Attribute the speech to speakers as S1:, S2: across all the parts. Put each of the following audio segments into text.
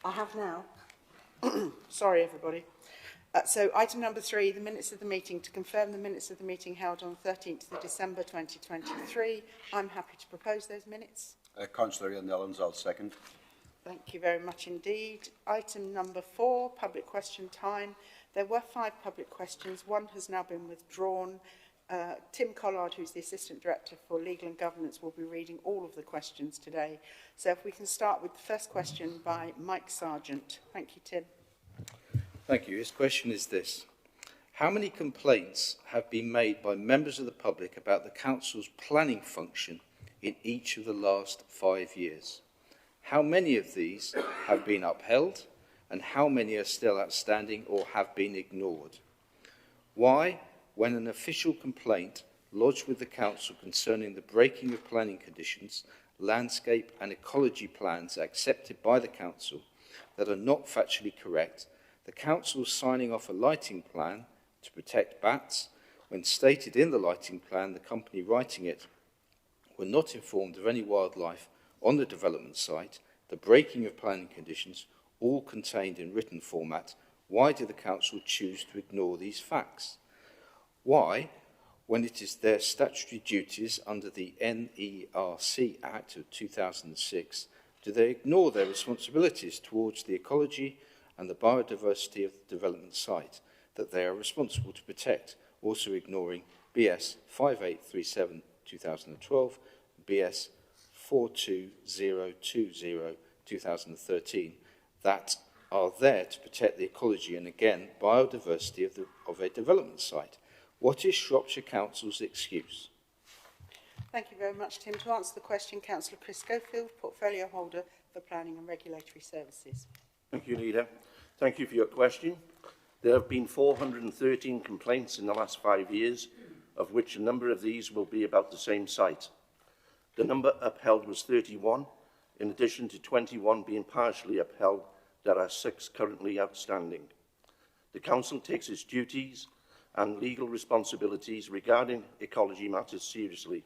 S1: I have now. Sorry, everybody. So item number 3, the minutes of the meeting. To confirm the minutes of the meeting held on 13th of December 2023. I'm happy to propose those minutes.
S2: Councillor Ian Nellens, I'll second.
S1: Thank you very much indeed. Item number 4, public question time. There were 5 public questions. 1 has now been withdrawn. Tim Collard, who's the Assistant Director for Legal and Governance, will be reading all of the questions today. So if we can start with the first question by Mike Sargent. Thank you, Tim.
S3: Thank you. His question is this. How many complaints have been made by members of the public about the Council's planning function in each of the last 5 years? How many of these have been upheld, and how many are still outstanding or have been ignored? Why, when an official complaint lodged with the Council concerning the breaking of planning conditions, landscape and ecology plans accepted by the Council that are not factually correct, the Council signing off a lighting plan to protect bats, when stated in the lighting plan the company writing it were not informed of any wildlife on the development site, the breaking of planning conditions, all contained in written format, why did the Council choose to ignore these facts? Why, when it is their statutory duties under the NERC Act of 2006, do they ignore their responsibilities towards the ecology and the biodiversity of the development site that they are responsible to protect, also ignoring BS 5837-2012, BS 42020-2013, that are there to protect the ecology and, again, biodiversity of a development site? What is Shropshire Council's excuse?
S1: Thank you very much, Tim. To answer the question, Councillor Chris Schofield, Portfolio Holder for Planning and Regulatory Services.
S4: Thank you, Leader. Thank you for your question. There have been 413 complaints in the last 5 years, of which a number of these will be about the same site. The number upheld was 31, in addition to 21 being partially upheld. There are 6 currently outstanding. The Council takes its duties and legal responsibilities regarding ecology matters seriously.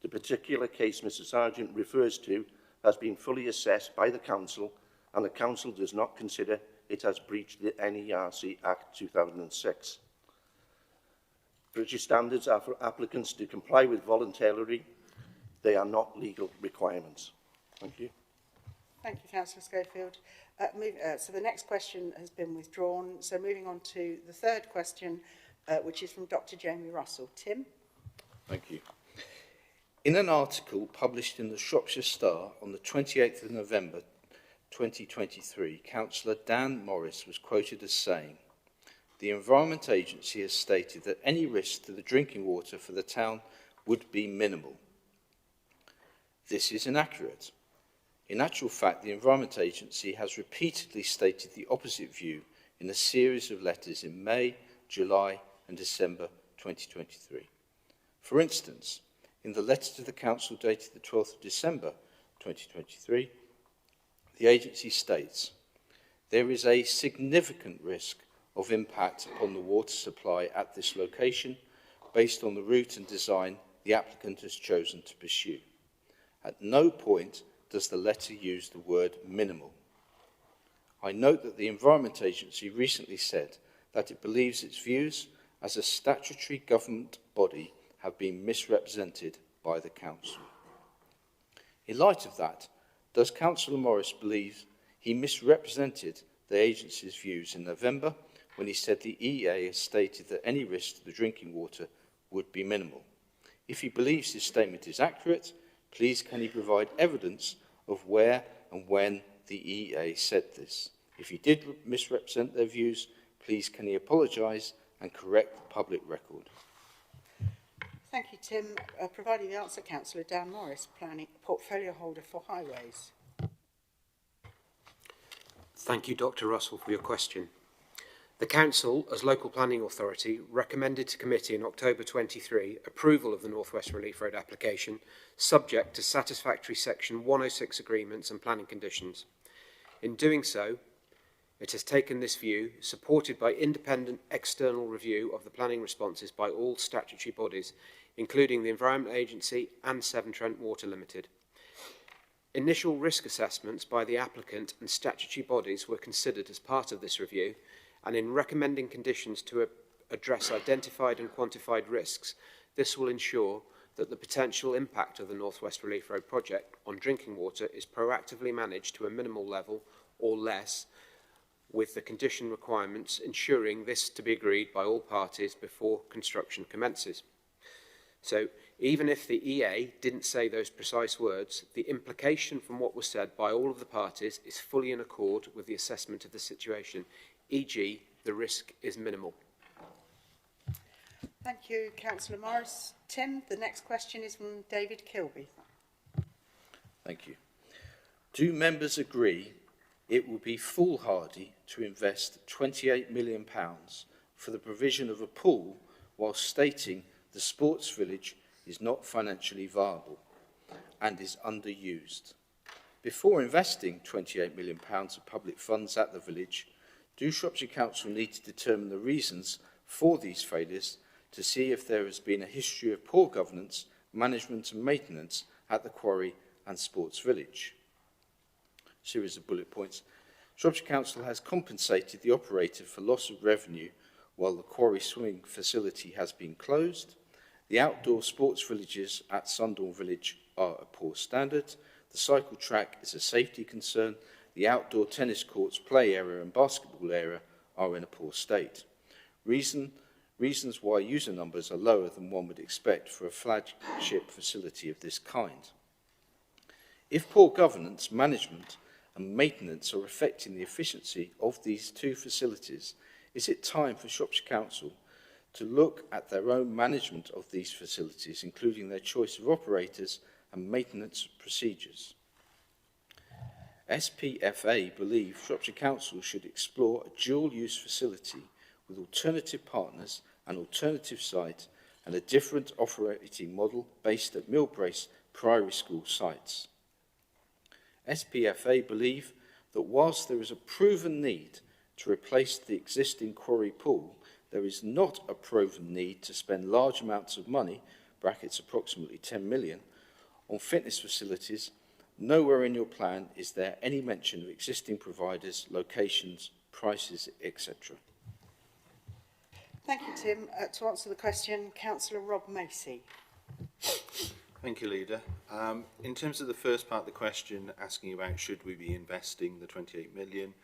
S4: The particular case Mr Sargent refers to has been fully assessed by the Council, and the Council does not consider it has breached the NERC Act 2006. British standards are for applicants to comply with voluntarily. They are not legal requirements. Thank you.
S1: Thank you, Councillor Schofield. So the next question has been withdrawn. So moving on to the third question, which is from Dr. Jamie Russell. Tim?
S3: Thank you. In an article published in the Shropshire Star on the 28th of November 2023, Councillor Dan Morris was quoted as saying, "The Environment Agency has stated that any risk to the drinking water for the town would be minimal." This is inaccurate. In actual fact, the Environment Agency has repeatedly stated the opposite view in a series of letters in May, July and December 2023. For instance, in the letter to the Council dated the 12th of December 2023, the agency states, "There is a significant risk of impact upon the water supply at this location based on the route and design the applicant has chosen to pursue." At no point does the letter use the word minimal. I note that the Environment Agency recently said that it believes its views as a statutory government body have been misrepresented by the Council. In light of that, does Councillor Morris believe he misrepresented the agency's views in November when he said the EA has stated that any risk to the drinking water would be minimal? If he believes his statement is accurate, please can he provide evidence of where and when the EA said this? If he did misrepresent their views, please can he apologise and correct the public record?
S1: Thank you, Tim. Providing the answer, Councillor Dan Morris, Planning Portfolio Holder for Highways.
S5: Thank you, Dr. Russell, for your question. The Council, as local planning authority, recommended to committee in October 23 approval of the North West Relief Road application, subject to satisfactory Section 106 agreements and planning conditions. In doing so, It has taken this view, supported by independent external review of the planning responses by all statutory bodies, including the Environment Agency and Severn Trent Water Limited. Initial risk assessments by the applicant and statutory bodies were considered as part of this review, and in recommending conditions to address identified and quantified risks, this will ensure that the potential impact of the North West Relief Road project on drinking water is proactively managed to a minimal level or less, with the condition requirements ensuring this to be agreed by all parties before construction commences. So, even if the EA didn't say those precise words, the implication from what was said by all of the parties is fully in accord with the assessment of the situation, e.g. the risk is minimal.
S1: Thank you, Councillor Morris. Tim, the next question is from David Kilby.
S3: Thank you. Do members agree it will be foolhardy to invest £28 million for the provision of a pool while stating the sports village is not financially viable and is underused? Before investing £28 million of public funds at the village, do Shropshire Council need to determine the reasons for these failures to see if there has been a history of poor governance, management and maintenance at the quarry and sports village? Series of bullet points. Shropshire Council has compensated the operator for loss of revenue while the quarry swimming facility has been closed. The outdoor sports villages at Sundorne Village are a poor standard. The cycle track is a safety concern. The outdoor tennis courts, play area and basketball area are in a poor state. Reasons why user numbers are lower than one would expect for a flagship facility of this kind. If poor governance, management and maintenance are affecting the efficiency of these two facilities, is it time for Shropshire Council to look at their own management of these facilities, including their choice of operators and maintenance procedures? SPFA believe Shropshire Council should explore a dual-use facility with alternative partners, an alternative site and a different operating model based at Millbrace Priory School sites. SPFA believe that whilst there is a proven need to replace the existing quarry pool, there is not a proven need to spend large amounts of money, brackets approximately 10 million, on fitness facilities. Nowhere in your plan is there any mention of existing providers, locations, prices, etc.
S1: Thank you, Tim. To answer the question, Councillor Rob Macy.
S6: Thank you, Leader. In terms of the first part of the question, asking about should we be investing the 28 million,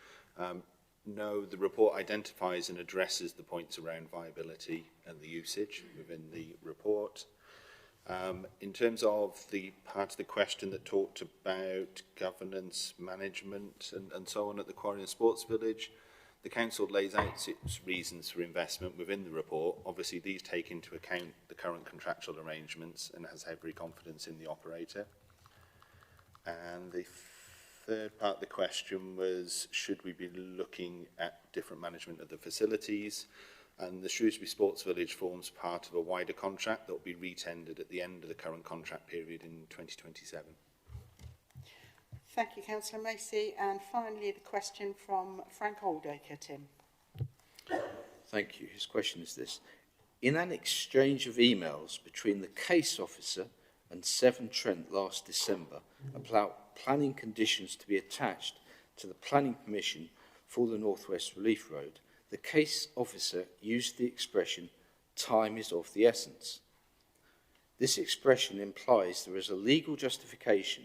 S6: no, the report identifies and addresses the points around viability and the usage within the report. In terms of the part of the question that talked about governance, management and so on at the Quarry and Sports Village, the Council lays out its reasons for investment within the report. Obviously, these take into account the current contractual arrangements and has every confidence in the operator. And the third part of the question was, should we be looking at different management of the facilities? And the Shrewsbury Sports Village forms part of a wider contract that will be re-tendered at the end of the current contract period in 2027.
S1: Thank you, Councillor Macy. And finally, the question from Frank Oldacre, Tim.
S3: Thank you. His question is this. In an exchange of emails between the case officer and Severn Trent last December about planning conditions to be attached to the planning permission for the North West Relief Road, the case officer used the expression, time is of the essence. This expression implies there is a legal justification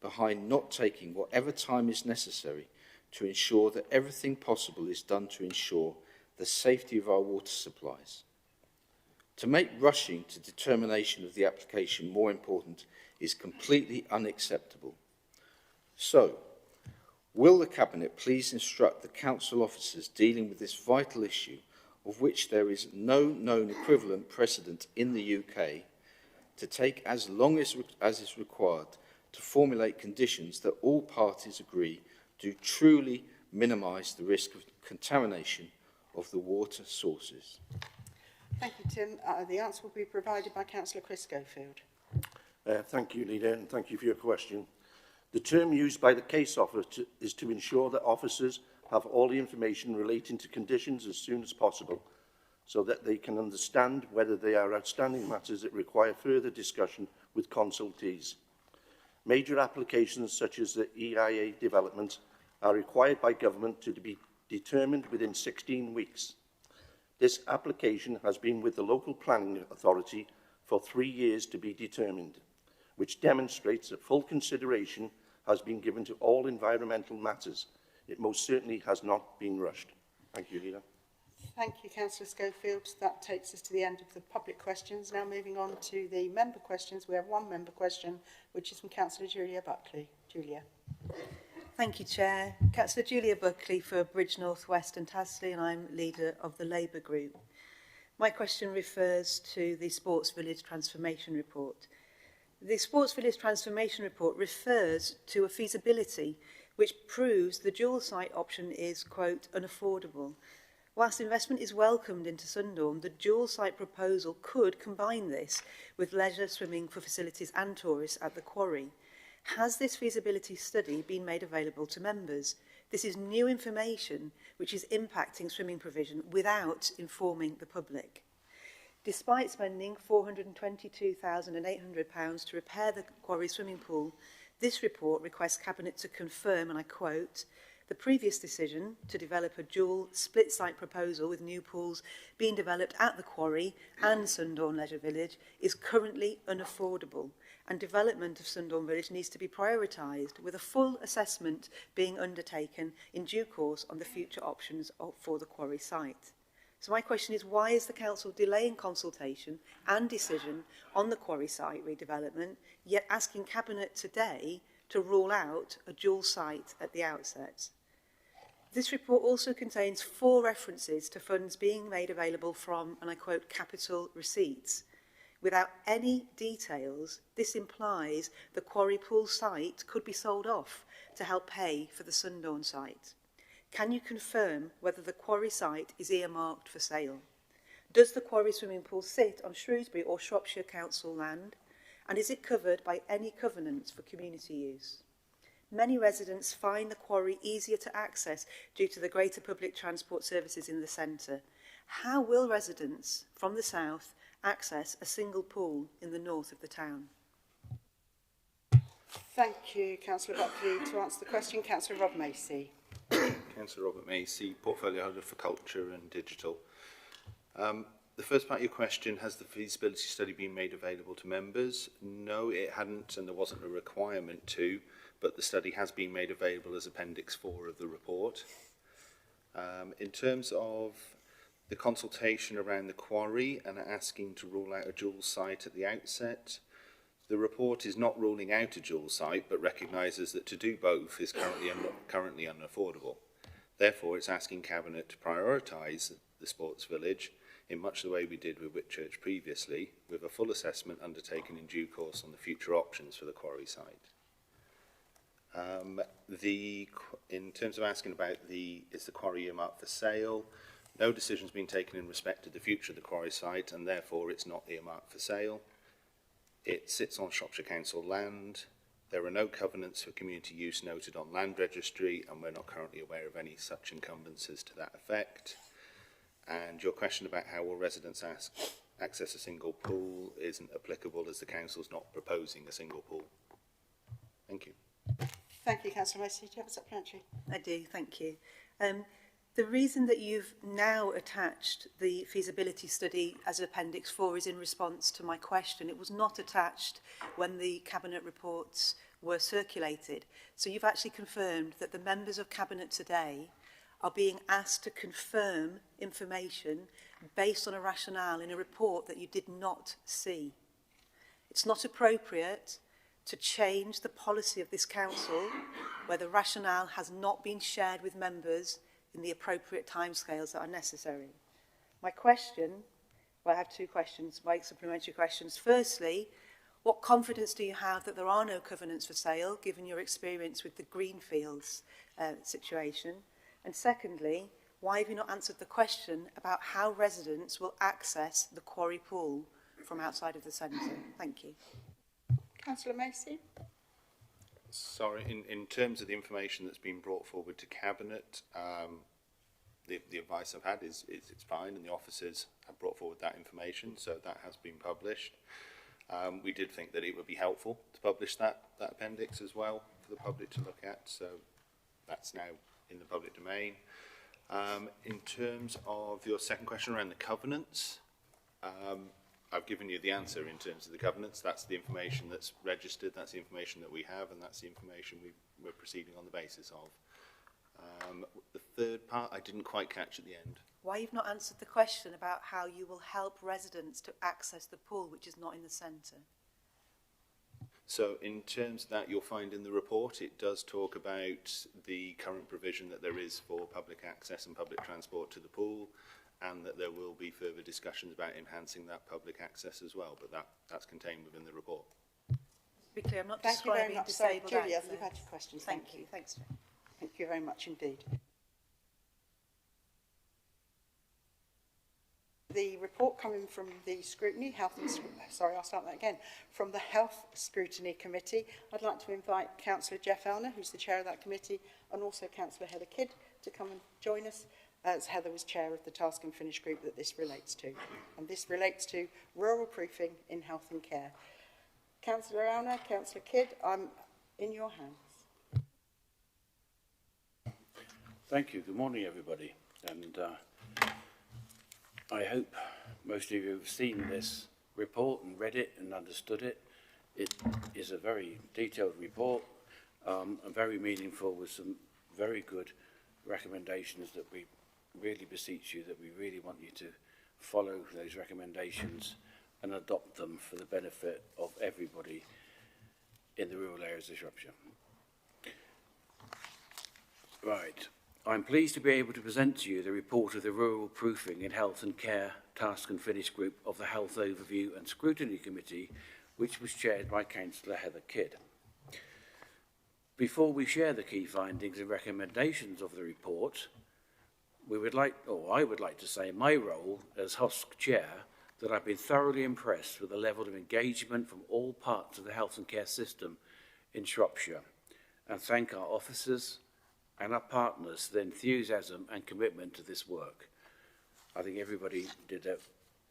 S3: behind not taking whatever time is necessary to ensure that everything possible is done to ensure the safety of our water supplies. To make rushing to determination of the application more important is completely unacceptable. So, will the Cabinet please instruct the Council officers dealing with this vital issue, of which there is no known equivalent precedent in the UK, to take as long as is required to formulate conditions that all parties agree do truly minimise the risk of contamination of the water sources?
S1: Thank you, Tim. The answer will be provided by Councillor Chris Schofield.
S4: Thank you, Leader, and thank you for your question. The term used by the case officer is to ensure that officers have all the information relating to conditions as soon as possible so that they can understand whether they are outstanding matters that require further discussion with consultees. Major applications such as the EIA development are required by government to be determined within 16 weeks. This application has been with the local planning authority for 3 years to be determined, which demonstrates that full consideration has been given to all environmental matters. It most certainly has not been rushed. Thank you, Leader.
S1: Thank you, Councillor Schofield. That takes us to the end of the public questions. Now moving on to the member questions. We have one member question, which is from Councillor Julia Buckley. Julia.
S7: Thank you, Chair. Councillor Julia Buckley for Bridge North West and Tasley, and I'm leader of the Labour Group. My question refers to the Sports Village Transformation Report. The Sports Village Transformation Report refers to a feasibility which proves the dual site option is, quote, unaffordable. Whilst investment is welcomed into Sundorne, the dual site proposal could combine this with leisure swimming for facilities and tourists at the quarry. Has this feasibility study been made available to members? This is new information which is impacting swimming provision without informing the public. Despite spending £422,800 to repair the quarry swimming pool, this report requests Cabinet to confirm, and I quote, the previous decision to develop a dual split-site proposal with new pools being developed at the quarry and Sundorne Leisure Village is currently unaffordable, and development of Sundorne Village needs to be prioritised, with a full assessment being undertaken in due course on the future options for the quarry site. So my question is, why is the Council delaying consultation and decision on the quarry site redevelopment, yet asking Cabinet today to rule out a dual site at the outset? This report also contains 4 references to funds being made available from, and I quote, capital receipts. Without any details, this implies the quarry pool site could be sold off to help pay for the Sundorne site. Can you confirm whether the quarry site is earmarked for sale? Does the quarry swimming pool sit on Shrewsbury or Shropshire Council land? And is it covered by any covenants for community use? Many residents find the quarry easier to access due to the greater public transport services in the centre. How will residents from the south access a single pool in the north of the town?
S1: Thank you, Councillor Buckley. To answer the question, Councillor Rob Macy.
S6: Councillor Robert Macy, Portfolio Holder for Culture and Digital. The first part of your question, has the feasibility study been made available to members? No, it hadn't, and there wasn't a requirement to, but the study has been made available as Appendix 4 of the report. In terms of the consultation around the quarry and asking to rule out a dual site at the outset, the report is not ruling out a dual site, but recognises that to do both is currently unaffordable. Therefore, it's asking Cabinet to prioritise the sports village in much the way we did with Whitchurch previously, with a full assessment undertaken in due course on the future options for the quarry site. In terms of asking about is the quarry earmarked for sale, no decision has been taken in respect to the future of the quarry site, and therefore it's not earmarked for sale. It sits on Shropshire Council land. There are no covenants for community use noted on land registry, and we're not currently aware of any such encumbrances to that effect. And your question about how will residents access a single pool isn't applicable, as the Council's not proposing a single pool. Thank you.
S1: Thank you, Councillor Macy. Do you have a supplementary?
S7: I do, thank you. The reason that you've now attached the feasibility study as Appendix 4 is in response to my question. It was not attached when the Cabinet reports were circulated. So you've actually confirmed that the members of Cabinet today are being asked to confirm information based on a rationale in a report that you did not see. It's not appropriate to change the policy of this Council where the rationale has not been shared with members in the appropriate timescales that are necessary. My question, well, I have 2 questions, my supplementary questions. Firstly, what confidence do you have that there are no covenants for sale, given your experience with the Greenfields situation? And secondly, why have you not answered the question about how residents will access the quarry pool from outside of the centre? Thank you.
S1: Councillor Macy.
S6: Sorry, in terms of the information that's been brought forward to Cabinet, the advice I've had is it's fine, and the officers have brought forward that information, so that has been published. We did think that it would be helpful to publish that appendix as well for the public to look at, so that's now in the public domain. In terms of your second question around the covenants, I've given you the answer in terms of the covenants. That's the information that's registered, that's the information that we have, and that's the information we're proceeding on the basis of. The third part I didn't quite catch at the end.
S7: Why you've not answered the question about how you will help residents to access the pool, which is not in the centre?
S6: So in terms of that, you'll find in the report, it does talk about the current provision that there is for public access and public transport to the pool, and that there will be further discussions about enhancing that public access as well, but that's contained within the report.
S7: Be clear, I'm not
S1: Thank you very
S7: describing
S1: much. Sorry,
S7: disabled
S1: Julia,
S7: access.
S1: you've had your questions.
S7: Thank you. Thanks, Jo.
S1: Thank you very much indeed. The report coming from the scrutiny, from the Health Scrutiny Committee. I'd like to invite Councillor Jeff Elner, who's the chair of that committee, and also Councillor Heather Kidd to come and join us, as Heather was chair of the task and finish group that this relates to. And this relates to rural proofing in health and care. Councillor Elner, Councillor Kidd, I'm in your hands.
S8: Thank you. Good morning, everybody. And I hope most of you have seen this report and read it and understood it. It is a very detailed report and very meaningful, with some very good recommendations that we really beseech you, that we really want you to follow those recommendations and adopt them for the benefit of everybody in the rural areas of Shropshire. Right. I'm pleased to be able to present to you the report of the Rural Proofing in Health and Care Task and Finish Group of the Health Overview and Scrutiny Committee, which was chaired by Councillor Heather Kidd. Before we share the key findings and recommendations of the report, I would like to say my role as HOSC Chair, that I've been thoroughly impressed with the level of engagement from all parts of the health and care system in Shropshire, and thank our officers and our partners for their enthusiasm and commitment to this work. I think everybody did their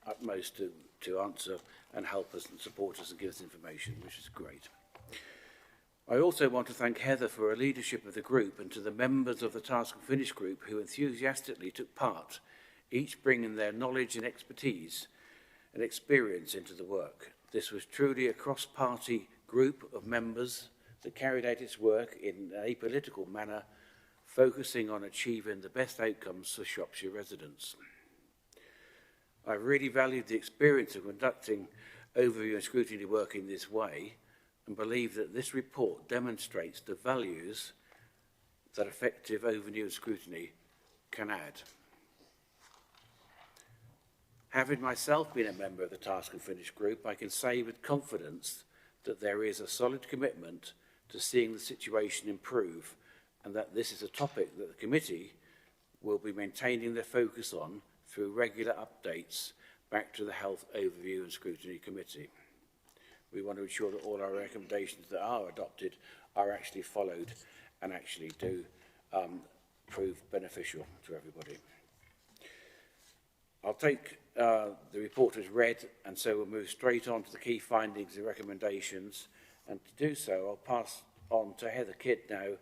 S8: utmost to answer and help us and support us and give us information, which is great. I also want to thank Heather for her leadership of the group, and to the members of the Task and Finish group who enthusiastically took part, each bringing their knowledge and expertise and experience into the work. This was truly a cross-party group of members that carried out its work in an apolitical manner, focusing on achieving the best outcomes for Shropshire residents. I really valued the experience of conducting overview and scrutiny work in this way, and believe that this report demonstrates the values that effective overview and scrutiny can add. Having myself been a member of the Task and Finish group, I can say with confidence that there is a solid commitment to seeing the situation improve, and that this is a topic that the committee will be maintaining their focus on through regular updates back to the Health Overview and Scrutiny Committee. We want to ensure that all our recommendations that are adopted are actually followed and actually do prove beneficial to everybody. I'll take the report as read, and so we'll move straight on to the key findings and recommendations. And to do so, I'll pass on to Heather Kidd now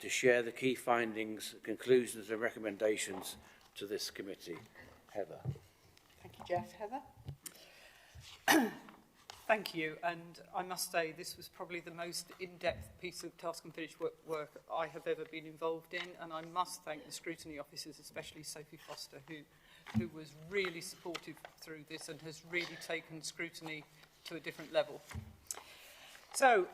S8: to share the key findings, conclusions and recommendations to this committee. Heather.
S1: Thank you, Jeff. Heather?
S9: Thank you, and I must say this was probably the most in-depth piece of task and finish work I have ever been involved in, and I must thank the scrutiny officers, especially Sophie Foster, who was really supportive through this and has really taken scrutiny to a different level. So,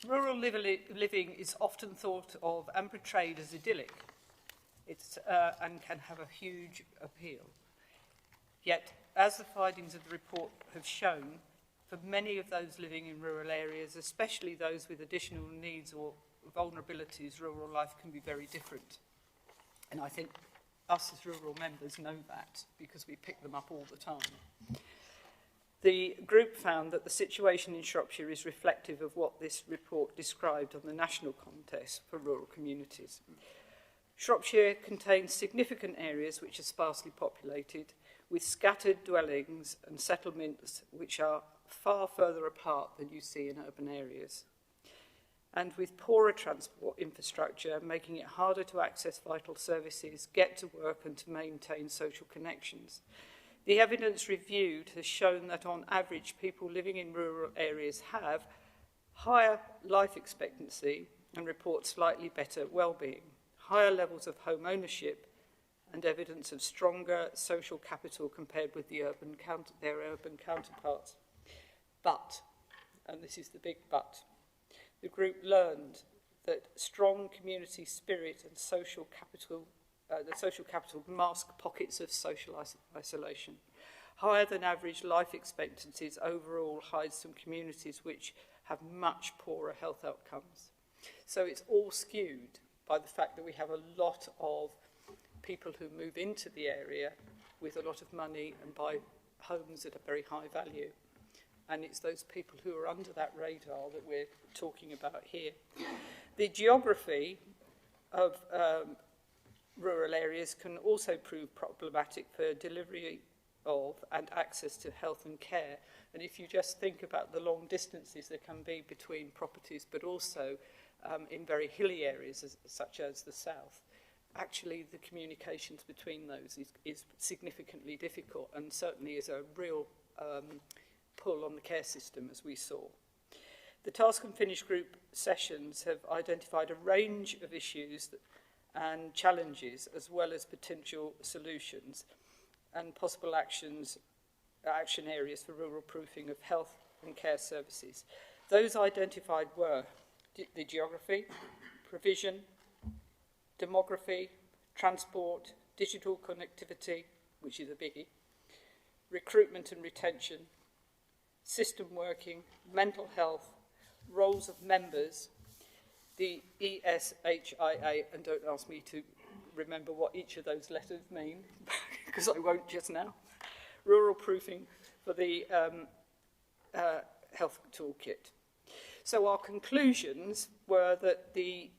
S9: rural living is often thought of and portrayed as idyllic. And can have a huge appeal. Yet, as the findings of the report have shown, for many of those living in rural areas, especially those with additional needs or vulnerabilities, rural life can be very different. And I think us as rural members know that, because we pick them up all the time. The group found that the situation in Shropshire is reflective of what this report described on the national contest for rural communities. Shropshire contains significant areas which are sparsely populated, with scattered dwellings and settlements which are far further apart than you see in urban areas, and with poorer transport infrastructure, making it harder to access vital services, get to work and to maintain social connections. The evidence reviewed has shown that on average people living in rural areas have higher life expectancy and report slightly better well-being, higher levels of home ownership and evidence of stronger social capital compared with their urban counterparts. But, and this is the big but, the group learned that strong community spirit and social capital, the social capital mask pockets of social isolation. Higher than average life expectancies overall hide some communities which have much poorer health outcomes. So it's all skewed by the fact that we have a lot of people who move into the area with a lot of money and buy homes at a very high value. And it's those people who are under that radar that we're talking about here. The geography of rural areas can also prove problematic for delivery of and access to health and care. And if you just think about the long distances there can be between properties, but also in very hilly areas such as the south, actually the communications between those is significantly difficult and certainly is a real pull on the care system, as we saw. The Task and Finish group sessions have identified a range of issues and challenges, as well as potential solutions and possible action areas for rural proofing of health and care services. Those identified were the geography, provision, demography, transport, digital connectivity, which is a biggie, recruitment and retention, system working, mental health, roles of members, the ESHIA, and don't ask me to remember what each of those letters mean, because I won't just now, rural proofing for the health toolkit. So our conclusions were that the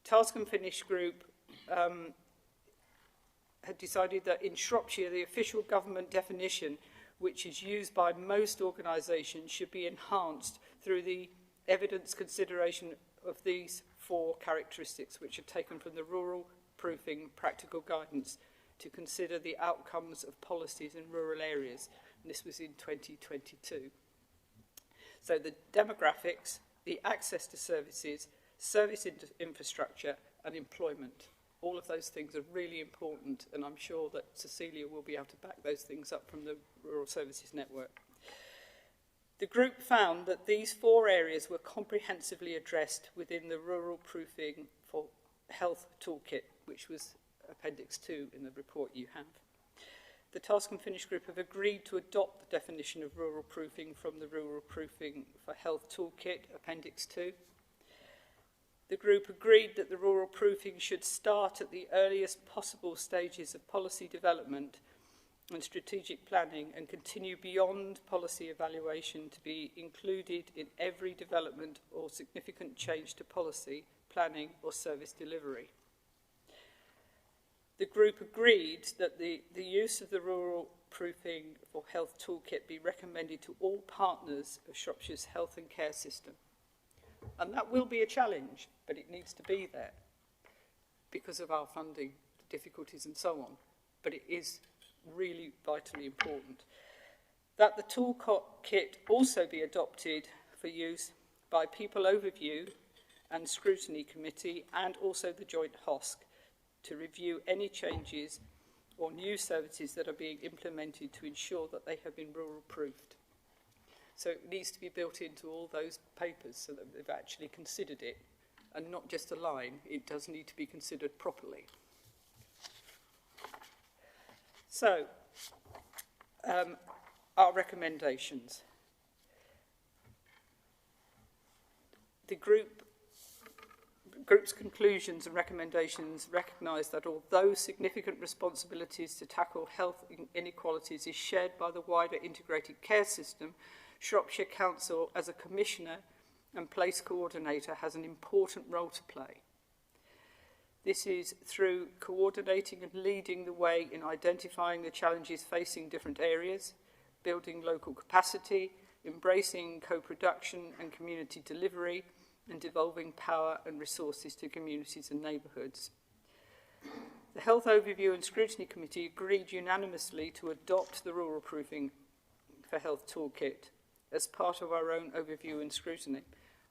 S9: Task and Finish group had decided that in Shropshire, the official government definition, which is used by most organisations, should be enhanced through the evidence consideration of these 4 characteristics, which are taken from the Rural Proofing Practical Guidance to consider the outcomes of policies in rural areas. And this was in 2022. So the demographics, the access to services, service infrastructure and employment. All of those things are really important, and I'm sure that Cecilia will be able to back those things up from the Rural Services Network. The group found that these 4 areas were comprehensively addressed within the Rural Proofing for Health Toolkit, which was Appendix 2 in the report you have. The Task and Finish group have agreed to adopt the definition of rural proofing from the Rural Proofing for Health Toolkit, Appendix 2. The group agreed that the rural proofing should start at the earliest possible stages of policy development and strategic planning and continue beyond policy evaluation to be included in every development or significant change to policy, planning or service delivery. The group agreed that the use of the Rural Proofing for Health Toolkit be recommended to all partners of Shropshire's health and care system. And that will be a challenge, but it needs to be there because of our funding difficulties and so on. But it is really vitally important. That the toolkit also be adopted for use by People Overview and Scrutiny Committee and also the Joint HOSC to review any changes or new services that are being implemented to ensure that they have been rural proofed. So it needs to be built into all those papers so that they've actually considered it, and not just a line. It does need to be considered properly. So, our recommendations. group's conclusions and recommendations recognise that although significant responsibilities to tackle health inequalities is shared by the wider integrated care system, Shropshire Council as a commissioner and place coordinator has an important role to play. This is through coordinating and leading the way in identifying the challenges facing different areas, building local capacity, embracing co-production and community delivery, and devolving power and resources to communities and neighbourhoods. The Health Overview and Scrutiny Committee agreed unanimously to adopt the Rural Proofing for Health Toolkit as part of our own overview and scrutiny.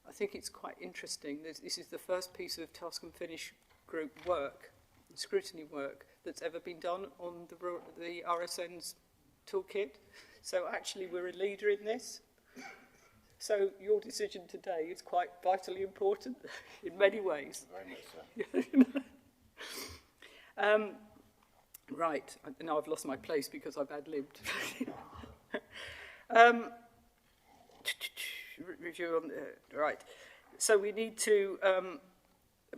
S9: I think it's quite interesting. This is the first piece of task and finish group work, scrutiny work, that's ever been done on the RSN's toolkit. So actually we're a leader in this. So your decision today is quite vitally important in many ways.
S8: Very much so.
S9: Right, now I've lost my place because I've ad-libbed. Review on right. So we need to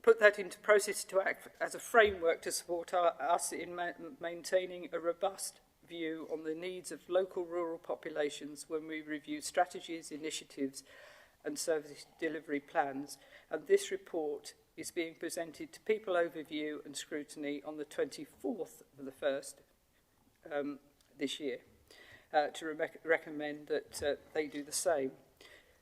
S9: put that into process to act as a framework to support us in maintaining a robust view on the needs of local rural populations when we review strategies, initiatives and service delivery plans. And this report is being presented to People Overview and Scrutiny on the 24th of the 1st this year to recommend that they do the same.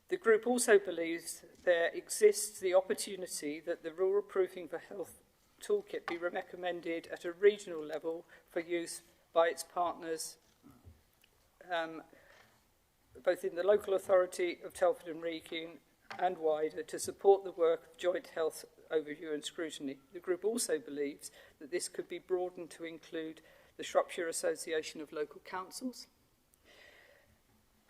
S9: The group also believes there exists the opportunity that the Rural Proofing for Health Toolkit be recommended at a regional level for use by its partners, both in the local authority of Telford and Wrekin and wider, to support the work of joint health overview and scrutiny. The group also believes that this could be broadened to include the Shropshire Association of Local Councils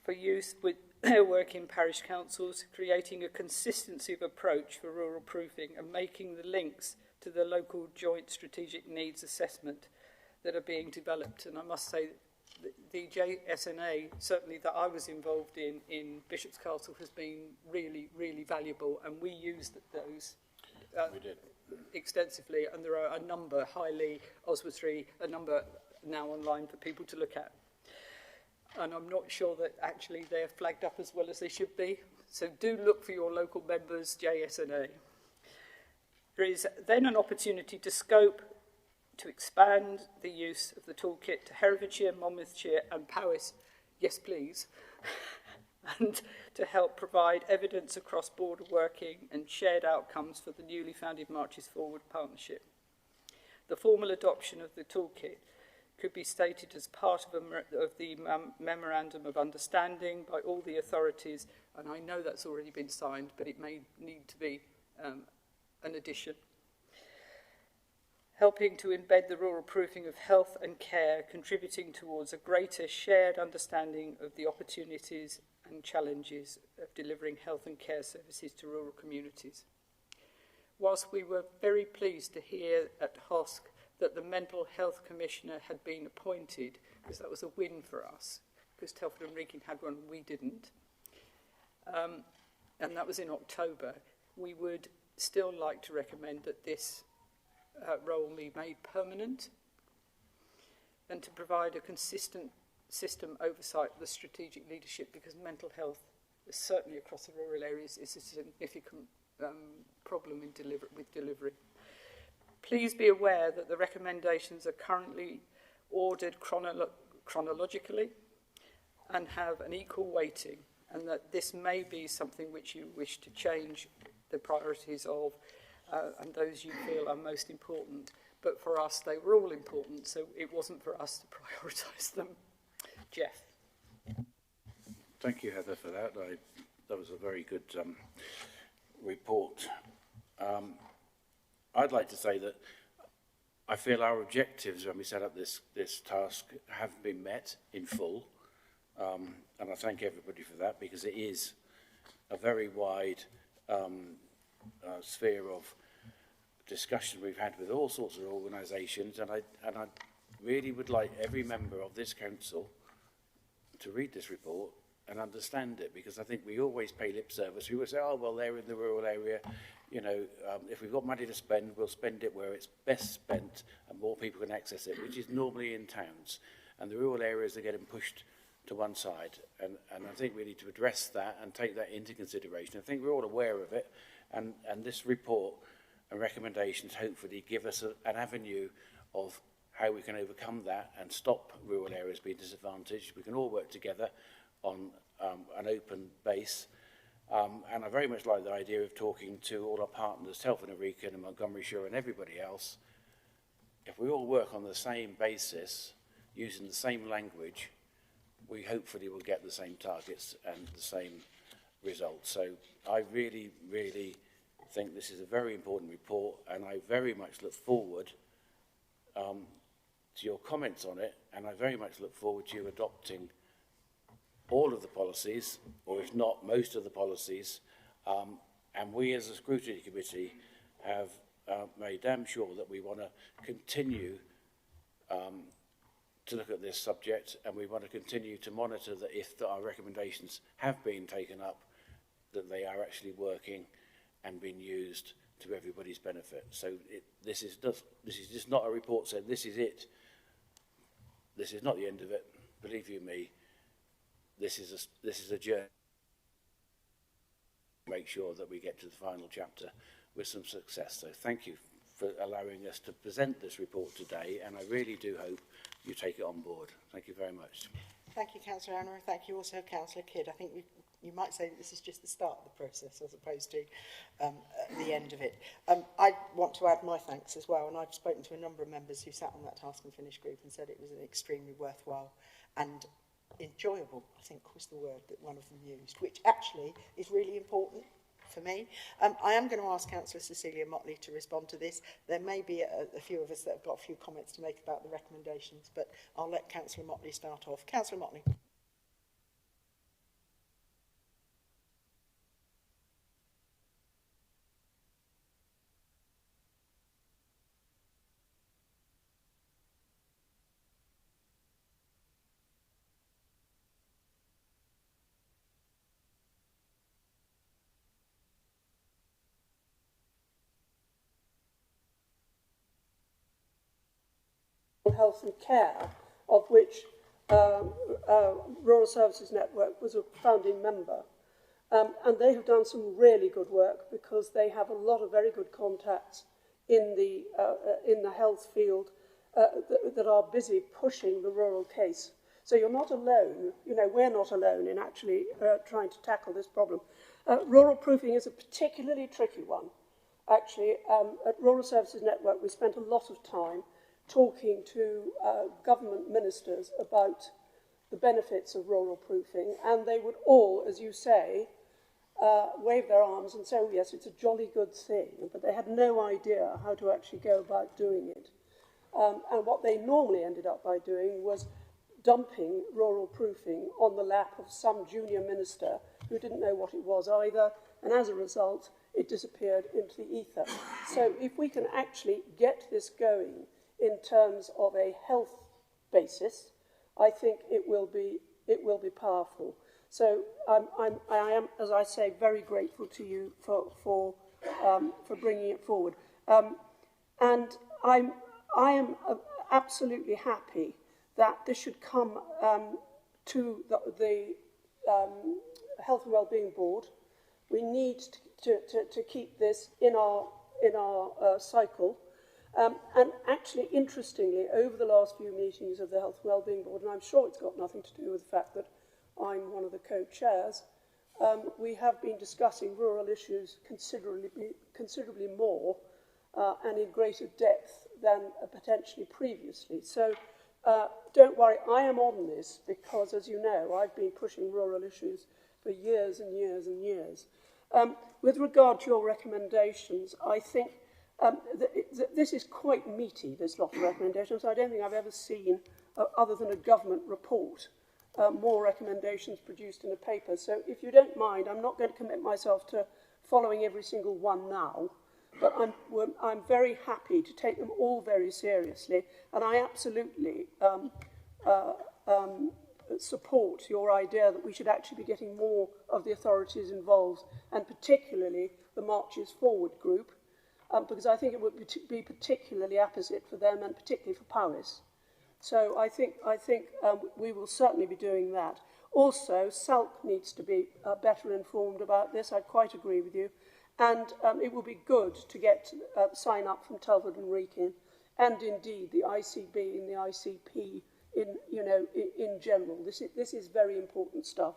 S9: for use with their work in parish councils, creating a consistency of approach for rural proofing and making the links to the local joint strategic needs assessment that are being developed. And I must say the JSNA, certainly that I was involved in Bishop's Castle, has been really, really valuable, and we used those
S8: We did.
S9: extensively, and there are a number, Highley, Oswestry, a number now online for people to look at. And I'm not sure that actually they're flagged up as well as they should be. So do look for your local members' JSNA. There is then an opportunity to scope to expand the use of the toolkit to Herefordshire, Monmouthshire and Powys, yes please, and to help provide evidence across border working and shared outcomes for the newly founded Marches Forward partnership. The formal adoption of the toolkit could be stated as part of the Memorandum of Understanding by all the authorities, and I know that's already been signed, but it may need to be an addition. Helping to embed the rural proofing of health and care, contributing towards a greater shared understanding of the opportunities and challenges of delivering health and care services to rural communities. Whilst we were very pleased to hear at HOSC that the Mental Health Commissioner had been appointed, because that was a win for us, because Telford and Wrekin had one and we didn't, and that was in October, we would still like to recommend that this role be made permanent and to provide a consistent system oversight of the strategic leadership, because mental health, certainly across the rural areas, is a significant problem in delivery. Please be aware that the recommendations are currently ordered chronologically and have an equal weighting, and that this may be something which you wish to change the priorities of and those you feel are most important. But for us, they were all important, so it wasn't for us to prioritise them. Jeff.
S8: Thank you, Heather, for that. That was a very good report. I'd like to say that I feel our objectives when we set up this task have been met in full, and I thank everybody for that, because it is a very wide sphere of discussion we've had with all sorts of organisations, and I really would like every member of this council to read this report and understand it, because I think we always pay lip service. We always say, oh, well, they're in the rural area. You know, if we've got money to spend, we'll spend it where it's best spent and more people can access it, which is normally in towns. And the rural areas are getting pushed to one side. And I think we need to address that and take that into consideration. I think we're all aware of it. And this report and recommendations hopefully give us an avenue of how we can overcome that and stop rural areas being disadvantaged. We can all work together on an open base. And I very much like the idea of talking to all our partners, Telford and Wrekin and Montgomeryshire and everybody else. If we all work on the same basis, using the same language, we hopefully will get the same targets and the same results. So I really, really think this is a very important report, and I very much look forward to your comments on it, and I very much look forward to you adopting all of the policies, or if not, most of the policies, and we as a scrutiny committee have made damn sure that we want to continue to look at this subject, and we want to continue to monitor that if our recommendations have been taken up, that they are actually working and being used to everybody's benefit. So this is just not a report saying this is it. This is not the end of it. Believe you me, this is a journey. Make sure that we get to the final chapter with some success. So thank you for allowing us to present this report today, and I really do hope you take it on board. Thank you very much.
S1: Thank you, Councillor Anna, and thank you also, Councillor Kidd. I think you might say that this is just the start of the process as opposed to the end of it. I want to add my thanks as well, and I've spoken to a number of members who sat on that task and finish group and said it was an extremely worthwhile and enjoyable, I think was the word that one of them used, which actually is really important for me. I am going to ask Councillor Cecilia Motley to respond to this. There may be a few of us that have got a few comments to make about the recommendations, but I'll let Councillor Motley start off. Councillor Motley.
S10: Health and Care, of which Rural Services Network was a founding member. And they have done some really good work because they have a lot of very good contacts in the health field that are busy pushing the rural case. So you're not alone, you know, we're not alone in actually trying to tackle this problem. Rural proofing is a particularly tricky one. Actually, at Rural Services Network, we spent a lot of time talking to government ministers about the benefits of rural proofing, and they would all, as you say, wave their arms and say, oh yes, it's a jolly good thing, but they had no idea how to actually go about doing it. And what they normally ended up by doing was dumping rural proofing on the lap of some junior minister who didn't know what it was either, and as a result, it disappeared into the ether. So if we can actually get this going in terms of a health basis, I think it will be powerful. So I am, as I say, very grateful to you for bringing it forward. And I am absolutely happy that this should come to the Health and Wellbeing Board. We need to keep this in our cycle. And actually, interestingly, over the last few meetings of the Health and Wellbeing Board, and I'm sure it's got nothing to do with the fact that I'm one of the co-chairs, we have been discussing rural issues considerably more and in greater depth than potentially previously. So don't worry, I am on this because, as you know, I've been pushing rural issues for years and years and years. With regard to your recommendations, I think this is quite meaty, this lot of recommendations. I don't think I've ever seen, other than a government report, more recommendations produced in a paper. So if you don't mind, I'm not going to commit myself to following every single one now, but I'm very happy to take them all very seriously, and I absolutely support your idea that we should actually be getting more of the authorities involved, and particularly the Marches Forward group, because I think it would be particularly apposite for them and particularly for Powys. So I think we will certainly be doing that. Also, SALC needs to be better informed about this. I quite agree with you. And it will be good to get sign up from Telford and Wrekin, and indeed the ICB and the ICP in general. This is very important stuff.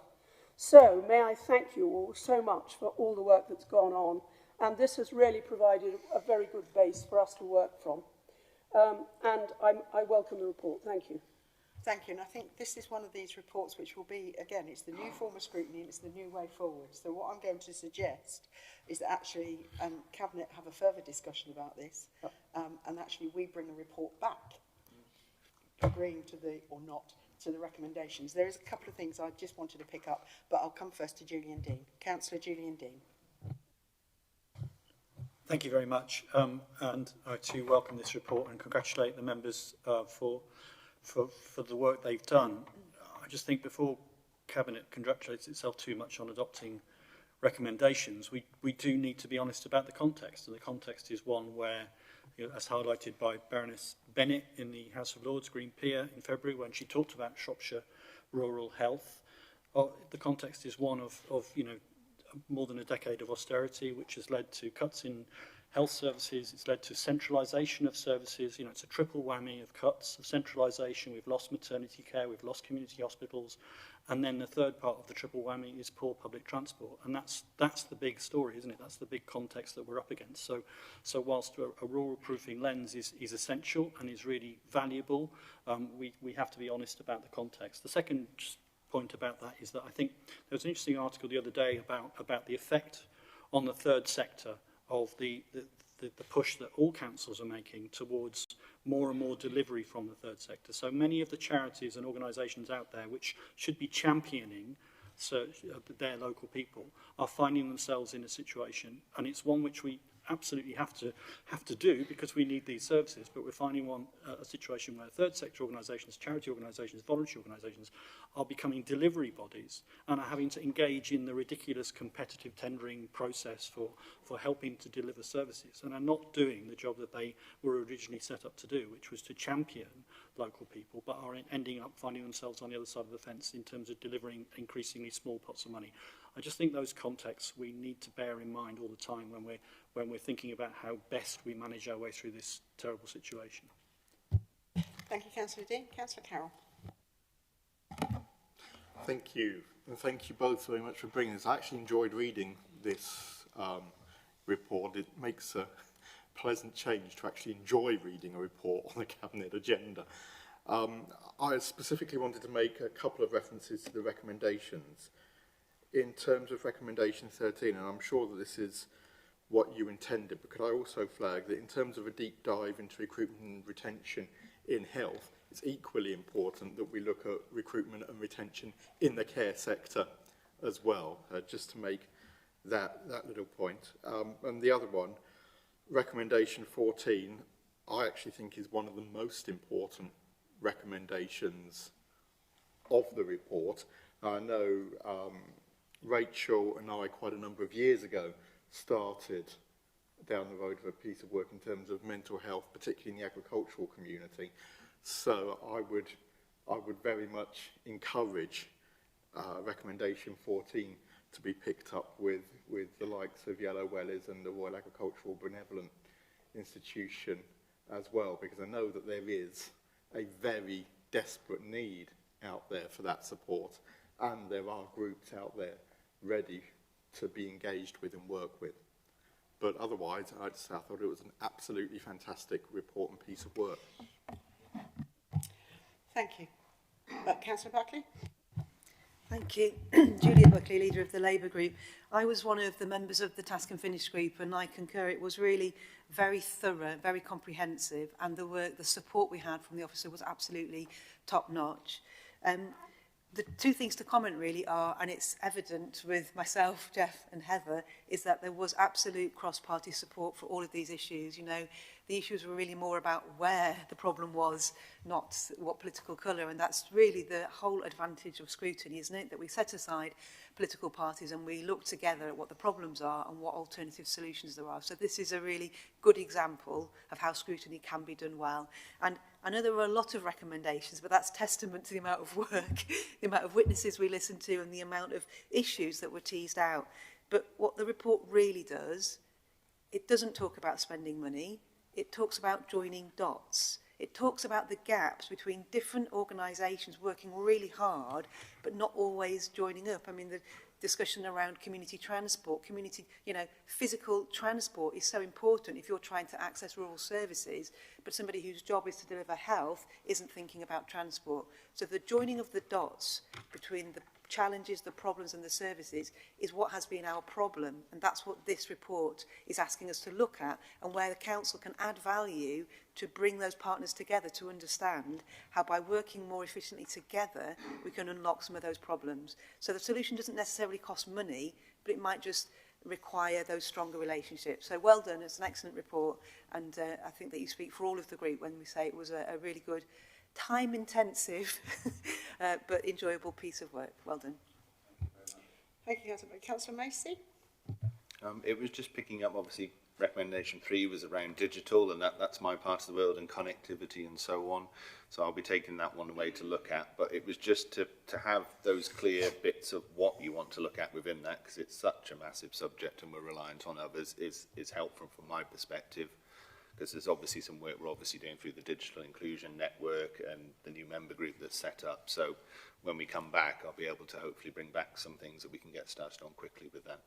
S10: So may I thank you all so much for all the work that's gone on, and this has really provided a very good base for us to work from. And I welcome the report. Thank you.
S1: Thank you. And I think this is one of these reports which will be, again, it's the new form of scrutiny and it's the new way forward. So what I'm going to suggest is that actually Cabinet have a further discussion about this, and actually we bring a report back, agreeing to the, or not, to the recommendations. There is a couple of things I just wanted to pick up, but I'll come first to Julian Dean. Councillor Julian Dean.
S11: Thank you very much, and I too welcome this report and congratulate the members for the work they've done. I just think before Cabinet congratulates itself too much on adopting recommendations, we do need to be honest about the context, and the context is one where, as highlighted by Baroness Bennett in the House of Lords, Green Peer, in February, when she talked about Shropshire rural health, the context is one of more than a decade of austerity, which has led to cuts in health services. It's led to centralisation of services. It's a triple whammy of cuts, of centralisation. We've lost maternity care, we've lost community hospitals, and then the third part of the triple whammy is poor public transport. And that's the big story, isn't it? That's the big context that we're up against. So whilst a rural proofing lens is essential and is really valuable, we have to be honest about the context. The second point about that is that I think there was an interesting article the other day about the effect on the third sector of the push that all councils are making towards more and more delivery from the third sector. So many of the charities and organisations out there which should be championing their local people are finding themselves in a situation, and it's one which we absolutely have to do because we need these services, but we're finding a situation where third sector organisations, charity organisations, voluntary organisations are becoming delivery bodies and are having to engage in the ridiculous competitive tendering process for helping to deliver services, and are not doing the job that they were originally set up to do, which was to champion local people, but are ending up finding themselves on the other side of the fence in terms of delivering increasingly small pots of money. I just think those contexts we need to bear in mind all the time when we're thinking about how best we manage our way through this terrible situation.
S1: Thank you, Councillor Dean. Councillor Carroll.
S12: Thank you, and thank you both very much for bringing this. I actually enjoyed reading this report. It makes a pleasant change to actually enjoy reading a report on the Cabinet agenda. I specifically wanted to make a couple of references to the recommendations. In terms of recommendation 13, and I'm sure that this is what you intended, but could I also flag that in terms of a deep dive into recruitment and retention in health, it's equally important that we look at recruitment and retention in the care sector as well, just to make that little point. And the other one, recommendation 14, I actually think is one of the most important recommendations of the report. I know Rachel and I, quite a number of years ago, started down the road of a piece of work in terms of mental health, particularly in the agricultural community. So I would very much encourage recommendation 14 to be picked up with the likes of Yellow Wellies and the Royal Agricultural Benevolent Institution as well, because I know that there is a very desperate need out there for that support, and there are groups out there ready to be engaged with and work with. But otherwise, I thought it was an absolutely fantastic report and piece of work.
S1: Thank you. Councillor Buckley.
S7: Thank you. Julia Buckley, leader of the Labour Group. I was one of the members of the Task and Finish group, and I concur it was really very thorough, very comprehensive, and the support we had from the officer was absolutely top-notch. The two things to comment really are, and it's evident with myself, Jeff and Heather, is that there was absolute cross-party support for all of these issues. The issues were really more about where the problem was, not what political colour. And that's really the whole advantage of scrutiny, isn't it? That we set aside political parties and we look together at what the problems are and what alternative solutions there are. So this is a really good example of how scrutiny can be done well. And I know there were a lot of recommendations, but that's testament to the amount of work, the amount of witnesses we listened to and the amount of issues that were teased out. But what the report really does, it doesn't talk about spending money. It talks about joining dots. It talks about the gaps between different organisations working really hard, but not always joining up. I mean, the discussion around community transport, physical transport is so important if you're trying to access rural services, but somebody whose job is to deliver health isn't thinking about transport. So the joining of the dots between the challenges, the problems and the services is what has been our problem, and that's what this report is asking us to look at, and where the council can add value to bring those partners together to understand how by working more efficiently together we can unlock some of those problems. So the solution doesn't necessarily cost money, but it might just require those stronger relationships. So well done, it's an excellent report, and I think that you speak for all of the group when we say it was a really good, time-intensive but enjoyable piece of work. Well done.
S1: Thank you, Councillor Macy.
S6: It was just picking up, obviously, recommendation 3 was around digital, and that's my part of the world, and connectivity and so on. So I'll be taking that one away to look at. But it was just to have those clear bits of what you want to look at within that, because it's such a massive subject and we're reliant on others, is helpful from my perspective. Because there's obviously some work we're obviously doing through the digital inclusion network and the new member group that's set up. So when we come back, I'll be able to hopefully bring back some things that we can get started on quickly with that.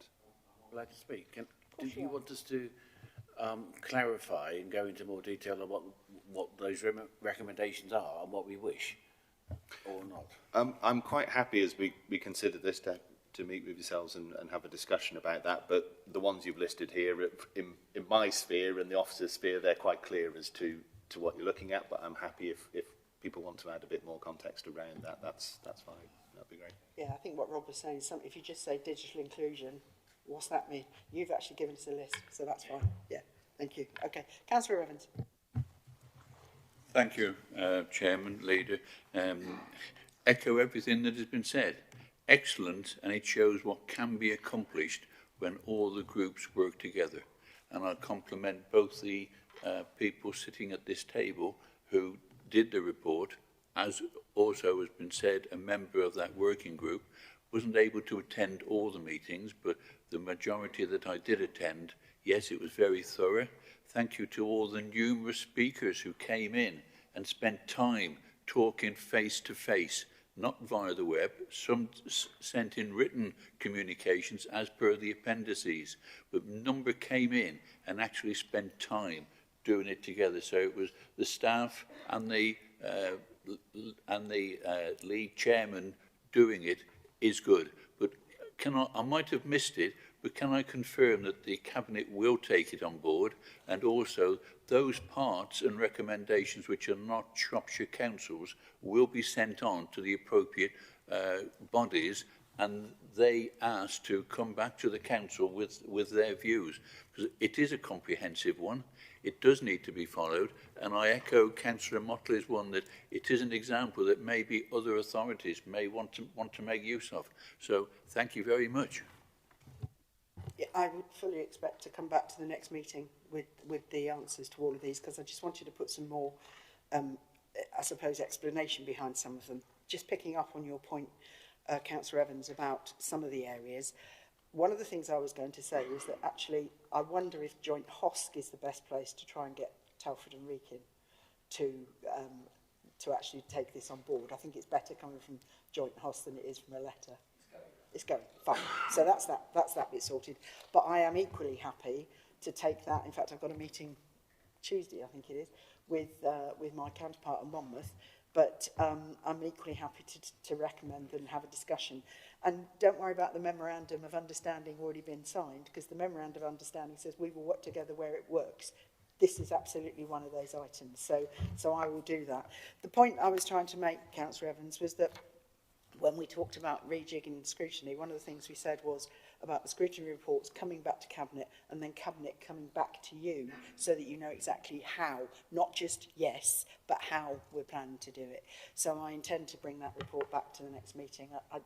S8: I'd like to speak. Did you want us to clarify and go into more detail on what those recommendations are and what we wish, or not?
S6: I'm quite happy as we consider this to meet with yourselves and have a discussion about that, but the ones you've listed here in my sphere and the officer's sphere, they're quite clear as to what you're looking at, but I'm happy if people want to add a bit more context around that, that's fine. That'd be great.
S1: Yeah, I think what Rob was saying is something, if you just say digital inclusion, what's that mean? You've actually given us a list, so that's fine. Yeah, thank you. Okay, Councillor Evans.
S13: Thank you, Chairman, Leader. Echo everything that has been said. Excellent, and it shows what can be accomplished when all the groups work together. And I compliment both the people sitting at this table who did the report, as also has been said, a member of that working group, wasn't able to attend all the meetings, but the majority that I did attend, yes, it was very thorough. Thank you to all the numerous speakers who came in and spent time talking face to face, not via the web, some sent in written communications as per the appendices, but a number came in and actually spent time doing it together. So it was the staff and the league chairman doing it is good. But I might have missed it, but can I confirm that the Cabinet will take it on board, and also those parts and recommendations which are not Shropshire councils will be sent on to the appropriate bodies, and they asked to come back to the council with their views, because it is a comprehensive one. It does need to be followed, and I echo Councillor Motley's one that it is an example that maybe other authorities may want to make use of. So thank you very much.
S1: Yeah, I would fully expect to come back to the next meeting with the answers to all of these, because I just wanted to put some more, I suppose, explanation behind some of them. Just picking up on your point, Councillor Evans, about some of the areas. One of the things I was going to say is that actually I wonder if Joint HOSC is the best place to try and get Telford and Wrekin to actually take this on board. I think it's better coming from Joint HOSC than it is from a letter. It's going, fine. So that's that bit sorted. But I am equally happy to take that. In fact, I've got a meeting Tuesday, I think it is, with my counterpart in Monmouth. But I'm equally happy to recommend and have a discussion. And don't worry about the Memorandum of Understanding already been signed, because the Memorandum of Understanding says we will work together where it works. This is absolutely one of those items. So I will do that. The point I was trying to make, Councillor Evans, was that when we talked about rejigging scrutiny, one of the things we said was about the scrutiny reports coming back to Cabinet and then Cabinet coming back to you so that you know exactly how, not just yes, but how we're planning to do it. So I intend to bring that report back to the next meeting. I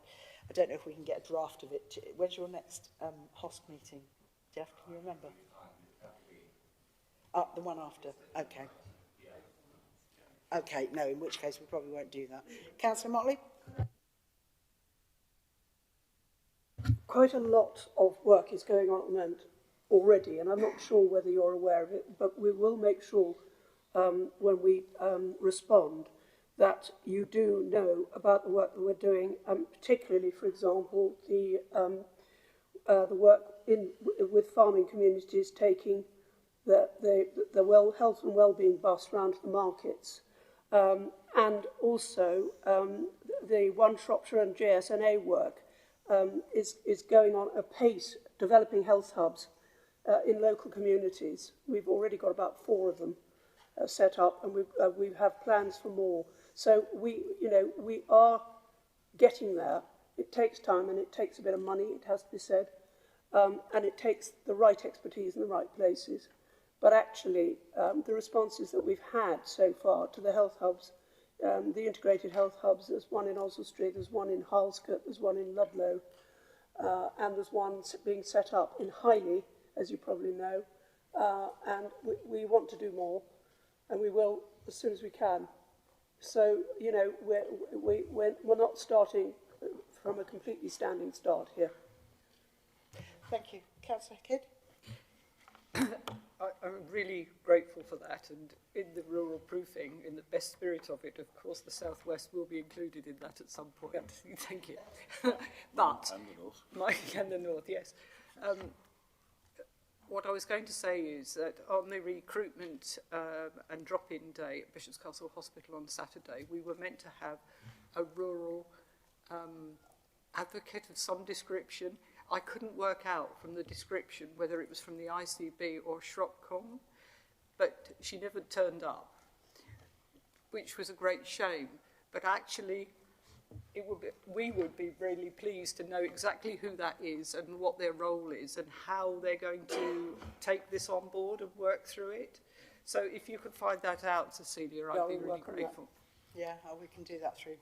S1: don't know if we can get a draft of it. When's your next HOSC meeting? Jeff, can you remember? The one after. Okay. Okay, no, in which case we probably won't do that. Councillor Motley?
S10: Quite a lot of work is going on at the moment already, and I'm not sure whether you're aware of it, but we will make sure when we respond that you do know about the work that we're doing, particularly, for example, the work with farming communities taking the health and well-being bus round to the markets, and also the One Shropshire and JSNA work is going on apace, developing health hubs in local communities. We've already got about 4 of them set up, and we have plans for more. So we are getting there. It takes time and it takes a bit of money, it has to be said, and it takes the right expertise in the right places. But actually, the responses that we've had so far to the health hubs, the integrated health hubs, there's one in Oswestry, there's one in Halskett, there's one in Ludlow, and there's one being set up in Highley, as you probably know, and we want to do more, and we will as soon as we can. So, you know, we're not starting from a completely standing start here.
S1: Thank you. Councillor Kidd?
S9: I'm really grateful for that, and in the rural proofing, in the best spirit of it, of course, the South West will be included in that at some point. Yeah. Thank you. But
S13: And the North.
S9: And the North, yes. What I was going to say is that on the recruitment and drop-in day at Bishop's Castle Hospital on Saturday, we were meant to have a rural advocate of some description. I couldn't work out from the description whether it was from the ICB or Shropcom, but she never turned up, which was a great shame. But actually, we would be really pleased to know exactly who that is and what their role is and how they're going to take this on board and work through it. So if you could find that out, Cecilia, I'd be really grateful.
S1: Yeah, we can do that through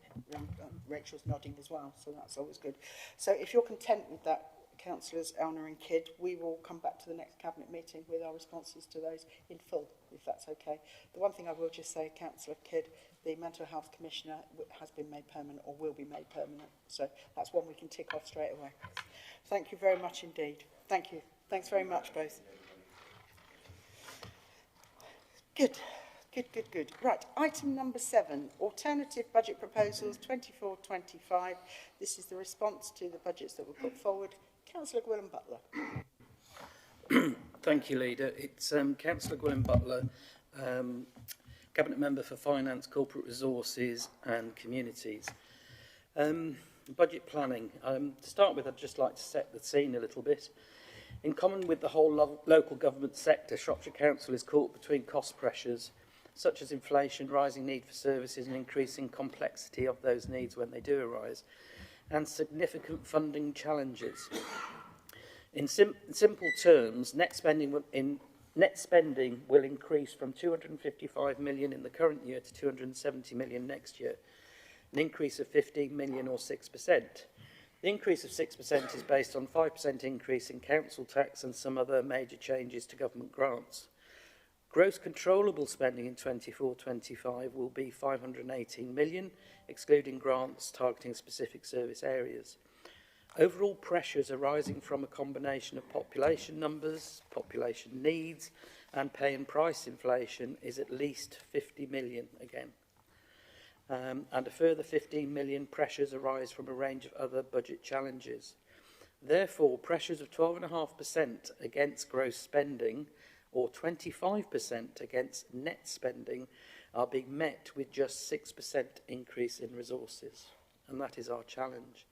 S1: Rachel's nodding as well, so that's always good. So if you're content with that, Councillors Elner and Kidd, we will come back to the next Cabinet meeting with our responses to those in full, if that's okay. The one thing I will just say, Councillor Kidd, the Mental Health Commissioner has been made permanent or will be made permanent, so that's one we can tick off straight away. Thank you very much indeed. Thank you. Thanks very much, both. Good. Good. Right, item number 7, alternative budget proposals 24-25. This is the response to the budgets that were put forward. Councillor Gwilym Butler.
S14: Thank you, Leader. It's Councillor Gwilym Butler, Cabinet Member for Finance, Corporate Resources and Communities. Budget planning. To start with, I'd just like to set the scene a little bit. In common with the whole local government sector, Shropshire Council is caught between cost pressures such as inflation, rising need for services and increasing complexity of those needs when they do arise, and significant funding challenges. In simple terms, net spending will increase from 255 million in the current year to 270 million next year, an increase of 15 million or 6%. The increase of 6% is based on 5% increase in council tax and some other major changes to government grants. Gross controllable spending in 24-25 will be 518 million, excluding grants targeting specific service areas. Overall pressures arising from a combination of population numbers, population needs, and pay and price inflation is at least 50 million again. And a further 15 million pressures arise from a range of other budget challenges. Therefore, pressures of 12.5% against gross spending or 25% against net spending are being met with just 6% increase in resources. And that is our challenge.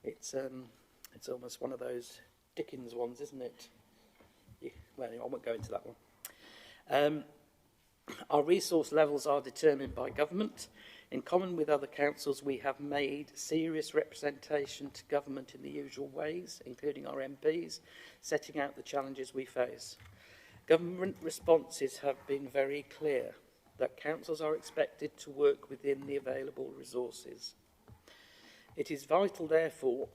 S14: It's almost one of those Dickens ones, isn't it? Yeah, well, I won't go into that one. Our resource levels are determined by government. In common with other councils, we have made serious representation to government in the usual ways, including our MPs, setting out the challenges we face. Government responses have been very clear that councils are expected to work within the available resources. It is vital, therefore,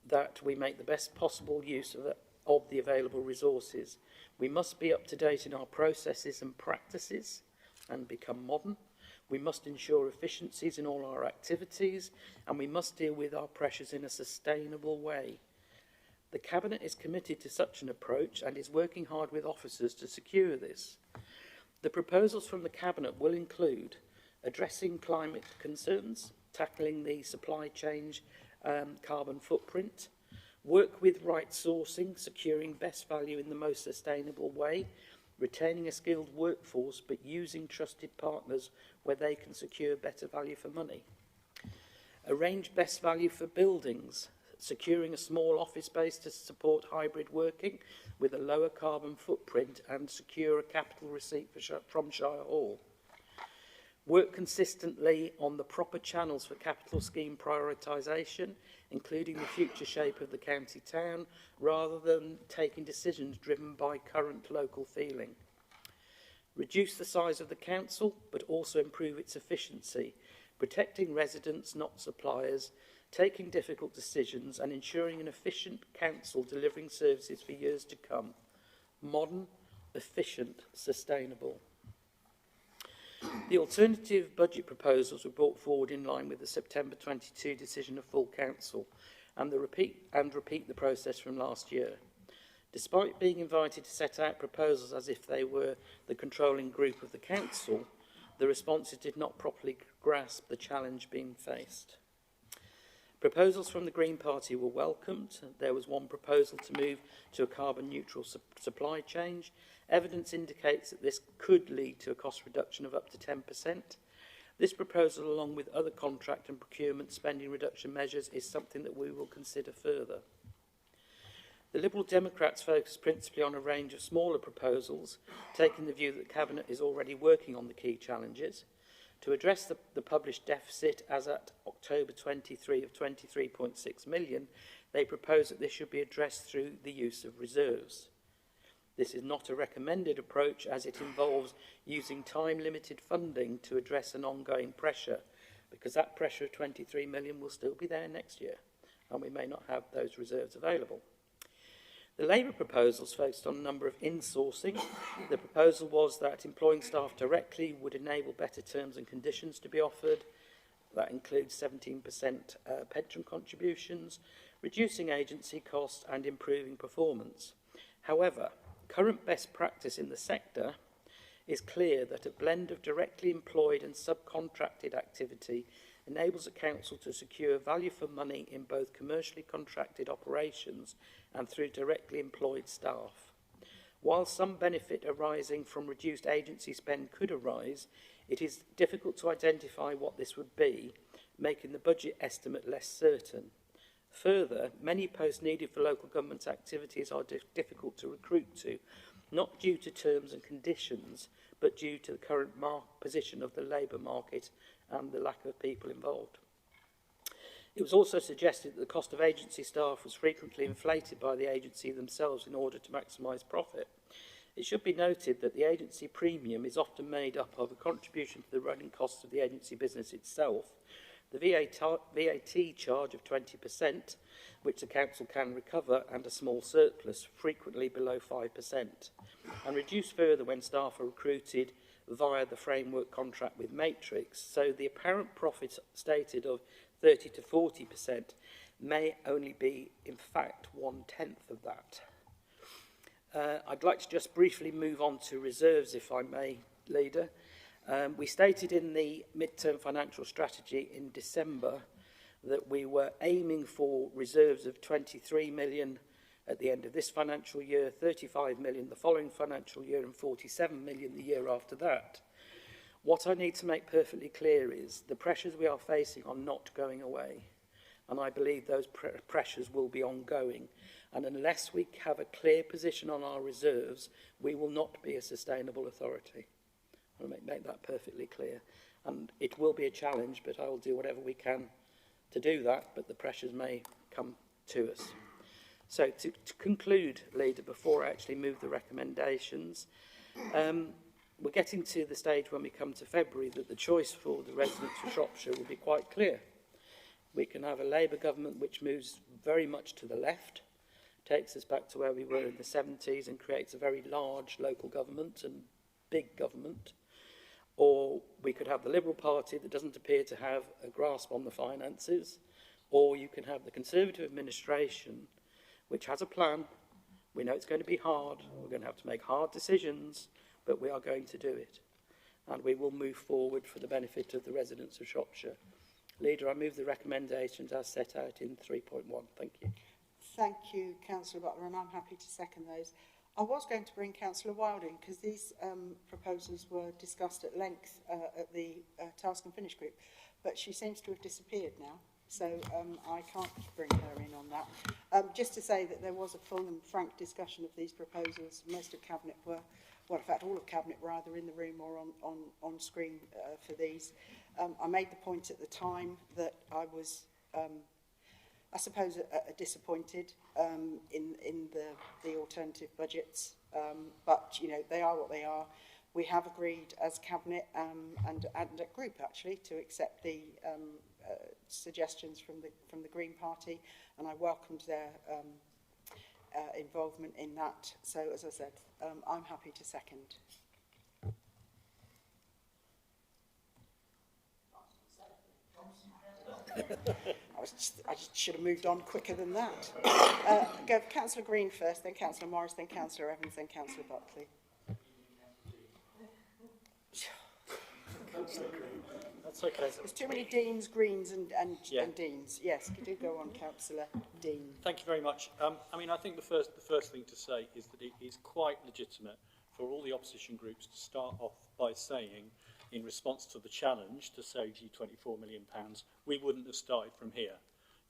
S14: that we make the best possible use of the available resources. We must be up to date in our processes and practices and become modern. We must ensure efficiencies in all our activities, and we must deal with our pressures in a sustainable way. The Cabinet is committed to such an approach and is working hard with officers to secure this. The proposals from the Cabinet will include addressing climate concerns, tackling the supply chain carbon footprint, work with right sourcing, securing best value in the most sustainable way, retaining a skilled workforce but using trusted partners where they can secure better value for money. Arrange best value for buildings, securing a small office space to support hybrid working with a lower carbon footprint and secure a capital receipt from Shirehall. Work consistently on the proper channels for capital scheme prioritisation, including the future shape of the county town, rather than taking decisions driven by current local feeling. Reduce the size of the council, but also improve its efficiency, protecting residents, not suppliers, taking difficult decisions and ensuring an efficient council delivering services for years to come. Modern, efficient, sustainable. The alternative budget proposals were brought forward in line with the September 22 decision of full council and repeat the process from last year. Despite being invited to set out proposals as if they were the controlling group of the council, the responses did not properly grasp the challenge being faced. Proposals from the Green Party were welcomed. There was one proposal to move to a carbon neutral supply chain. Evidence indicates that this could lead to a cost reduction of up to 10%. This proposal, along with other contract and procurement spending reduction measures, is something that we will consider further. The Liberal Democrats focus principally on a range of smaller proposals, taking the view that the Cabinet is already working on the key challenges. To address the published deficit as at October 23 of 23.6 million, they propose that this should be addressed through the use of reserves. This is not a recommended approach as it involves using time-limited funding to address an ongoing pressure, because that pressure of 23 million will still be there next year, and we may not have those reserves available. The Labour proposals focused on a number of insourcing. The proposal was that employing staff directly would enable better terms and conditions to be offered. That includes 17% pension contributions, reducing agency costs and improving performance. However, current best practice in the sector is clear that a blend of directly employed and subcontracted activity enables a council to secure value for money in both commercially contracted operations and through directly employed staff. While some benefit arising from reduced agency spend could arise, it is difficult to identify what this would be, making the budget estimate less certain. Further, many posts needed for local government activities are difficult to recruit to, not due to terms and conditions, but due to the current position of the labour market and the lack of people involved. It was also suggested that the cost of agency staff was frequently inflated by the agency themselves in order to maximise profit. It should be noted that the agency premium is often made up of a contribution to the running costs of the agency business itself, the VAT charge of 20%, which the council can recover, and a small surplus, frequently below 5%, and reduced further when staff are recruited via the framework contract with Matrix, so the apparent profit stated of 30 to 40% may only be, in fact, 1/10 of that. I'd like to just briefly move on to reserves, if I may, Leader. We stated in the midterm financial strategy in December that we were aiming for reserves of 23 million at the end of this financial year, 35 million the following financial year, and 47 million the year after that. What I need to make perfectly clear is the pressures we are facing are not going away, and I believe those pressures will be ongoing. And unless we have a clear position on our reserves, we will not be a sustainable authority. I want to make that perfectly clear. And it will be a challenge, but I will do whatever we can to do that, but the pressures may come to us. So to conclude, Leader, before I actually move the recommendations, we're getting to the stage when we come to February that the choice for the residents of Shropshire will be quite clear. We can have a Labour government which moves very much to the left, takes us back to where we were in the 70s and creates a very large local government and big government. Or we could have the Liberal Party that doesn't appear to have a grasp on the finances. Or you can have the Conservative administration which has a plan. We know it's going to be hard. We're going to have to make hard decisions, but we are going to do it. And we will move forward for the benefit of the residents of Shropshire. Leader, I move the recommendations as set out in 3.1. Thank you.
S1: Thank you, Councillor Butler, and I'm happy to second those. I was going to bring Councillor Wilding because these proposals were discussed at length at the Task and Finish group, but she seems to have disappeared now, so I can't bring her in on that. Just to say that there was a full and frank discussion of these proposals. Most of Cabinet were, well, in fact, all of Cabinet were either in the room or on screen for these. I made the point at the time that I was, I suppose, disappointed in the alternative budgets, but you know they are what they are. We have agreed as Cabinet and at group actually to accept the suggestions from the Green Party, and I welcomed their involvement in that. So as I said, I'm happy to second. I just should have moved on quicker than that. Go for Councillor Green first, then Councillor Morris, then Councillor Evans, then Councillor Buckley.
S11: That's okay.
S1: There's too many Deans, Greens and Deans. Yes, do go on, Councillor Dean.
S11: Thank you very much. I mean, I think the first thing to say is that it is quite legitimate for all the opposition groups to start off by saying, in response to the challenge to save you £24 million, we wouldn't have started from here.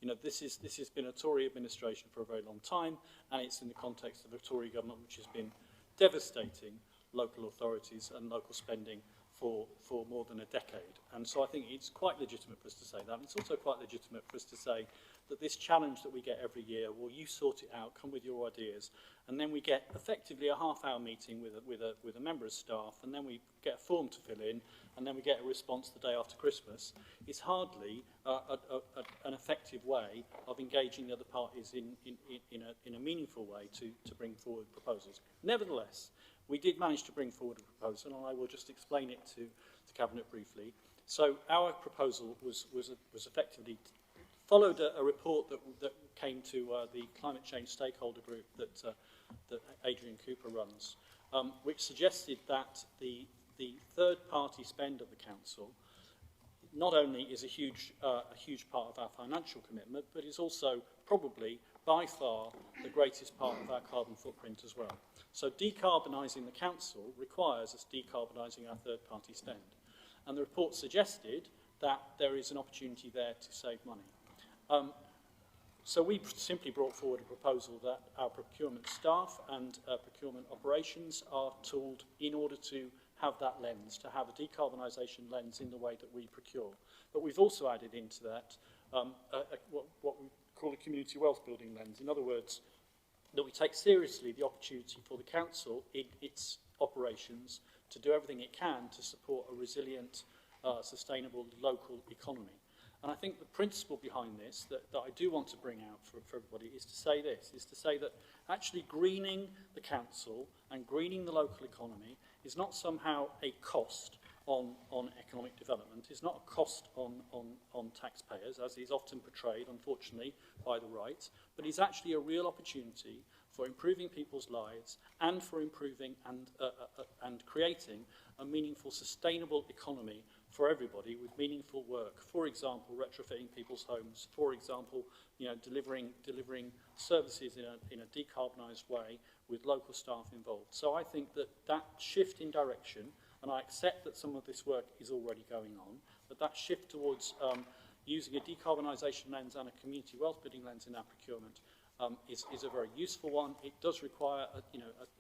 S11: You know, this has been a Tory administration for a very long time, and it's in the context of a Tory government which has been devastating local authorities and local spending for more than a decade. And so I think it's quite legitimate for us to say that. And it's also quite legitimate for us to say that this challenge that we get every year, well, you sort it out, come with your ideas, and then we get effectively a half-hour meeting with a member of staff, and then we get a form to fill in, and then we get a response the day after Christmas. It's hardly an effective way of engaging the other parties in a meaningful way to bring forward proposals. Nevertheless, we did manage to bring forward a proposal, and I will just explain it to the Cabinet briefly. So our proposal was effectively followed a report that came to the Climate Change Stakeholder Group that Adrian Cooper runs, which suggested that the third-party spend of the Council not only is a huge part of our financial commitment, but is also probably by far the greatest part of our carbon footprint as well. So decarbonising the Council requires us decarbonising our third-party spend. And the report suggested that there is an opportunity there to save money. So we simply brought forward a proposal that our procurement staff and procurement operations are tooled in order to have that lens, to have a decarbonisation lens in the way that we procure. But we've also added into that what we call a community wealth building lens. In other words, that we take seriously the opportunity for the Council in its operations to do everything it can to support a resilient, sustainable local economy. And I think the principle behind this that I do want to bring out for everybody is to say this, is to say that actually greening the Council and greening the local economy is not somehow a cost on economic development, is not a cost on taxpayers, as is often portrayed, unfortunately, by the right, but is actually a real opportunity for improving people's lives and for improving and creating a meaningful, sustainable economy for everybody with meaningful work. For example, retrofitting people's homes. For example, you know, delivering services in a decarbonised way with local staff involved. So I think that shift in direction, and I accept that some of this work is already going on, but that shift towards using a decarbonisation lens and a community wealth building lens in our procurement is a very useful one. It does require a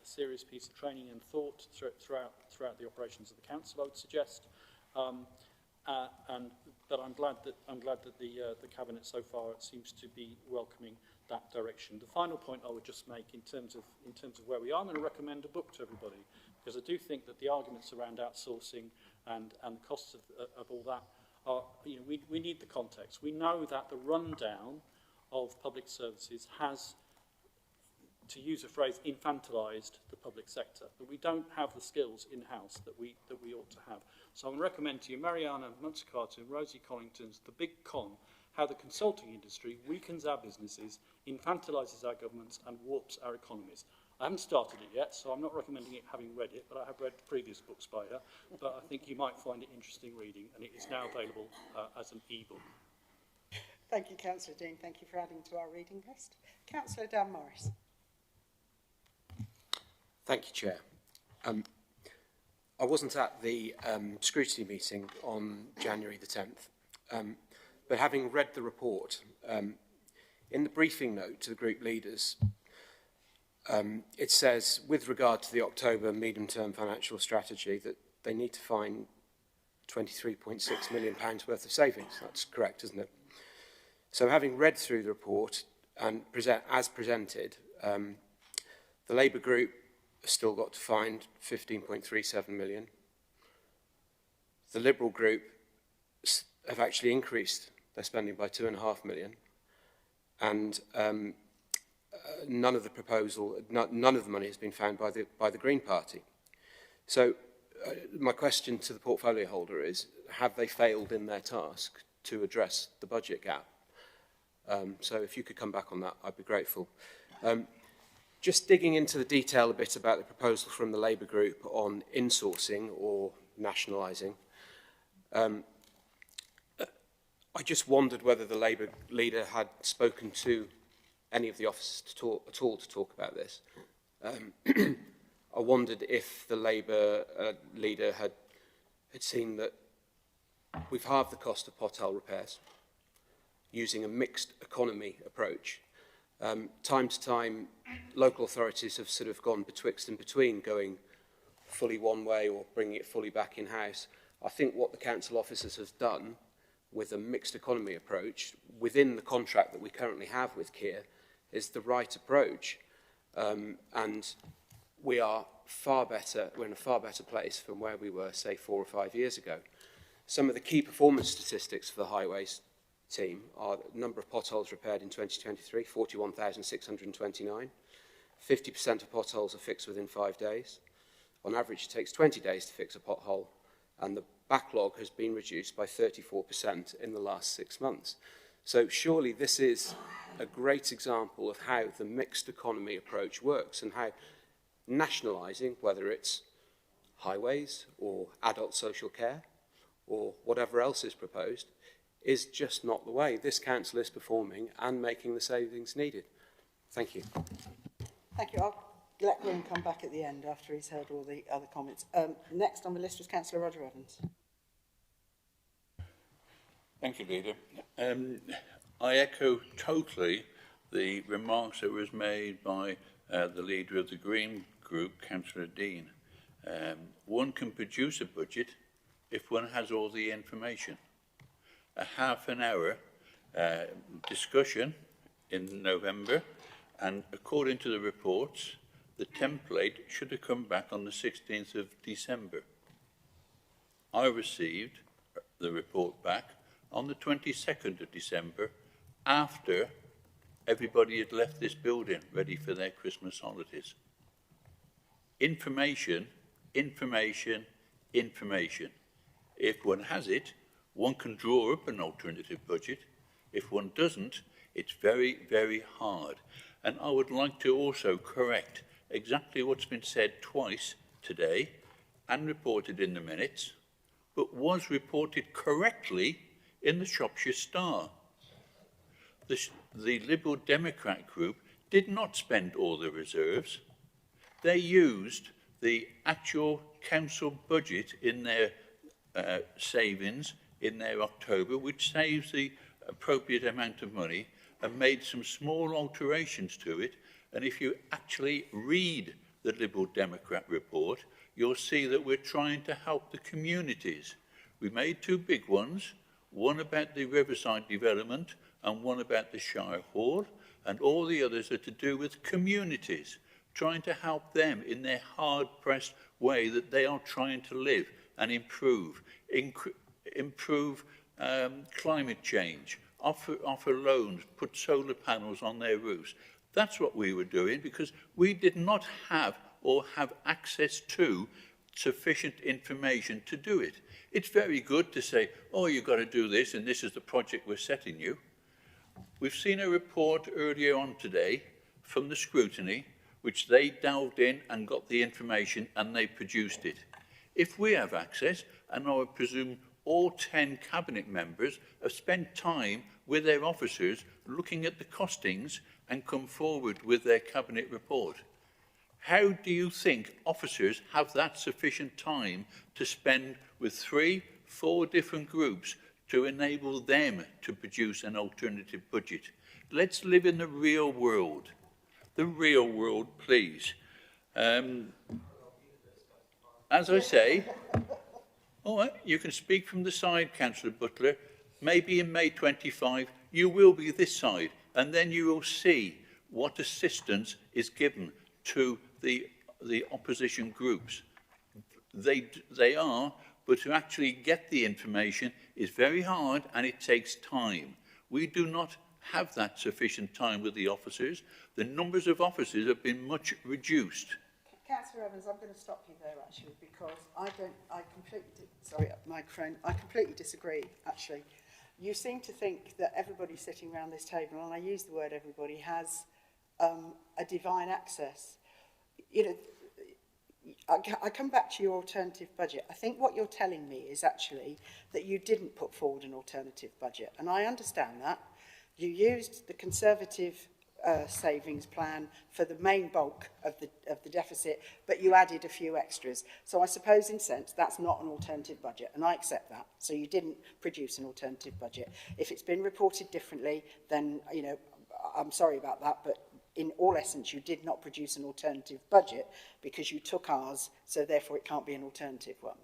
S11: serious piece of training and thought throughout the operations of the Council, I would suggest. But I'm glad that the cabinet so far seems to be welcoming that direction. The final point I would just make in terms of where we are, I'm going to recommend a book to everybody, because I do think that the arguments around outsourcing and the costs of all that are, you know, we need the context. We know that the rundown of public services has, to use a phrase, infantilized the public sector, that we don't have the skills in-house that we ought to have. So I'm going to recommend to you Mariana Munster-Carter and Rosie Collington's The Big Con, How the Consulting Industry Weakens Our Businesses, Infantilizes Our Governments and Warps Our Economies. I haven't started it yet, so I'm not recommending it having read it, but I have read previous books by her, but I think you might find it interesting reading, and it is now available as an e-book.
S1: Thank you, Councillor Dean. Thank you for adding to our reading list. Councillor Dan Morris.
S5: Thank you, Chair. I wasn't at the scrutiny meeting on January the 10th, but having read the report, in the briefing note to the group leaders, it says, with regard to the October medium-term financial strategy, that they need to find £23.6 million worth of savings. That's correct, isn't it? So having read through the report and as presented, the Labour group has still got to find 15.37 million. The Liberal group have actually increased their spending by 2.5 million, and none of the money has been found by the Green Party. So my question to the portfolio holder is, have they failed in their task to address the budget gap? So if you could come back on that, I'd be grateful. Just digging into the detail a bit about the proposal from the Labour group on insourcing or nationalising, I just wondered whether the Labour leader had spoken to any of the officers at all to talk about this. I wondered if the Labour leader had seen that we've halved the cost of pothole repairs using a mixed economy approach. Time to time, local authorities have sort of gone betwixt and between going fully one way or bringing it fully back in-house. I think what the council officers have done with a mixed economy approach within the contract that we currently have with Kier is the right approach. And we are we're in a far better place from where we were, say, 4 or 5 years ago. Some of the key performance statistics for the highways team are the number of potholes repaired in 2023, 41,629. 50% of potholes are fixed within 5 days. On average, it takes 20 days to fix a pothole, and the backlog has been reduced by 34% in the last 6 months. So surely this is a great example of how the mixed economy approach works and how nationalising, whether it's highways or adult social care or whatever else is proposed, is just not the way this council is performing and making the savings needed. Thank you.
S1: Thank you. I'll let Gwyn come back at the end after he's heard all the other comments. Next on the list was Councillor Roger Evans.
S13: Thank you, Leader. I echo totally the remarks that was made by the leader of the Green Group, Councillor Dean. One can produce a budget if one has all the information. A half an hour discussion in November, and according to the reports, the template should have come back on the 16th of December. I received the report back on the 22nd of December, after everybody had left this building ready for their Christmas holidays. Information, information, information. If one has it, one can draw up an alternative budget. If one doesn't, it's very, very hard. And I would like to also correct exactly what's been said twice today and reported in the minutes, but was reported correctly in the Shropshire Star. The Liberal Democrat group did not spend all the reserves. They used the actual council budget in their savings in their October, which saves the appropriate amount of money, and made some small alterations to it. And if you actually read the Liberal Democrat report, you'll see that we're trying to help the communities. We made two big ones, one about the Riverside development and one about the Shirehall, and all the others are to do with communities, trying to help them in their hard-pressed way that they are trying to live and improve, climate change, offer loans, put solar panels on their roofs. That's what we were doing because we did not have or have access to sufficient information to do it. It's very good to say, oh, you've got to do this and this is the project we're setting you. We've seen a report earlier on today from the scrutiny, which they delved in and got the information and they produced it. If we have access, and I would presume all 10 cabinet members have spent time with their officers looking at the costings and come forward with their cabinet report. How do you think officers have that sufficient time to spend with 3-4 different groups to enable them to produce an alternative budget? Let's live in the real world. The real world, please. As I say, all right, you can speak from the side, Councillor Butler. Maybe in May 25, you will be this side, and then you will see what assistance is given to the opposition groups. They are, but to actually get the information is very hard and it takes time. We do not have that sufficient time with the officers. The numbers of officers have been much reduced.
S1: Councillor Evans, I'm going to stop you there actually because I completely disagree actually. You seem to think that everybody sitting around this table, and I use the word everybody, has a divine access. You know, I come back to your alternative budget. I think what you're telling me is actually that you didn't put forward an alternative budget, and I understand that. You used the Conservative savings plan for the main bulk of the deficit, but you added a few extras. So I suppose in a sense that's not an alternative budget, and I accept that. So you didn't produce an alternative budget. If it's been reported differently, then, you know, I'm sorry about that, but in all essence, you did not produce an alternative budget because you took ours, so therefore it can't be an alternative one.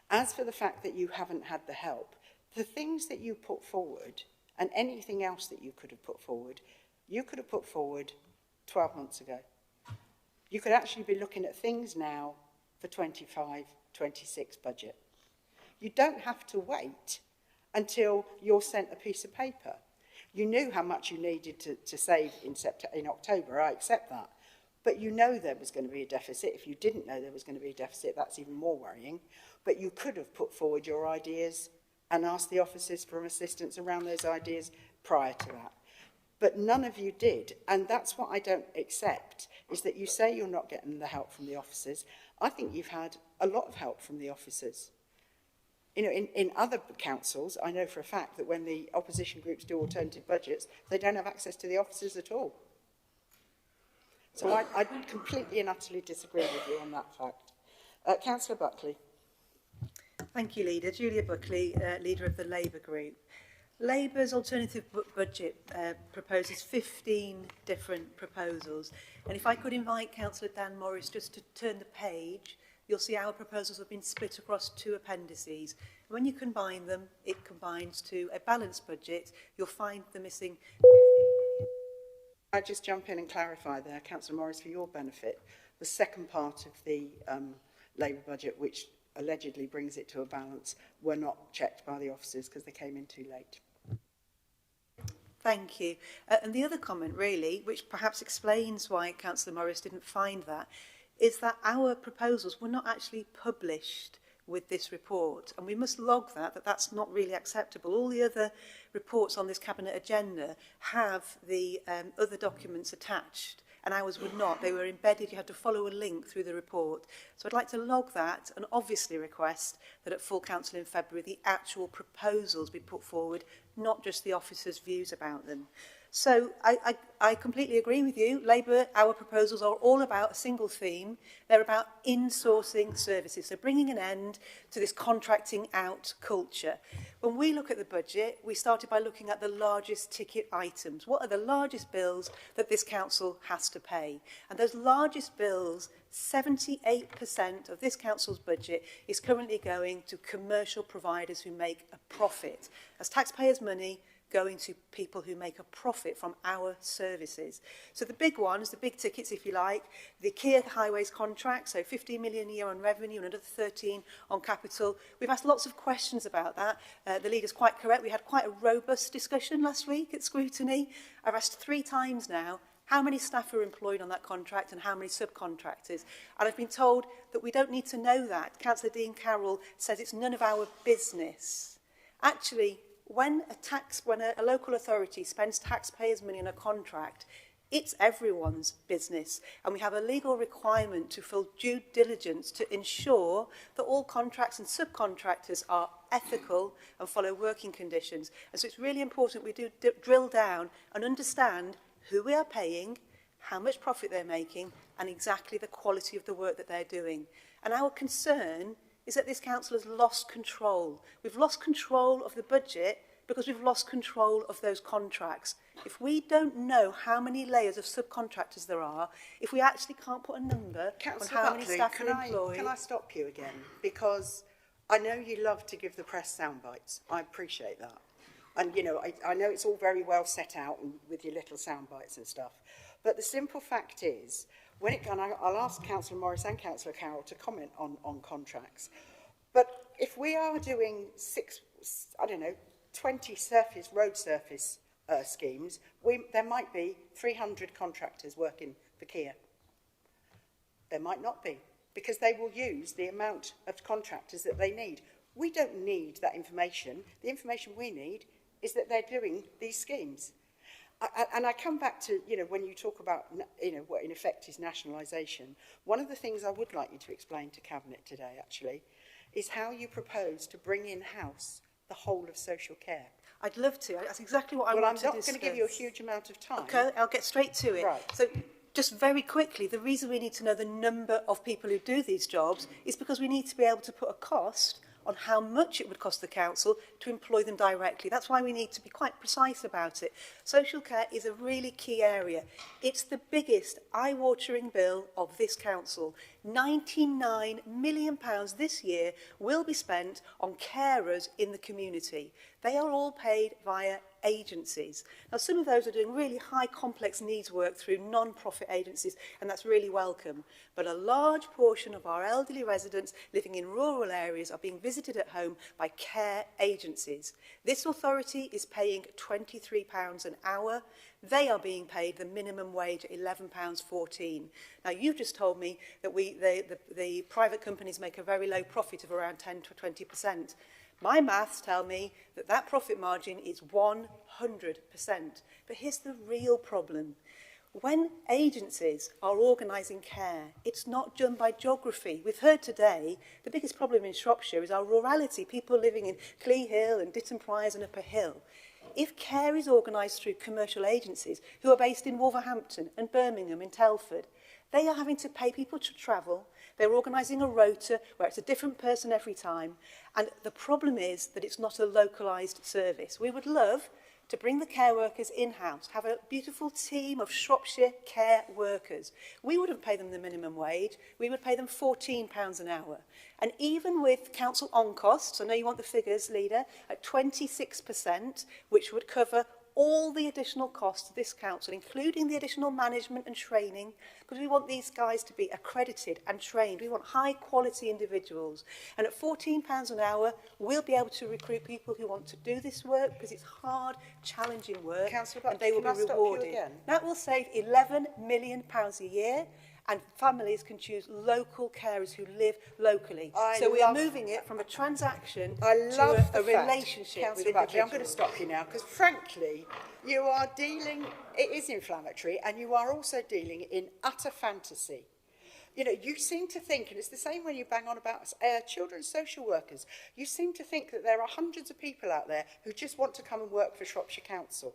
S1: As for the fact that you haven't had the help, the things that you put forward and anything else that you could have put forward, you could have put forward 12 months ago. You could actually be looking at things now for 25, 26 budget. You don't have to wait until you're sent a piece of paper. You knew how much you needed to save in October, I accept that. But you know there was going to be a deficit. If you didn't know there was going to be a deficit, that's even more worrying. But you could have put forward your ideas and asked the officers for assistance around those ideas prior to that. But none of you did, and that's what I don't accept, is that you say you're not getting the help from the officers. I think you've had a lot of help from the officers. You know, in other councils, I know for a fact that when the opposition groups do alternative budgets, they don't have access to the officers at all. So I completely and utterly disagree with you on that fact. Councillor Buckley.
S7: Thank you, Leader. Julia Buckley, Leader of the Labour Group. Labour's alternative budget proposes 15 different proposals. And if I could invite Councillor Dan Morris just to turn the page, you'll see our proposals have been split across 2 appendices. When you combine them, it combines to a balanced budget. You'll find the missing...
S1: I just jump in and clarify there, Councillor Morris, for your benefit. The second part of the Labour budget, which allegedly brings it to a balance, were not checked by the officers because they came in too late.
S7: Thank you. And the other comment, really, which perhaps explains why Councillor Morris didn't find that, is that our proposals were not actually published with this report. And we must log that that's not really acceptable. All the other reports on this Cabinet agenda have the other documents attached, and ours would not. They were embedded. You had to follow a link through the report. So I'd like to log that and obviously request that at full council in February, the actual proposals be put forward, not just the officers' views about them. So I completely agree with you. Labour, our proposals are all about a single theme. They're about insourcing services, so bringing an end to this contracting out culture. When we look at the budget, we started by looking at the largest ticket items. What are the largest bills that this council has to pay? And those largest bills, 78% of this council's budget is currently going to commercial providers who make a profit. As taxpayers' money going to people who make a profit from our services. So the big ones, the big tickets, if you like, the Kia Highways contract, so 15 million a year on revenue and another 13 on capital. We've asked lots of questions about that. The leader's quite correct. We had quite a robust discussion last week at scrutiny. I've asked 3 times now how many staff are employed on that contract and how many subcontractors. And I've been told that we don't need to know that. Councillor Dean Carroll says it's none of our business. Actually, when a local authority spends taxpayers' money on a contract, it's everyone's business. And we have a legal requirement to full due diligence to ensure that all contracts and subcontractors are ethical and follow working conditions. And so it's really important we do drill down and understand who we are paying, how much profit they're making, and exactly the quality of the work that they're doing. And our concern is that this council has lost control. We've lost control of the budget because we've lost control of those contracts. If we don't know how many layers of subcontractors there are, if we actually can't put a number
S1: Councillor
S7: on how many
S1: Buckley,
S7: staff are employed...
S1: Can I stop you again? Because I know you love to give the press sound bites. I appreciate that. And, you know, I know it's all very well set out with your little sound bites and stuff. But the simple fact is, and I'll ask Councillor Morris and Councillor Carroll to comment on contracts. But if we are doing 20 road surface schemes, there might be 300 contractors working for Kia. There might not be, because they will use the amount of contractors that they need. We don't need that information. The information we need is that they're doing these schemes. And I come back to, you know, when you talk about, you know, what in effect is nationalisation, one of the things I would like you to explain to Cabinet today, actually, is how you propose to bring in-house the whole of social care.
S7: I'd love to. That's exactly what I want to discuss.
S1: Well, I'm not going to give you a huge amount of time.
S7: Okay, I'll get straight to it.
S1: Right.
S7: So, just very quickly, the reason we need to know the number of people who do these jobs is because we need to be able to put a cost on how much it would cost the council to employ them directly. That's why we need to be quite precise about it. Social care is a really key area. It's the biggest eye-watering bill of this council. £99 million this year will be spent on carers in the community. They are all paid via agencies. Now, some of those are doing really high complex needs work through non-profit agencies, and that's really welcome. But a large portion of our elderly residents living in rural areas are being visited at home by care agencies. This authority is paying £23 an hour. They are being paid the minimum wage at £11.14. Now, you've just told me that the private companies make a very low profit of around 10 to 20%. My maths tell me that that profit margin is 100%. But here's the real problem. When agencies are organising care, it's not done by geography. We've heard today the biggest problem in Shropshire is our rurality, people living in Clee Hill and Ditton Priors and Upper Hill. If care is organised through commercial agencies who are based in Wolverhampton and Birmingham and Telford, they are having to pay people to travel. They're organising a rota where it's a different person every time. And the problem is that it's not a localised service. We would love to bring the care workers in-house, have a beautiful team of Shropshire care workers. We wouldn't pay them the minimum wage. We would pay them £14 an hour. And even with council on costs, I know you want the figures, Leader, at 26%, which would cover all the additional costs of this council, including the additional management and training, because we want these guys to be accredited and trained. We want high-quality individuals. And at £14 an hour, we'll be able to recruit people who want to do this work, because it's hard, challenging work, and they will be rewarded. That will save £11 million a year, and families can choose local carers who live locally. So we are moving it from a transaction to a relationship with individuals.
S1: I'm going to stop you now, because frankly, you are dealing, it is inflammatory, and you are also dealing in utter fantasy. You know, you seem to think, and it's the same when you bang on about children's social workers, you seem to think that there are hundreds of people out there who just want to come and work for Shropshire Council.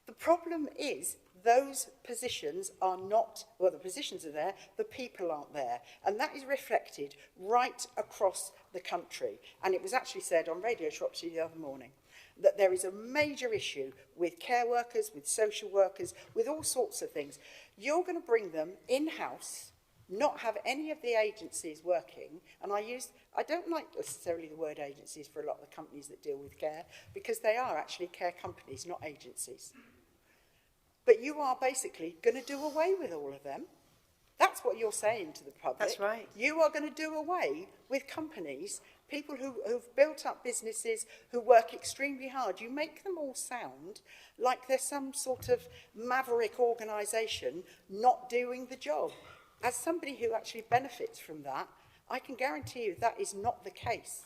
S1: The problem is those positions are not, well, the positions are there, the people aren't there. And that is reflected right across the country. And it was actually said on Radio Shropshire the other morning that there is a major issue with care workers, with social workers, with all sorts of things. You're going to bring them in-house, not have any of the agencies working, and I don't like necessarily the word agencies for a lot of the companies that deal with care, because they are actually care companies, not agencies. But you are basically going to do away with all of them. That's what you're saying to the public.
S7: That's right.
S1: You are going to do away with companies, people who've built up businesses, who work extremely hard. You make them all sound like they're some sort of maverick organisation not doing the job. As somebody who actually benefits from that, I can guarantee you that is not the case.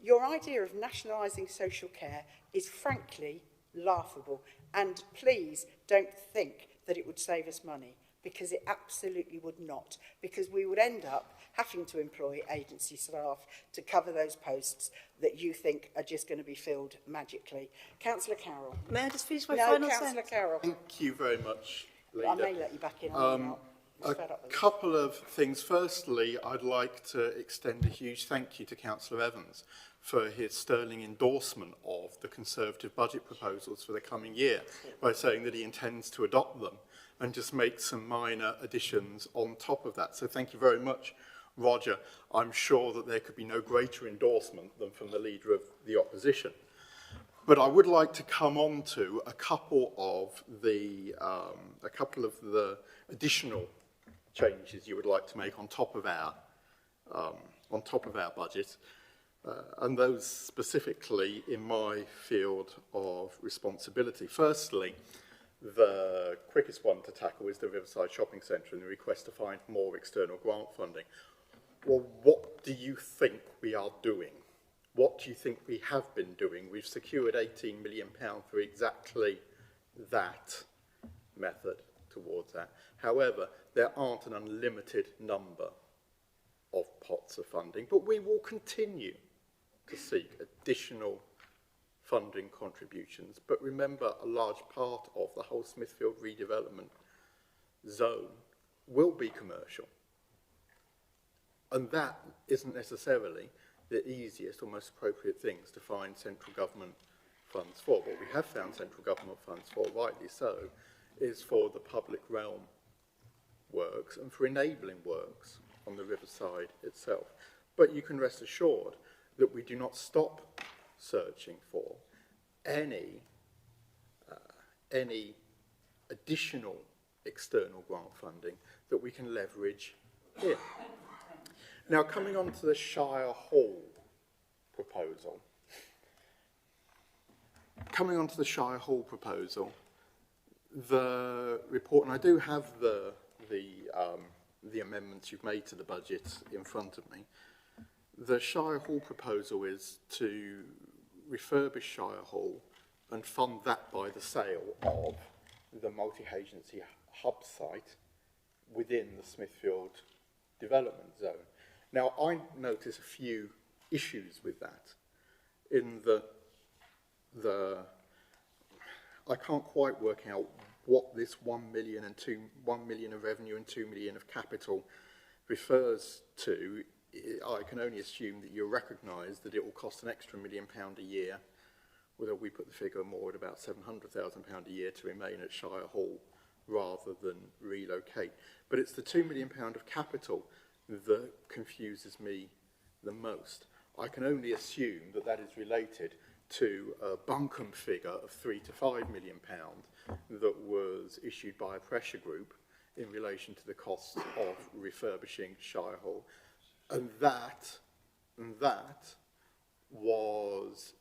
S1: Your idea of nationalising social care is frankly laughable. And please don't think that it would save us money, because it absolutely would not. Because we would end up having to employ agency staff to cover those posts that you think are just going to be filled magically. Councillor Carroll.
S7: May I just finish my final sentence?
S1: No, Councillor Carroll.
S12: Thank you very much, Leader.
S1: I may let you back in.
S12: A couple of things. Firstly, I'd like to extend a huge thank you to Councillor Evans for his sterling endorsement of the Conservative budget proposals for the coming year by saying that he intends to adopt them and just make some minor additions on top of that. So thank you very much, Roger. I'm sure that there could be no greater endorsement than from the Leader of the Opposition. But I would like to come on to a couple of the additional changes you would like to make on top of our budget, and those specifically in my field of responsibility. Firstly, the quickest one to tackle is the Riverside Shopping Centre and the request to find more external grant funding. Well, what do you think we are doing? What do you think we have been doing? We've secured £18 million for exactly that method towards that. However, there aren't an unlimited number of pots of funding, but we will continue to seek additional funding contributions. But remember, a large part of the whole Smithfield redevelopment zone will be commercial. And that isn't necessarily the easiest or most appropriate things to find central government funds for. What we have found central government funds for, rightly so, is for the public realm works and for enabling works on the riverside itself. But you can rest assured that we do not stop searching for any additional external grant funding that we can leverage here. Now, coming on to the Shirehall proposal. The report, and I do have the amendments you've made to the budget in front of me. The Shirehall proposal is to refurbish Shirehall and fund that by the sale of the multi-agency hub site within the Smithfield development zone. Now, I notice a few issues with that in that I can't quite work out what this 1 million of revenue and 2 million of capital refers to. I can only assume that you recognise that it will cost an extra £1 million a year, whether we put the figure more at about £700,000 a year to remain at Shirehall rather than relocate. But it's the £2 million of capital that confuses me the most. I can only assume that that is related to a bunkum figure of £3 to £5 million that was issued by a pressure group in relation to the costs of refurbishing Shirehall. And that was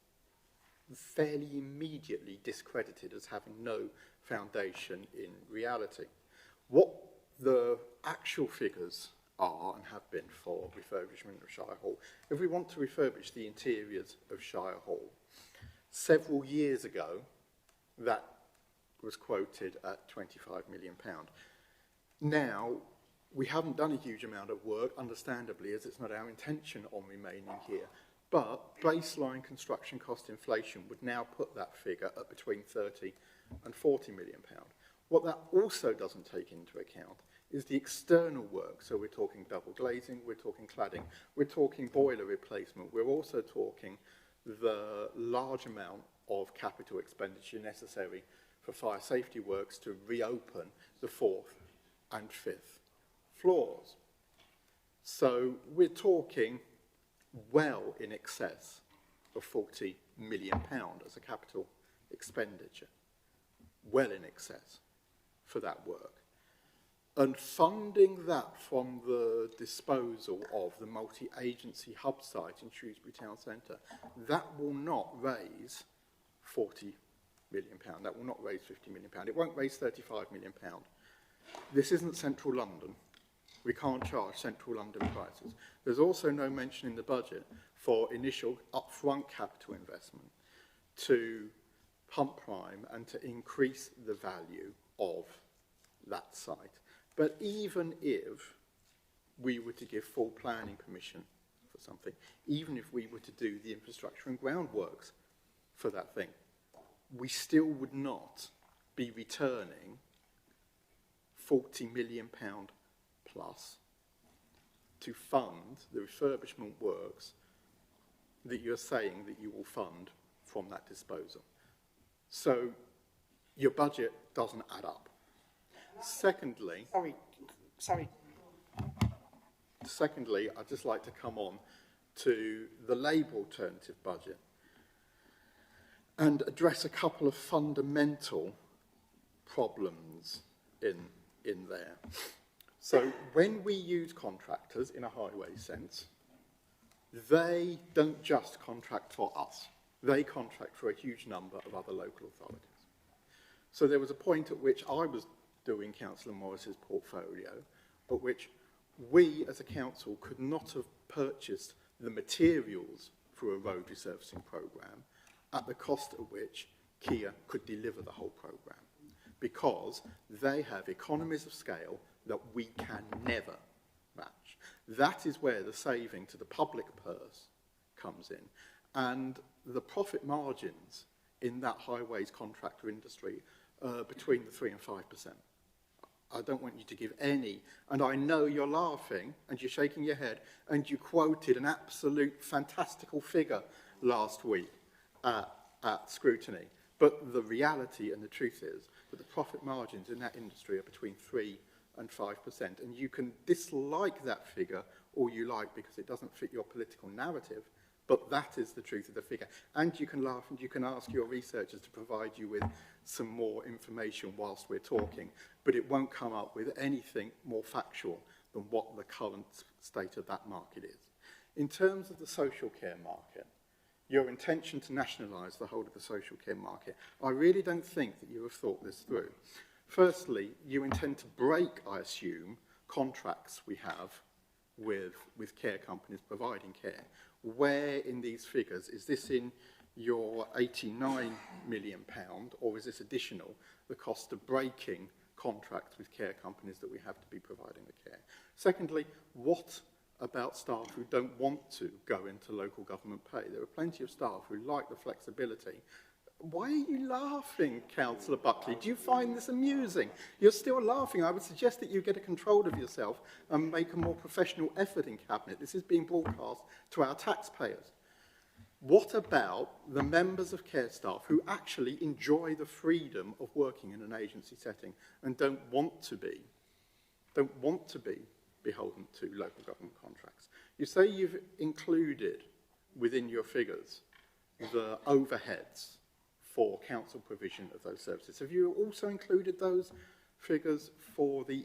S12: fairly immediately discredited as having no foundation in reality. What the actual figures are and have been for refurbishment of Shirehall, if we want to refurbish the interiors of Shirehall, several years ago, that was quoted at £25 million. Now, we haven't done a huge amount of work, understandably, as it's not our intention on remaining here, but baseline construction cost inflation would now put that figure at between £30 and £40 million. What that also doesn't take into account is the external work. So we're talking double glazing, we're talking cladding, we're talking boiler replacement. We're also talking the large amount of capital expenditure necessary for fire safety works to reopen the 4th and 5th floors. So we're talking well in excess of £40 million as a capital expenditure, well in excess for that work. And funding that from the disposal of the multi-agency hub site in Shrewsbury Town Centre, that will not raise £40 million. That will not raise £50 million. It won't raise £35 million. This isn't central London. We can't charge central London prices. There's also no mention in the budget for initial upfront capital investment to pump prime and to increase the value of that site. But even if we were to give full planning permission for something, even if we were to do the infrastructure and groundworks for that thing, we still would not be returning £40 million plus to fund the refurbishment works that you're saying that you will fund from that disposal. So your budget doesn't add up. Secondly, I'd just like to come on to the Labour alternative budget and address a couple of fundamental problems in there. So when we use contractors in a highway sense, they don't just contract for us. They contract for a huge number of other local authorities. So there was a point at which I was doing Councillor Morris's portfolio, at which we as a council could not have purchased the materials for a road resurfacing programme at the cost at which Kia could deliver the whole programme, because they have economies of scale that we can never match. That is where the saving to the public purse comes in. And the profit margins in that highways contractor industry are between the 3 and 5%. I don't want you to give any, and I know you're laughing and you're shaking your head, and you quoted an absolute fantastical figure last week at scrutiny. But the reality and the truth is that the profit margins in that industry are between 3 and 5%. And you can dislike that figure all you like because it doesn't fit your political narrative, but that is the truth of the figure. And you can laugh and you can ask your researchers to provide you with some more information whilst we're talking, but it won't come up with anything more factual than what the current state of that market is. In terms of the social care market, your intention to nationalise the whole of the social care market, I really don't think that you have thought this through. Firstly, you intend to break, I assume, contracts we have with care companies providing care. Where in these figures, is this in your £89 million, or is this additional, the cost of breaking contracts with care companies that we have to be providing the care? Secondly, what about staff who don't want to go into local government pay? There are plenty of staff who like the flexibility. Why are you laughing, Councillor Buckley? Do you find this amusing? You're still laughing. I would suggest that you get a control of yourself and make a more professional effort in Cabinet. This is being broadcast to our taxpayers. What about the members of care staff who actually enjoy the freedom of working in an agency setting and don't want to be beholden to local government contracts? You say you've included within your figures the overheads for council provision of those services. Have you also included those figures for the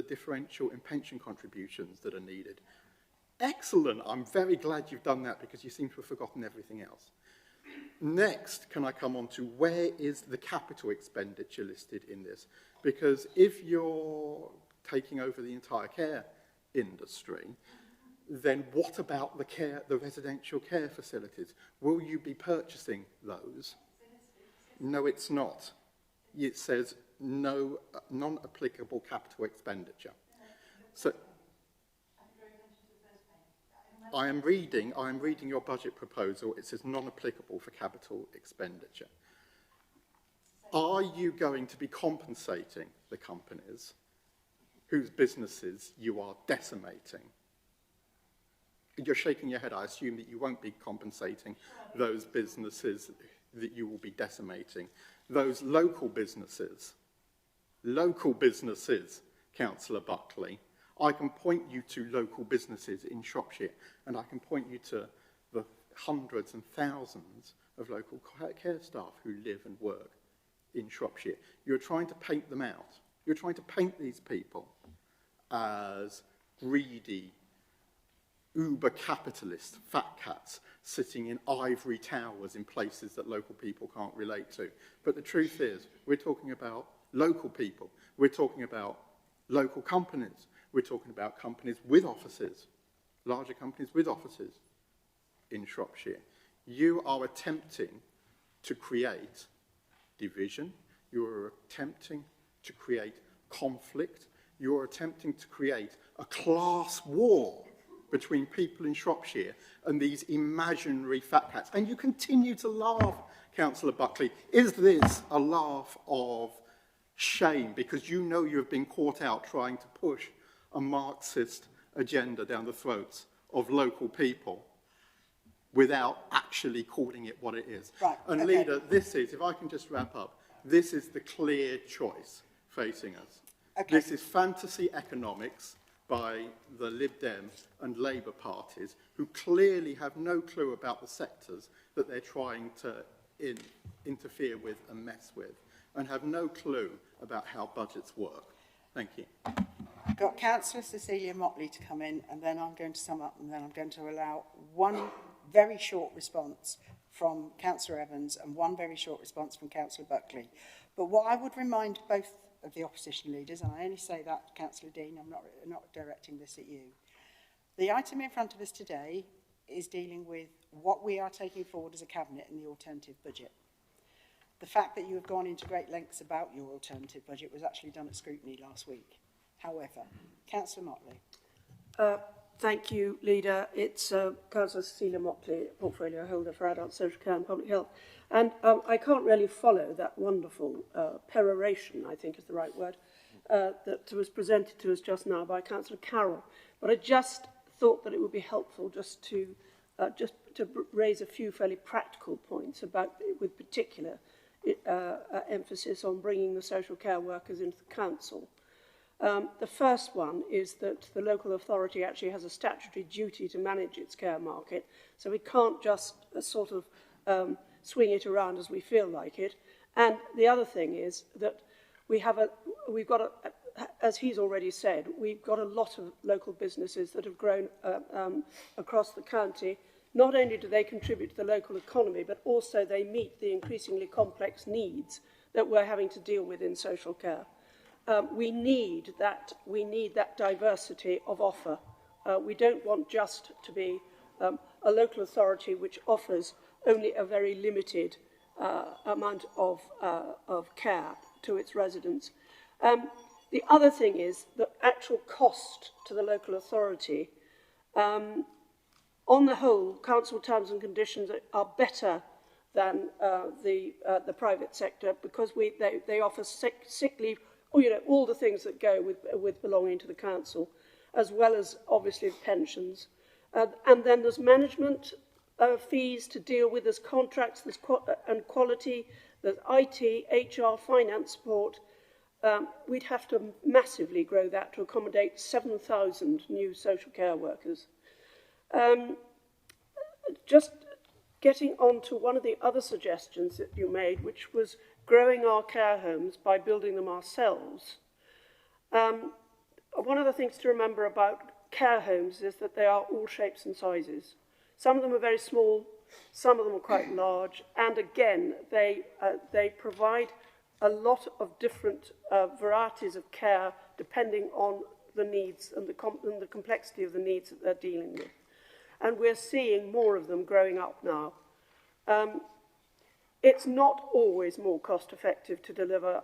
S12: differential in pension contributions that are needed? Excellent. I'm very glad you've done that because you seem to have forgotten everything else. Next, can I come on to where is the capital expenditure listed in this? Because if you're taking over the entire care industry, then what about the residential care facilities? Will you be purchasing those? No, it's not. It says no, non-applicable capital expenditure. So I am reading your budget proposal. It says non-applicable for capital expenditure. Are you going to be compensating the companies whose businesses you are decimating? You're shaking your head. I assume that you won't be compensating those businesses that you will be decimating. Those local businesses, Councillor Buckley, I can point you to local businesses in Shropshire, and I can point you to the hundreds and thousands of local care staff who live and work in Shropshire. You're trying to paint them out. You're trying to paint these people as greedy, uber-capitalist fat cats sitting in ivory towers in places that local people can't relate to. But the truth is, we're talking about local people. We're talking about local companies. We're talking about companies with offices, larger companies with offices in Shropshire. You are attempting to create division. You are attempting to create conflict. You are attempting to create a class war between people in Shropshire and these imaginary fat cats. And you continue to laugh, Councillor Buckley. Is this a laugh of shame because you know you have been caught out trying to push a Marxist agenda down the throats of local people without actually calling it what it is?
S1: Right,
S12: and
S1: okay.
S12: Leader, this is, if I can just wrap up, this is the clear choice facing us.
S1: Okay.
S12: This is fantasy economics by the Lib Dem and Labour parties who clearly have no clue about the sectors that they're trying to interfere with and mess with, and have no clue about how budgets work. Thank you.
S1: Got Councillor Cecilia Motley to come in, and then I'm going to sum up, and then I'm going to allow one very short response from Councillor Evans and one very short response from Councillor Buckley. But what I would remind both of the opposition leaders, and I only say that to Councillor Dean, I'm not directing this at you. The item in front of us today is dealing with what we are taking forward as a cabinet in the alternative budget. The fact that you have gone into great lengths about your alternative budget was actually done at scrutiny last week. However, Councillor Motley.
S10: Thank you, Leader. It's Councillor Cecilia Motley, portfolio holder for Adult Social Care and Public Health. And I can't really follow that wonderful peroration, I think is the right word, that was presented to us just now by Councillor Carroll. But I just thought that it would be helpful just to raise a few fairly practical points about, with particular emphasis on bringing the social care workers into the council. The first one is that the local authority actually has a statutory duty to manage its care market, so we can't just sort of swing it around as we feel like it. And the other thing is that we've got as he's already said, we've got a lot of local businesses that have grown across the county. Not only do they contribute to the local economy, but also they meet the increasingly complex needs that we're having to deal with in social care. We need that diversity of offer. We don't want just to be a local authority which offers only a very limited amount of care to its residents. The other thing is the actual cost to the local authority. On the whole, council terms and conditions are better than the private sector because they offer sick leave, or, all the things that go with belonging to the council, as well as obviously pensions. And then there's management fees to deal with, there's contracts, and quality, there's IT, HR, finance support. We'd have to massively grow that to accommodate 7,000 new social care workers. Just getting on to one of the other suggestions that you made, which was growing our care homes by building them ourselves. One of the things to remember about care homes is that they are all shapes and sizes. Some of them are very small, some of them are quite large, and again, they provide a lot of different varieties of care depending on the needs and the complexity of the needs that they're dealing with. And we're seeing more of them growing up now. It's not always more cost-effective to deliver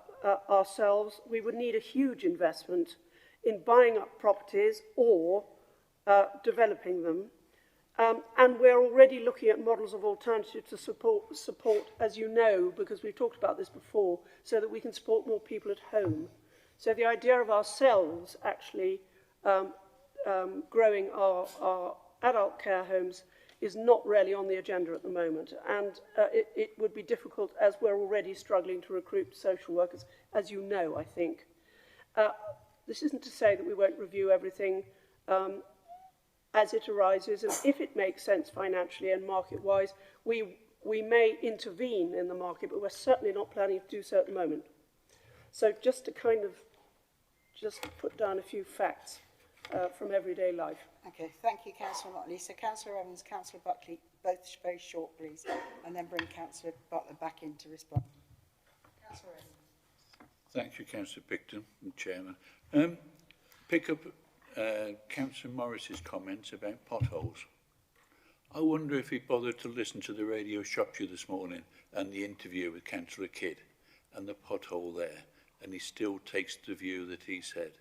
S10: ourselves. We would need a huge investment in buying up properties or developing them. And we're already looking at models of alternative to support, as you know, because we've talked about this before, so that we can support more people at home. So the idea of ourselves actually growing our adult care homes is not really on the agenda at the moment. And it would be difficult as we're already struggling to recruit social workers, as you know, I think. This isn't to say that we won't review everything as it arises, and if it makes sense financially and market-wise, we may intervene in the market, but we're certainly not planning to do so at the moment. So just to kind of put down a few facts from everyday life.
S1: Okay, thank you, Councillor Motley. So Councillor Evans, Councillor Buckley, both very short, please, and then bring Councillor Butler back in to respond. Councillor Evans.
S13: Thank you, Councillor Picton, Chairman. Pick up Councillor Morris's comments about potholes. I wonder if he bothered to listen to the Radio Shropshire this morning and the interview with Councillor Kidd and the pothole there, and he still takes the view that he said.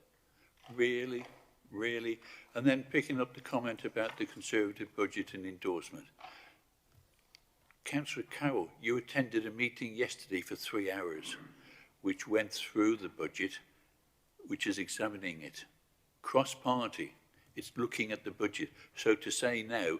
S13: Really? Really? And then picking up the comment about the Conservative budget and endorsement. Councillor Carroll, you attended a meeting yesterday for 3 hours, which went through the budget, which is examining it. Cross-party, it's looking at the budget. So to say now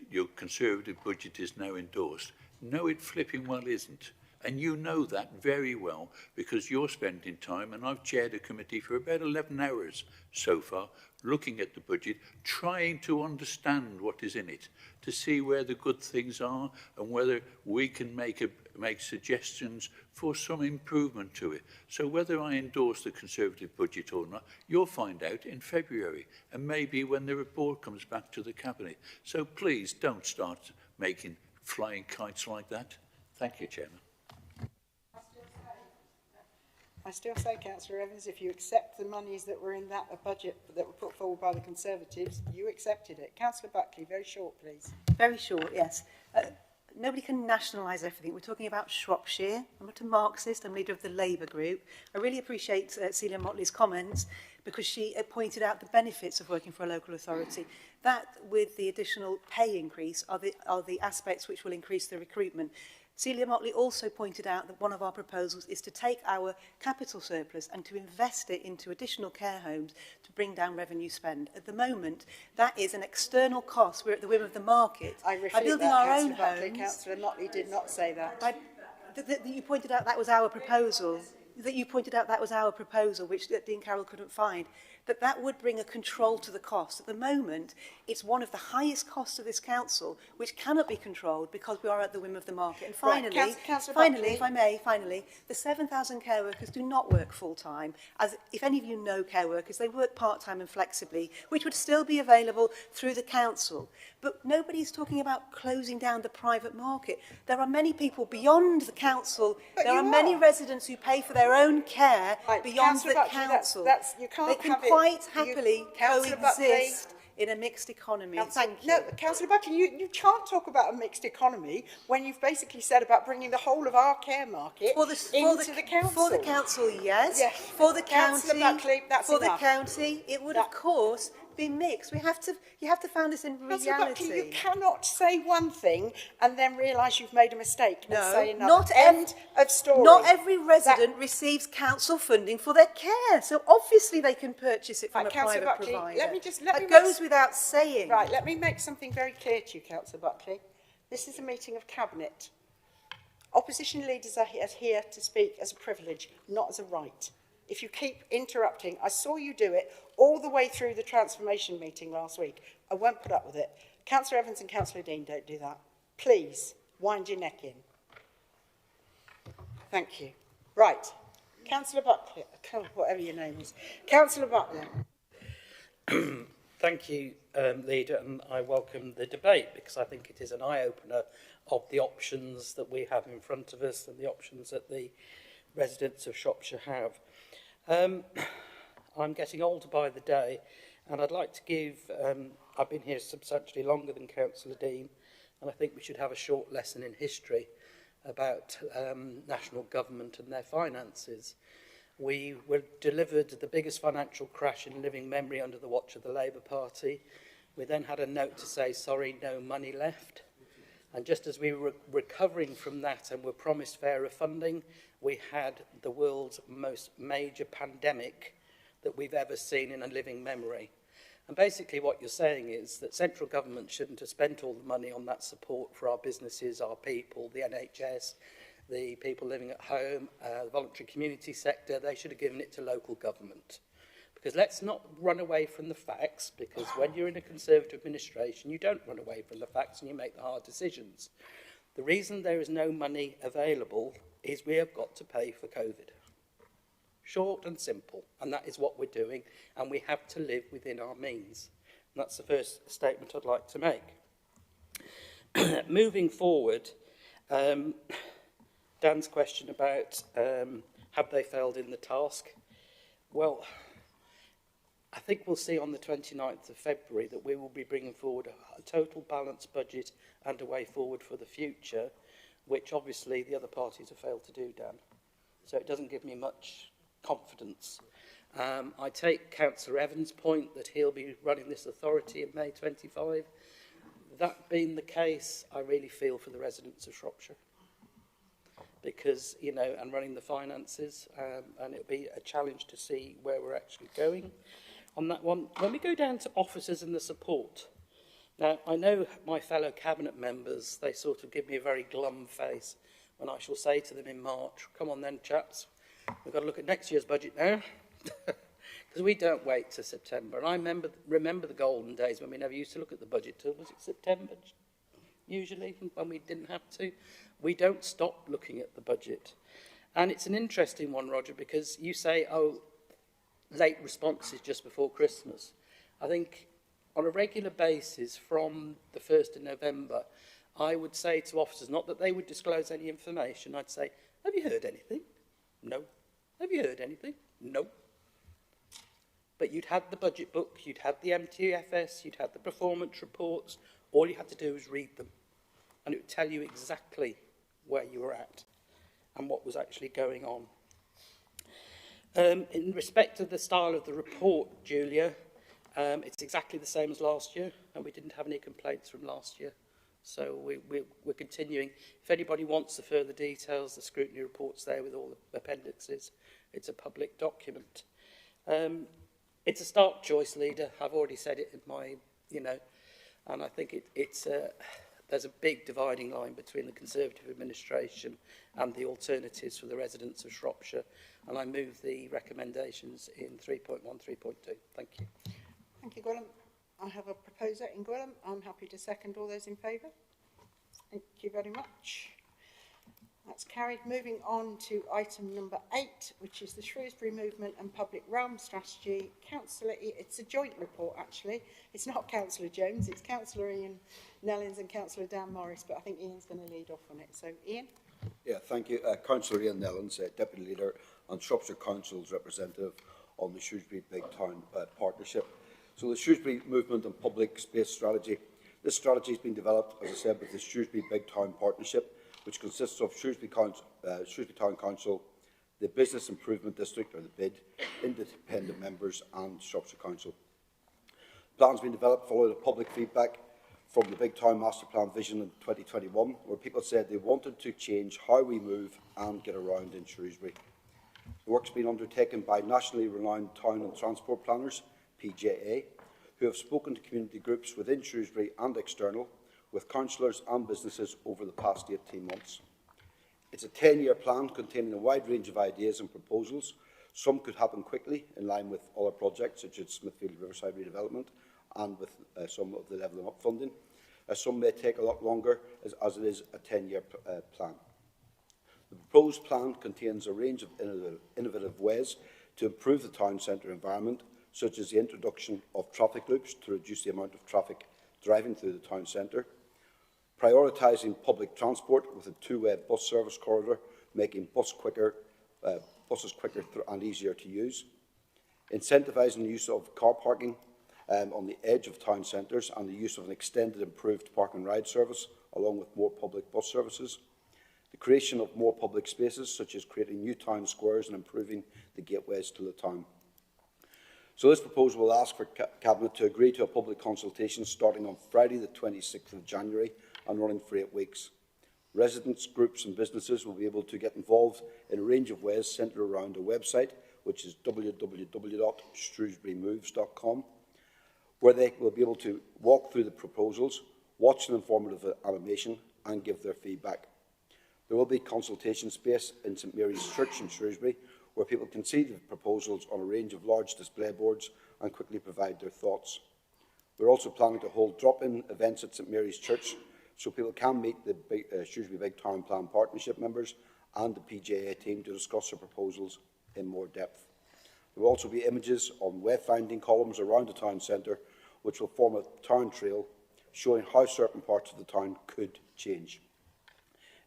S13: your Conservative budget is now endorsed, no, it flipping well isn't. And you know that very well because you're spending time, and I've chaired a committee for about 11 hours so far, looking at the budget, trying to understand what is in it, to see where the good things are and whether we can make suggestions for some improvement to it. So whether I endorse the Conservative budget or not, you'll find out in February, and maybe when the report comes back to the Cabinet. So please don't start making flying kites like that. Thank you, Chairman.
S1: I still say, Councillor Evans, if you accept the monies that were in that budget that were put forward by the Conservatives, you accepted it. Councillor Buckley, very short, please.
S7: Very short, yes. Nobody can nationalise everything. We're talking about Shropshire. I'm not a Marxist. I'm leader of the Labour group. I really appreciate Celia Motley's comments because she pointed out the benefits of working for a local authority. That, with the additional pay increase, are the aspects which will increase the recruitment. Celia Motley also pointed out that one of our proposals is to take our capital surplus and to invest it into additional care homes to bring down revenue spend. At the moment, that is an external cost. We're at the whim of the market.
S1: I refute
S7: by building
S1: that,
S7: our own
S1: Buckley.
S7: homes.
S1: Councillor Motley did not say that.
S7: You pointed out that was our proposal. That you pointed out that was our proposal, which Dean Carroll couldn't find. That would bring a control to the cost. At the moment, it's one of the highest costs of this council, which cannot be controlled because we are at the whim of the market. And finally, if I may, the 7,000 care workers do not work full-time. As if any of you know care workers, they work part-time and flexibly, which would still be available through the council. But nobody's talking about closing down the private market. There are many people beyond the council. There are many residents who pay for their own care beyond the council.
S1: You can't
S7: they can quite happily coexist in a mixed economy.
S1: Councillor Buckley, you can't talk about a mixed economy when you've basically said about bringing the whole of our care market into the council.
S7: For the council, yes. For the county,
S1: Buckley, that's
S7: for
S1: enough.
S7: the county, it would of course be mixed. You have to found this in reality.
S1: Buckley, you cannot say one thing and then realise you've made a mistake and say another.
S7: Not
S1: End of story.
S7: Not every resident receives council funding for their care, so obviously they can purchase it from a private provider. That goes without saying.
S1: Right, let me make something very clear to you, Councillor Buckley. This is a meeting of Cabinet. Opposition leaders are here to speak as a privilege, not as a right. If you keep interrupting, I saw you do it all the way through the transformation meeting last week. I won't put up with it. Councillor Evans and Councillor Dean, don't do that. Please, wind your neck in. Thank you. Right. Councillor Buckley, whatever your name is. Councillor Butler.
S14: Thank you, Leader, and I welcome the debate because I think it is an eye-opener of the options that we have in front of us and the options that the residents of Shropshire have. I'm getting older by the day, and I'd like to give, I've been here substantially longer than Councillor Dean, and I think we should have a short lesson in history about national government and their finances. We were delivered the biggest financial crash in living memory under the watch of the Labour Party. We then had a note to say, sorry, no money left. And just as we were recovering from that and were promised fairer funding, we had the world's most major pandemic that we've ever seen in a living memory. And basically what you're saying is that central government shouldn't have spent all the money on that support for our businesses, our people, the NHS, the people living at home, the voluntary community sector. They should have given it to local government. Because let's not run away from the facts, because when you're in a Conservative administration, you don't run away from the facts and you make the hard decisions. The reason there is no money available is we have got to pay for COVID. Short and simple, and that is what we're doing, and we have to live within our means. And that's the first statement I'd like to make. Moving forward, Dan's question about have they failed in the task? Well, I think we'll see on the 29th of February that we will be bringing forward a total balanced budget and a way forward for the future, which obviously the other parties have failed to do, Dan. So it doesn't give me much confidence. I take Councillor Evans' point that he'll be running this authority in May 25. That being the case, I really feel for the residents of Shropshire. Because, you know, and running the finances, and it'll be a challenge to see where we're actually going on that one. When we go down to officers and the support, now I know my fellow cabinet members, they sort of give me a very glum face when I shall say to them in March, come on then chaps, we've got to look at next year's budget now, because we don't wait till September. And I remember the golden days when we never used to look at the budget till, was it September? Usually, when we didn't have to. We don't stop looking at the budget. And it's an interesting one, Roger, because you say, oh, late responses just before Christmas. I think on a regular basis from the 1st of November, I would say to officers, not that they would disclose any information, I'd say, have you heard anything? No. Have you heard anything? No. But you'd had the budget book, you'd had the MTFS, you'd had the performance reports. All you had to do was read them, and it would tell you exactly where you were at and what was actually going on. In respect to the style of the report, Julia, it's exactly the same as last year, and we didn't have any complaints from last year. So we're continuing. If anybody wants the further details, the scrutiny report's there with all the appendixes. It's a public document. It's a stark choice, Leader. I've already said it in my, and I think there's a big dividing line between the Conservative administration and the alternatives for the residents of Shropshire. And I move the recommendations in 3.1, 3.2. Thank you.
S1: Thank you, Gwilym. I have a proposer in Gwilym. I'm happy to second. All those in favour? Thank you very much. That's carried. Moving on to item number 8, which is the Shrewsbury Movement and Public Realm Strategy. Councillor, it's a joint report actually. It's not Councillor Jones, it's Councillor Ian Nellins and Councillor Dan Morris, but I think Ian's going to lead off on it. So, Ian?
S2: Yeah, thank you. Councillor Ian Nellins, Deputy Leader and Shropshire Council's representative on the Shrewsbury Big Town Partnership. So the Shrewsbury Movement and Public Space Strategy. This strategy has been developed, as I said, with the Shrewsbury Big Town Partnership, which consists of Shrewsbury Town Council, the Business Improvement District, or the BID, independent members and Shropshire Council. The plan has been developed following the public feedback from the Big Town Master Plan Vision in 2021, where people said they wanted to change how we move and get around in Shrewsbury. The work has been undertaken by nationally renowned town and transport planners, PJA, who have spoken to community groups within Shrewsbury and external, with councillors and businesses over the past 18 months. It's a 10-year plan containing a wide range of ideas and proposals. Some could happen quickly, in line with other projects, such as Smithfield Riverside redevelopment, and with some of the levelling up funding. Some may take a lot longer, as it is a 10-year plan. The proposed plan contains a range of innovative ways to improve the town centre environment, such as the introduction of traffic loops to reduce the amount of traffic driving through the town centre, prioritising public transport with a two-way bus service corridor, making buses quicker and easier to use, incentivising the use of car parking on the edge of town centres and the use of an extended improved park and ride service, along with more public bus services, the creation of more public spaces, such as creating new town squares and improving the gateways to the town. So this proposal will ask for Cabinet to agree to a public consultation starting on Friday the 26th of January and running for 8 weeks. Residents, groups and businesses will be able to get involved in a range of ways centred around a website, which is www.shrewsburymoves.com, where they will be able to walk through the proposals, watch an informative animation and give their feedback. There will be consultation space in St Mary's Church in Shrewsbury, where people can see the proposals on a range of large display boards and quickly provide their thoughts. We're also planning to hold drop-in events at St Mary's Church, so people can meet the Shrewsbury Big Town Plan Partnership members and the PJA team to discuss their proposals in more depth. There will also be images on wayfinding columns around the town centre, which will form a town trail showing how certain parts of the town could change.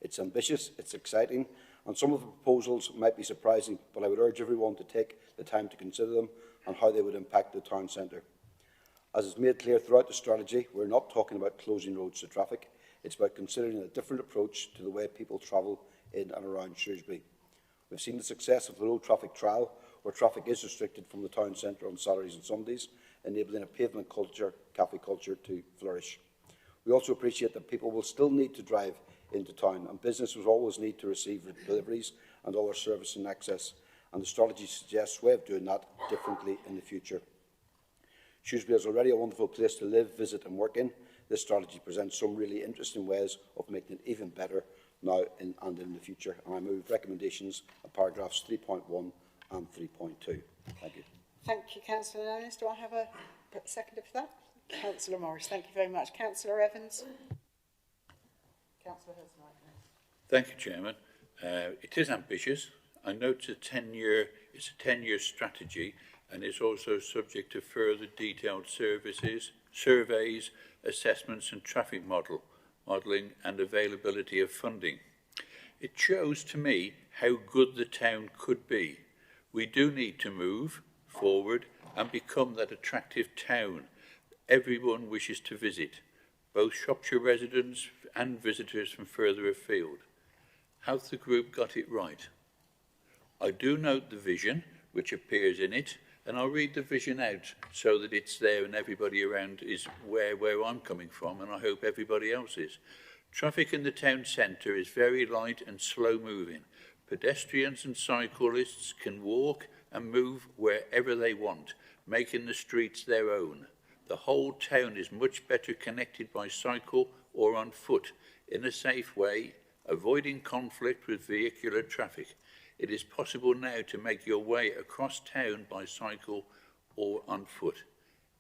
S2: It's ambitious, it's exciting, and some of the proposals might be surprising, but I would urge everyone to take the time to consider them and how they would impact the town centre. As is made clear throughout the strategy, we're not talking about closing roads to traffic. It's about considering a different approach to the way people travel in and around Shrewsbury. We've seen the success of the low traffic trial, where traffic is restricted from the town centre on Saturdays and Sundays, enabling a pavement culture, cafe culture to flourish. We also appreciate that people will still need to drive into town, and businesses will always need to receive deliveries and other service and access, and the strategy suggests a way of doing that differently in the future. Shrewsbury is already a wonderful place to live, visit and work in. This strategy presents some really interesting ways of making it even better now and in the future, and I move recommendations of paragraphs 3.1 and 3.2. Thank you.
S1: Thank you, Councillor Lennis. Do I have a seconder for that? Councillor Morris, thank you very much. Councillor Evans. Councillor Hurst-Knight.
S13: Thank you, Chairman. It is ambitious. I note it's a 10-year strategy, and it's also subject to further detailed surveys, assessments and traffic modelling and availability of funding. It shows to me how good the town could be. We do need to move forward and become that attractive town everyone wishes to visit, both Shropshire residents and visitors from further afield. Have the group got it right? I do note the vision which appears in it, and I'll read the vision out so that it's there and everybody around is where I'm coming from, and I hope everybody else is. Traffic in the town centre is very light and slow moving. Pedestrians and cyclists can walk and move wherever they want, making the streets their own. The whole town is much better connected by cycle or on foot in a safe way, avoiding conflict with vehicular traffic. It is possible now to make your way across town by cycle or on foot.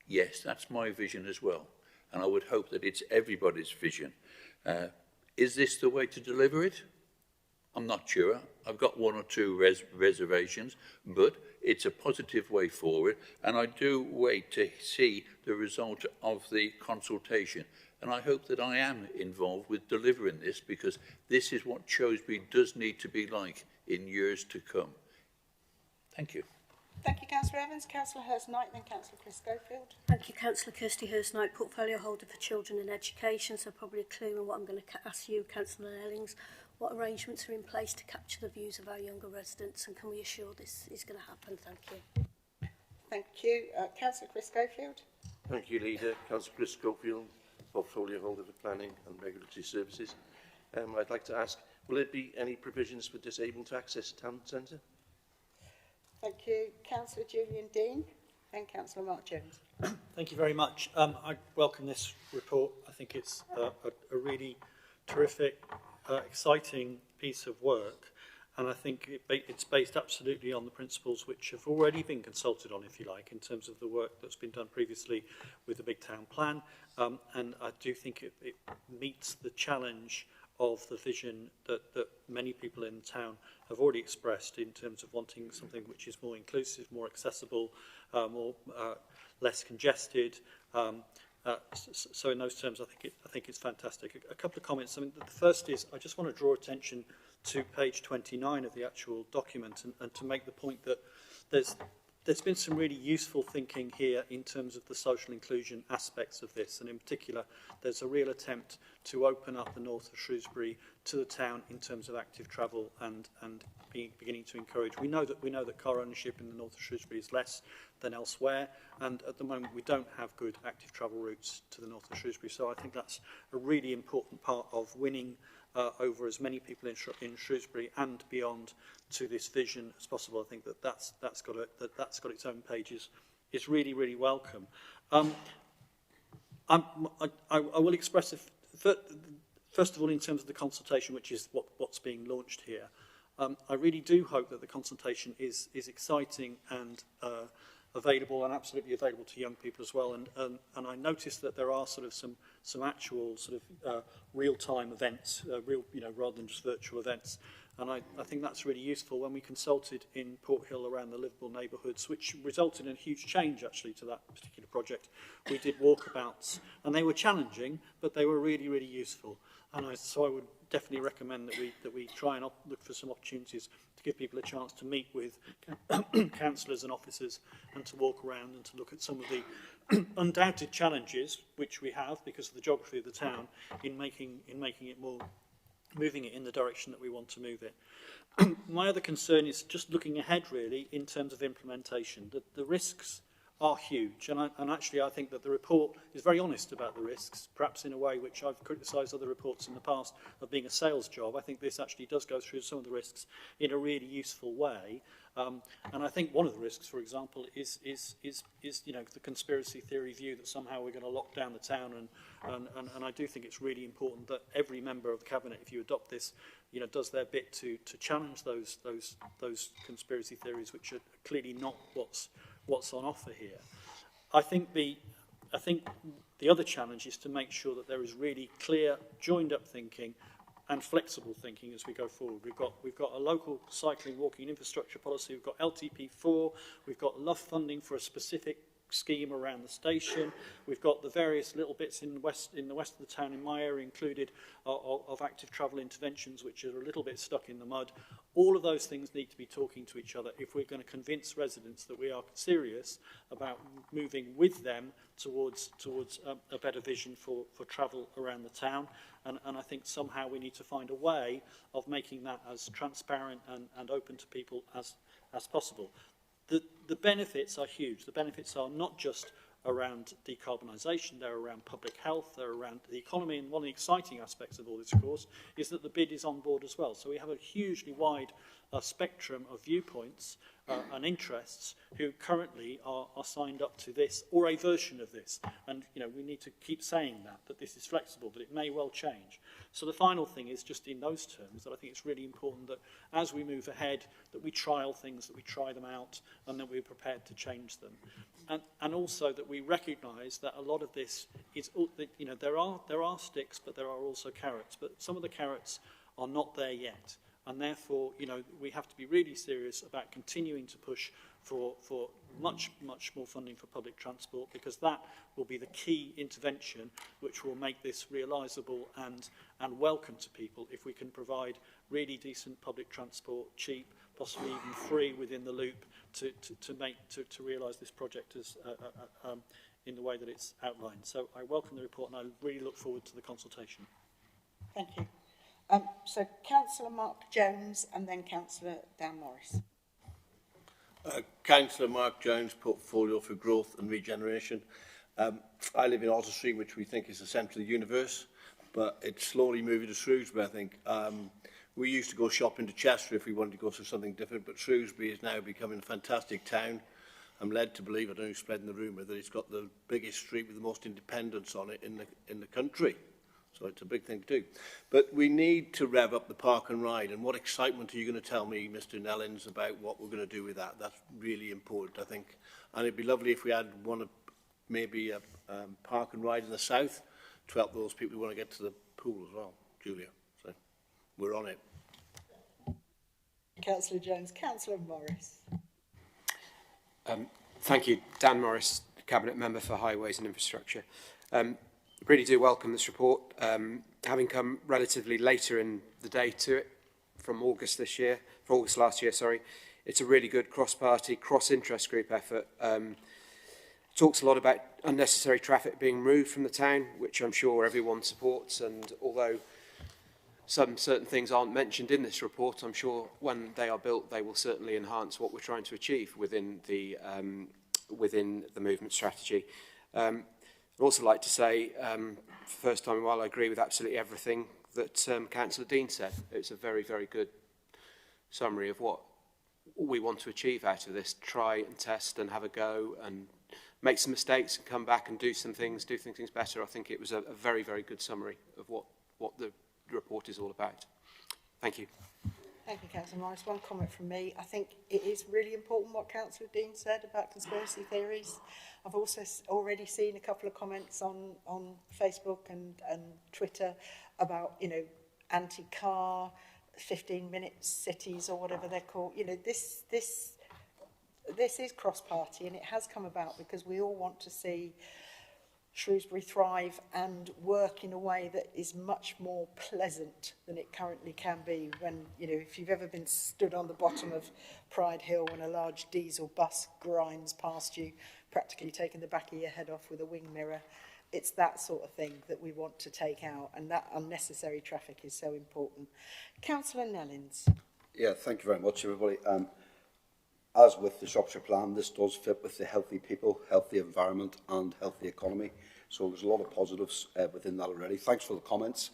S13: Yes, that's my vision as well, and I would hope that it's everybody's vision. Is this the way to deliver it? I'm not sure. I've got one or two reservations, but it's a positive way forward, and I do wait to see the result of the consultation. And I hope that I am involved with delivering this, because this is what Shrewsbury does need to be like in years to come. Thank you.
S1: Thank you, Councillor Evans. Councillor Hurst-Knight, then Councillor Chris Schofield.
S15: Thank you, Councillor Kirsty Hurst-Knight, portfolio holder for children and education. So probably a clue on what I'm going to ask you, Councillor Ellings. What arrangements are in place to capture the views of our younger residents, and can we assure this is going to happen? Thank you.
S1: Thank you. Councillor Chris Schofield.
S4: Thank you, Leader. Councillor Chris Schofield, portfolio holder for planning and regulatory services. I'd like to ask, will there be any provisions for disabled to access town centre?
S1: Thank you. Councillor Julian Dean and Councillor Mark Jones.
S11: Thank you very much. I welcome this report. I think it's a really terrific, exciting piece of work, and I think it's based absolutely on the principles which have already been consulted on, if you like, in terms of the work that's been done previously with the Big Town Plan, and I do think it meets the challenge of the vision that many people in town have already expressed in terms of wanting something which is more inclusive, more accessible, less congested. So in those terms, I think it's fantastic. A couple of comments. I mean, the first is I just want to draw attention to page 29 of the actual document, and to make the point that there's there's been some really useful thinking here in terms of the social inclusion aspects of this, and in particular, there's a real attempt to open up the north of Shrewsbury to the town in terms of active travel and beginning to encourage. We know that car ownership in the north of Shrewsbury is less than elsewhere, and at the moment we don't have good active travel routes to the north of Shrewsbury. So I think that's a really important part of winning over as many people in Shrewsbury and beyond to this vision as possible. I think that's got its own pages. Is really, really welcome. I will express first of all in terms of the consultation, which is what's being launched here. I really do hope that the consultation is exciting and available, and absolutely available to young people as well. And I noticed that there are sort of some actual sort of real-time events, rather than just virtual events. And I think that's really useful. When we consulted in Port Hill around the livable neighbourhoods, which resulted in a huge change actually to that particular project, we did walkabouts, and they were challenging, but they were really, really useful. And so I would definitely recommend that we try and look for some opportunities to give people a chance to meet with councillors and officers, and to walk around and to look at some of the undoubted challenges which we have because of the geography of the town in making it more, moving it in the direction that we want to move it. My other concern is just looking ahead really in terms of implementation. The risks are huge, and actually I think that the report is very honest about the risks, perhaps in a way which I've criticised other reports in the past of being a sales job. I think this actually does go through some of the risks in a really useful way, and I think one of the risks, for example, is the conspiracy theory view that somehow we're going to lock down the town, and I do think it's really important that every member of the cabinet, if you adopt this, does their bit to challenge those conspiracy theories, which are clearly not what's on offer here. I think the other challenge is to make sure that there is really clear, joined-up thinking and flexible thinking as we go forward. We've got a local cycling, walking infrastructure policy. We've got LTP4. We've got LUF funding for a specific scheme around the station. We've got the various little bits in the west of the town in my area included of active travel interventions, which are a little bit stuck in the mud. All of those things need to be talking to each other if we're going to convince residents that we are serious about moving with them towards a better vision for travel around the town. And I think somehow we need to find a way of making that as transparent and open to people as possible. The benefits are huge. The benefits are not just around decarbonisation, they're around public health, they're around the economy, and one of the exciting aspects of all this, of course, is that the bid is on board as well. So we have a hugely wide spectrum of viewpoints and interests who currently are signed up to this or a version of this. And we need to keep saying that this is flexible, but it may well change. So the final thing is just in those terms that I think it's really important that as we move ahead, that we trial things, that we try them out, and that we're prepared to change them. And also that we recognise that a lot of this is, there are sticks, but there are also carrots. But some of the carrots are not there yet. And therefore, we have to be really serious about continuing to push for much, much more funding for public transport, because that will be the key intervention which will make this realisable and welcome to people if we can provide really decent public transport, cheap, possibly even free within the loop to realise this project as in the way that it's outlined. So I welcome the report and I really look forward to the consultation.
S1: Thank you. So Councillor Mark Jones and then Councillor Dan Morris.
S4: Councillor Mark Jones, Portfolio for Growth and Regeneration. I live in Ottersree, which we think is the centre of the universe, but it's slowly moving to Shrewsbury, I think. We used to go shopping to Chester if we wanted to go to something different, but Shrewsbury is now becoming a fantastic town. I'm led to believe, I don't know who's spreading the rumour, that it's got the biggest street with the most independence on it in the country. So it's a big thing to do. But we need to rev up the park and ride. And what excitement are you going to tell me, Mr. Nellens, about what we're going to do with that? That's really important, I think. And it'd be lovely if we had maybe a park and ride in the south to help those people who want to get to the pool as well, Julia. So we're on it.
S1: Councillor Jones. Councillor Morris.
S5: Thank you. Dan Morris, Cabinet Member for Highways and Infrastructure. Really do welcome this report, having come relatively later in the day to it from August last year, It's a really good cross-party, cross-interest group effort. Talks a lot about unnecessary traffic being removed from the town, which I'm sure everyone supports, and although some certain things aren't mentioned in this report, I'm sure when they are built, they will certainly enhance what we're trying to achieve within the movement strategy. I'd also like to say, for the first time in a while, I agree with absolutely everything that Councillor Dean said. It's a very, very good summary of what we want to achieve out of this. Try and test and have a go and make some mistakes and come back and do things better. I think it was a very, very good summary of what the report is all about. Thank you.
S1: Thank you, Councillor Morris. One comment from me. I think it is really important what Councillor Dean said about conspiracy theories. I've also already seen a couple of comments on Facebook and Twitter about, you know, anti-car, 15-minute cities or whatever they're called. You know, this is cross-party, and it has come about because we all want to see Shrewsbury thrive and work in a way that is much more pleasant than it currently can be. When, you know, if you've ever been stood on the bottom of Pride Hill when a large diesel bus grinds past you, practically taking the back of your head off with a wing mirror, it's that sort of thing that we want to take out, and that unnecessary traffic is so important. Councillor Nellins.
S2: Yeah, thank you very much, everybody. As with the Shropshire Plan, this does fit with the healthy people, healthy environment and healthy economy. So there's a lot of positives within that already. Thanks for the comments.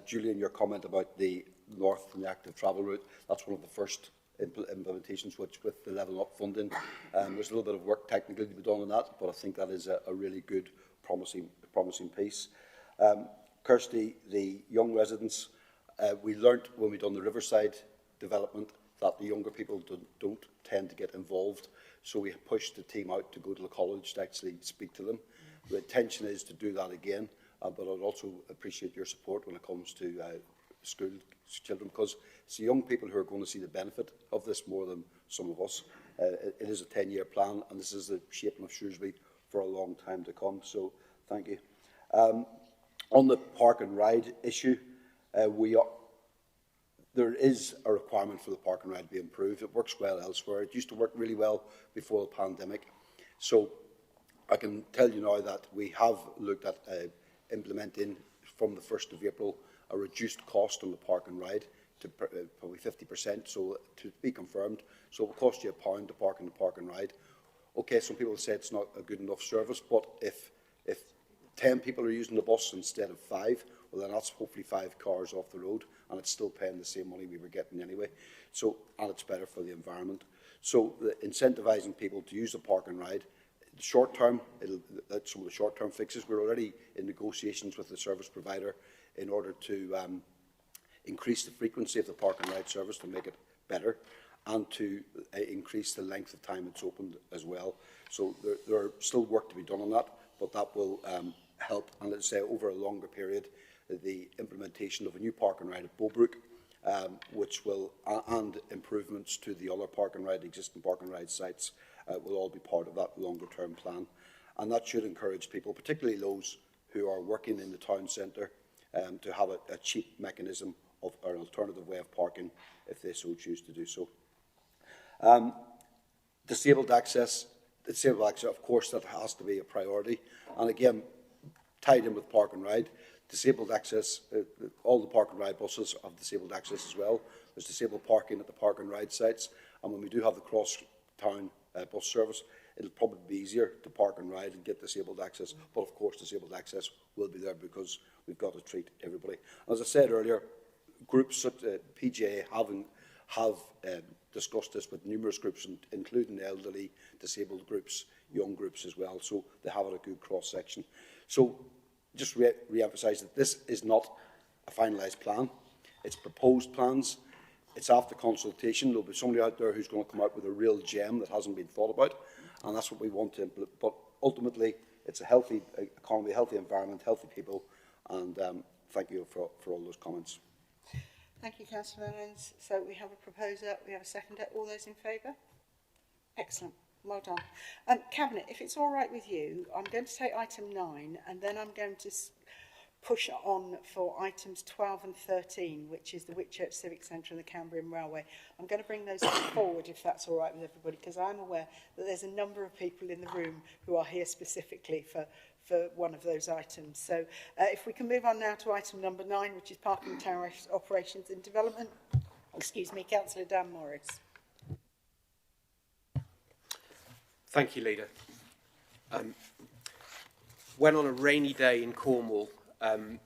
S2: Julian, your comment about the north and the active travel route, that's one of the first implementations which with the level up funding. There's a little bit of work technically to be done on that, but I think that is a really good, promising piece. Kirsty, the young residents, we learnt when we done the Riverside development that the younger people don't tend to get involved. So we pushed the team out to go to the college to actually speak to them. The intention is to do that again, but I'd also appreciate your support when it comes to school children, because it's the young people who are going to see the benefit of this more than some of us. It is a 10-year plan, and this is the shaping of Shrewsbury for a long time to come. So thank you. On the park and ride issue, there is a requirement for the park and ride to be improved. It works well elsewhere. It used to work really well before the pandemic. So I can tell you now that we have looked at implementing from the 1st of April a reduced cost on the park and ride to probably 50%, so to be confirmed. So it will cost you £1 to park in the park and ride. Okay, some people say it's not a good enough service, but if 10 people are using the bus instead of 5, well then that's hopefully 5 cars off the road, and it's still paying the same money we were getting anyway. So, and it's better for the environment. So incentivising people to use the park and ride. Short term, that's some of the short term fixes. We're already in negotiations with the service provider in order to increase the frequency of the park and ride service to make it better, and to increase the length of time it's opened as well. So there's still work to be done on that, but that will help, and let's say over a longer period, the implementation of a new park and ride at Bowbrook, which will, and improvements to the other park and ride, existing park and ride sites, will all be part of that longer term plan. And that should encourage people, particularly those who are working in the town centre, to have a cheap mechanism of or an alternative way of parking if they so choose to do so. Disabled access, of course, that has to be a priority. And again, tied in with park and ride, disabled access, all the park and ride buses have disabled access as well. There's disabled parking at the park and ride sites. And when we do have the cross-town bus service, it'll probably be easier to park and ride and get disabled access. But of course, disabled access will be there because we've got to treat everybody. As I said earlier, groups such as PGA have discussed this with numerous groups, including elderly, disabled groups, young groups as well. So they have a good cross-section. So just re-emphasise that this is not a finalised plan. It's proposed plans. It's after consultation. There'll be somebody out there who's going to come out with a real gem that hasn't been thought about, and that's what we want to implement. But ultimately, it's a healthy economy, healthy environment, healthy people, and thank you for all those comments.
S1: Thank you, Councillor Owens. So we have a proposer, we have a seconder. All those in favour? Excellent. Well done. Cabinet, if it's all right with you, I'm going to take item 9, and then I'm going to push on for items 12 and 13, which is the Whitchurch Civic Centre and the Cambrian Railway. I'm going to bring those forward if that's all right with everybody, because I'm aware that there's a number of people in the room who are here specifically for one of those items. So if we can move on now to item number 9, which is Parking Tower Operations and Development. Excuse me, Councillor Dan Morris.
S5: Thank you, Leader. When on a rainy day in Cornwall, the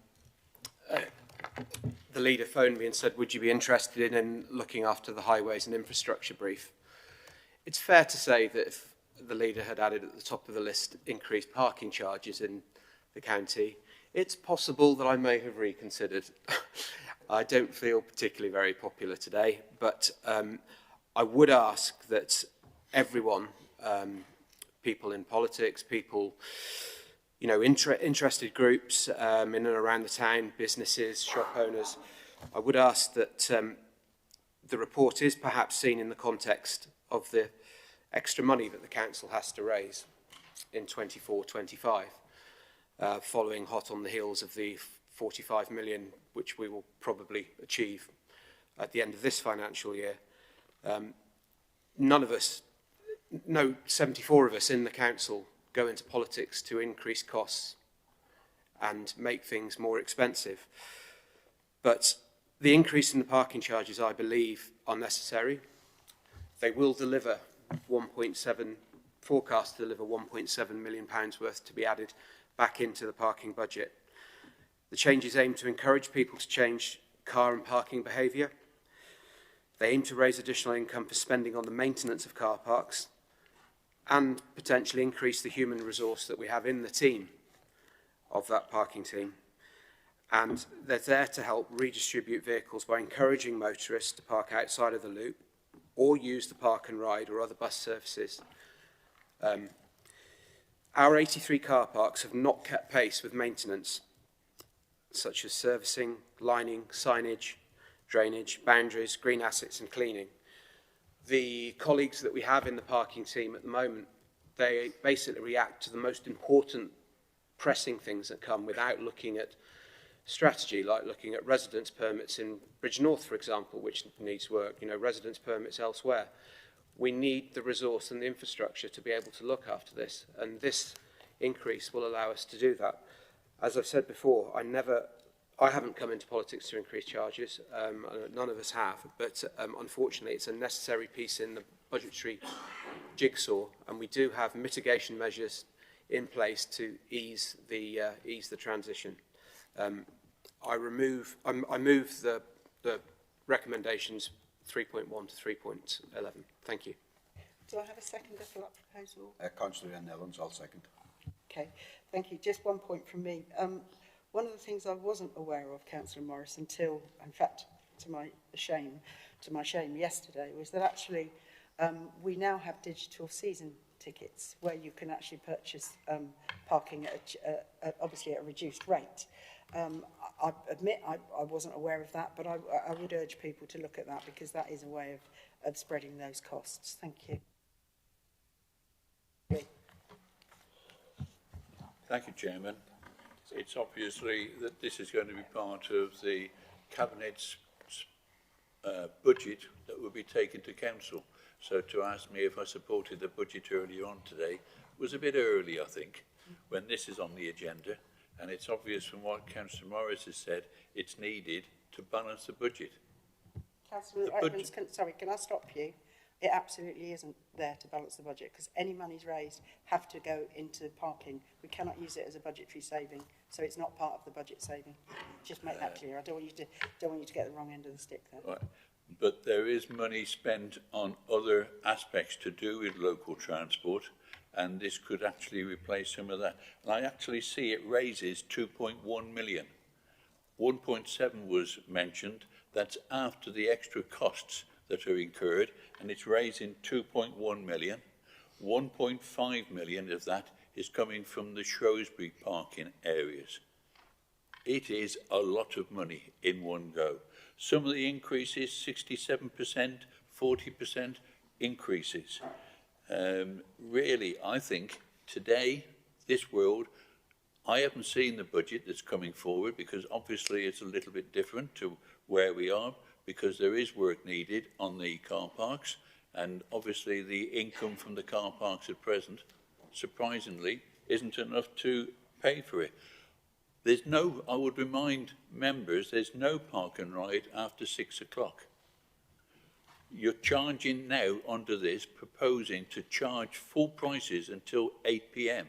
S5: Leader phoned me and said, would you be interested in looking after the highways and infrastructure brief? It's fair to say that if the Leader had added at the top of the list increased parking charges in the county, it's possible that I may have reconsidered. I don't feel particularly very popular today, but I would ask that everyone, people in politics, people, you know, interested groups in and around the town, businesses, shop owners, I would ask that the report is perhaps seen in the context of the extra money that the council has to raise in 24-25, following hot on the heels of the 45 million, which we will probably achieve at the end of this financial year. None of us, no, 74 of us in the council go into politics to increase costs and make things more expensive. But the increase in the parking charges, I believe, are necessary. They will deliver forecast to deliver £1.7 million worth to be added back into the parking budget. The changes aim to encourage people to change car and parking behaviour. They aim to raise additional income for spending on the maintenance of car parks and potentially increase the human resource that we have in the team of that parking team. And they're there to help redistribute vehicles by encouraging motorists to park outside of the loop or use the park and ride or other bus services. Our 83 car parks have not kept pace with maintenance, such as servicing, lining, signage, drainage, boundaries, green assets and cleaning. The colleagues that we have in the parking team at the moment, they basically react to the most important pressing things that come without looking at strategy, like looking at residence permits in Bridge North, for example, which needs work, you know, residence permits elsewhere. We need the resource and the infrastructure to be able to look after this, and this increase will allow us to do that. As I've said before, I haven't come into politics to increase charges, none of us have, but unfortunately it's a necessary piece in the budgetary jigsaw, and we do have mitigation measures in place to ease the transition. I move the recommendations 3.1 to 3.11. Thank you.
S1: Do I have a seconder for that proposal?
S2: Councillor Ian Nellens, I'll second.
S1: Okay, thank you. Just one point from me. One of the things I wasn't aware of, Councillor Morris, until, in fact, to my shame yesterday, was that actually we now have digital season tickets where you can actually purchase parking at obviously at a reduced rate. I admit I wasn't aware of that, but I would urge people to look at that because that is a way of spreading those costs. Thank you.
S13: Thank you, Chairman. It's obviously that this is going to be part of the Cabinet's budget that will be taken to Council. So to ask me if I supported the budget earlier on today was a bit early, I think, when this is on the agenda. And it's obvious from what Councillor Morris has said, it's needed to balance the budget.
S1: Councillor Edmonds, can I stop you? It absolutely isn't there to balance the budget because any monies raised have to go into parking. We cannot use it as a budgetary saving, so it's not part of the budget saving. Just make that clear. I don't want you to get the wrong end of the stick there.
S13: Right. But there is money spent on other aspects to do with local transport, and this could actually replace some of that. And I actually see it raises 2.1 million. 1.7 was mentioned. That's after the extra costs that are incurred, and it's raising 2.1 million. 1.5 million of that is coming from the Shrewsbury parking areas. It is a lot of money in one go. Some of the increases, 67%, 40% increases. Really, I think today, this world, I haven't seen the budget that's coming forward because obviously it's a little bit different to where we are because there is work needed on the car parks and obviously the income from the car parks at present, surprisingly, isn't enough to pay for it. There's no, I would remind members, there's no park and ride after 6 o'clock. You're charging now under this, proposing to charge full prices until 8 p.m.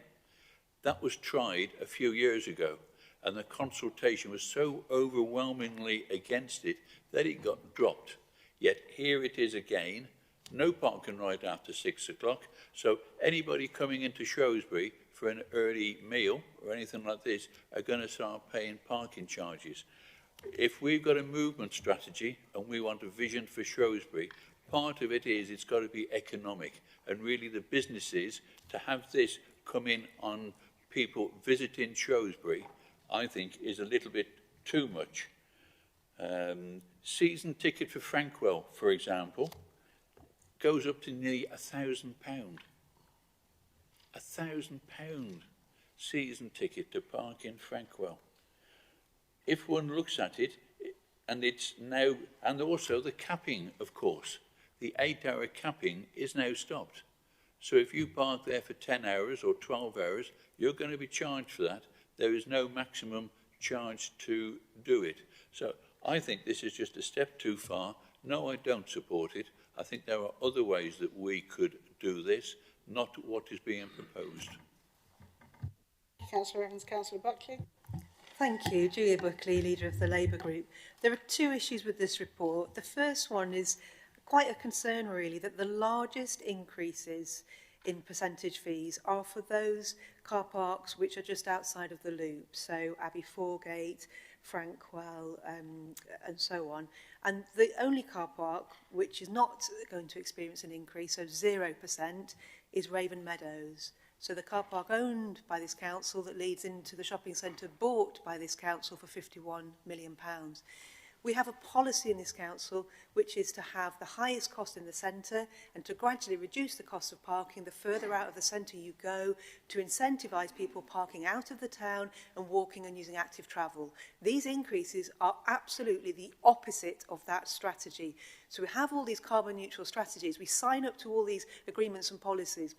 S13: That was tried a few years ago, and the consultation was so overwhelmingly against it that it got dropped. Yet here it is again, no park and ride after 6 o'clock, so anybody coming into Shrewsbury for an early meal or anything like this are going to start paying parking charges. If we've got a movement strategy and we want a vision for Shrewsbury, part of it is it's got to be economic, and really the businesses to have this come in on people visiting Shrewsbury, I think, is a little bit too much. Season ticket for Frankwell, for example, goes up to nearly £1,000. £1,000 season ticket to park in Frankwell. If one looks at it, and it's now, and also the capping, of course, the 8-hour capping is now stopped. So if you park there for 10 hours or 12 hours, you're going to be charged for that. There is no maximum charge to do it. So I think this is just a step too far. No, I don't support it. I think there are other ways that we could do this, not what is being proposed.
S1: Councillor Evans, Councillor Buckley.
S7: Thank you. Julia Buckley, Leader of the Labour Group. There are two issues with this report. The first one is quite a concern, really, that the largest increases in percentage fees are for those car parks which are just outside of the loop, so Abbey, Foregate, Frankwell, and so on. And the only car park which is not going to experience an increase, so 0%, is Raven Meadows. So the car park owned by this council that leads into the shopping centre bought by this council for £51 million. We have a policy in this council which is to have the highest cost in the centre and to gradually reduce the cost of parking the further out of the centre you go, to incentivise people parking out of the town and walking and using active travel. These increases are absolutely the opposite of that strategy. So we have all these carbon neutral strategies, we sign up to all these agreements and policies.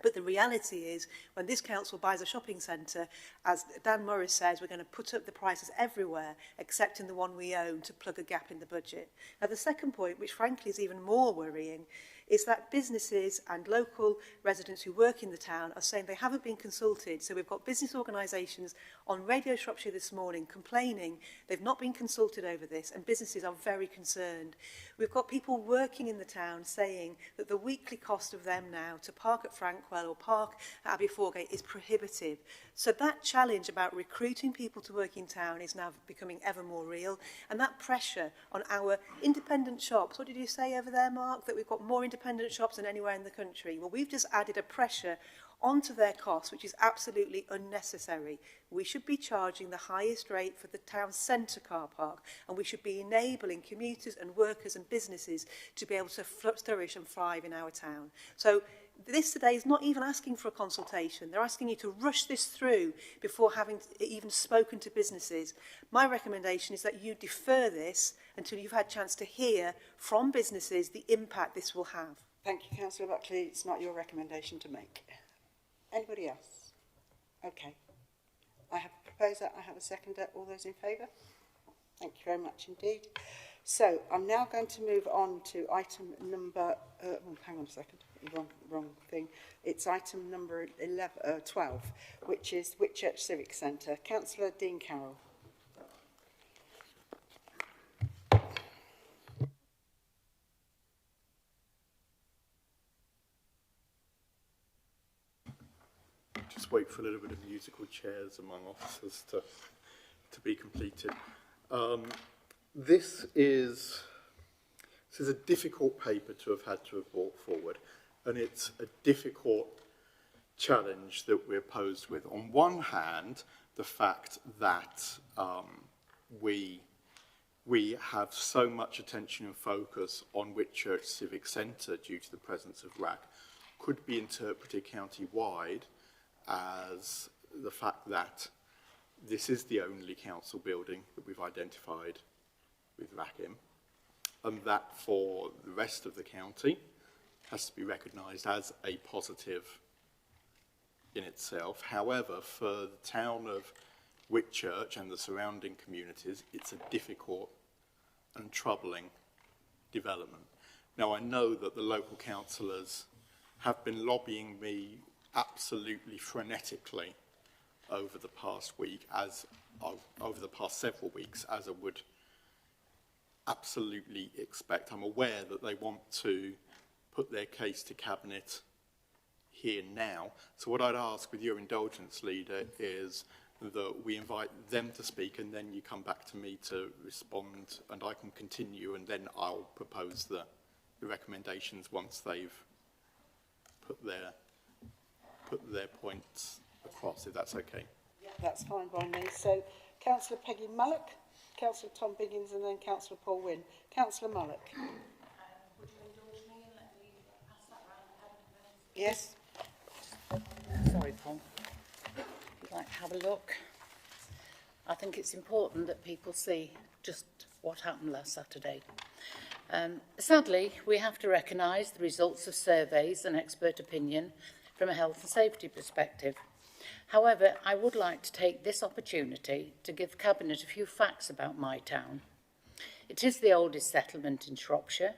S7: But the reality is, when this council buys a shopping centre, as Dan Morris says, we're going to put up the prices everywhere, except in the one we own, to plug a gap in the budget. Now, the second point, which frankly is even more worrying, is that businesses and local residents who work in the town are saying they haven't been consulted. So we've got business organisations on Radio Shropshire this morning complaining they've not been consulted over this, and businesses are very concerned. We've got people working in the town saying that the weekly cost of them now to park at Frankwell or park at Abbey Foregate is prohibitive. So that challenge about recruiting people to work in town is now becoming ever more real, and that pressure on our independent shops. What did you say over there, Mark? That we've got more independent shops than anywhere in the country. Well, we've just added a pressure onto their costs, which is absolutely unnecessary. We should be charging the highest rate for the town centre car park, and we should be enabling commuters and workers and businesses to be able to flourish and thrive in our town. So this today is not even asking for a consultation. They're asking you to rush this through before having even spoken to businesses. My recommendation is that you defer this until you've had a chance to hear from businesses the impact this will have.
S1: Thank you, Councillor Buckley. It's not your recommendation to make. Anybody else? Okay. I have a proposer. I have a seconder. All those in favour? Thank you very much indeed. So I'm now going to move on to item number... hang on a second. Wrong thing. It's item number 12, which is Whitchurch Civic Centre. Councillor Dean Carroll.
S12: Just wait for a little bit of musical chairs among officers to be completed. This is a difficult paper to have brought forward, and it's a difficult challenge that we're posed with. On one hand, the fact that we have so much attention and focus on Whitchurch Civic Centre due to the presence of RAC could be interpreted county-wide as the fact that this is the only council building that we've identified with Rackham, and that for the rest of the county has to be recognised as a positive in itself. However, for the town of Whitchurch and the surrounding communities, it's a difficult and troubling development. Now, I know that the local councillors have been lobbying me absolutely frenetically over the past week, over the past several weeks, as I would absolutely expect. I'm aware that they want to put their case to Cabinet here now. So what I'd ask, with your indulgence, Leader, is that we invite them to speak and then you come back to me to respond and I can continue, and then I'll propose the recommendations once they've put their points across, if that's okay.
S1: Yeah, that's fine by me. So, Councillor Peggy Mullock, Councillor Tom Biggins, and then Councillor Paul Wynne. Councillor Mullock.
S16: Would you indulge me and let me pass that round?
S1: Yes.
S16: Sorry, Paul. If you'd like to have a look. I think it's important that people see just what happened last Saturday. Sadly, we have to recognise the results of surveys and expert opinion from a health and safety perspective. However, I would like to take this opportunity to give Cabinet a few facts about my town. It is the oldest settlement in Shropshire.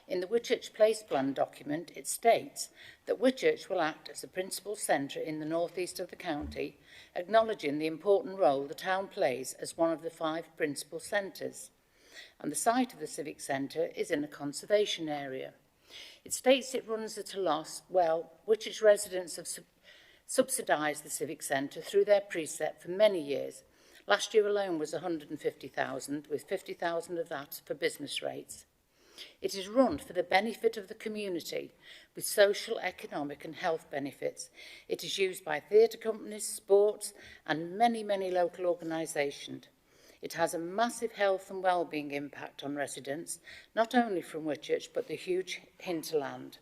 S16: In the Whitchurch Place Plan document, it states that Whitchurch will act as the principal centre in the northeast of the county, acknowledging the important role the town plays as one of the 5 principal centres. And the site of the Civic Centre is in a conservation area. It states it runs at a loss. Well, Whitchurch residents have subsidised the Civic Centre through their precept for many years. Last year alone was 150,000, with 50,000 of that for business rates. It is run for the benefit of the community, with social, economic and health benefits. It is used by theatre companies, sports and many, many local organisations. It has a massive health and well-being impact on residents, not only from Whitchurch, but the huge hinterland.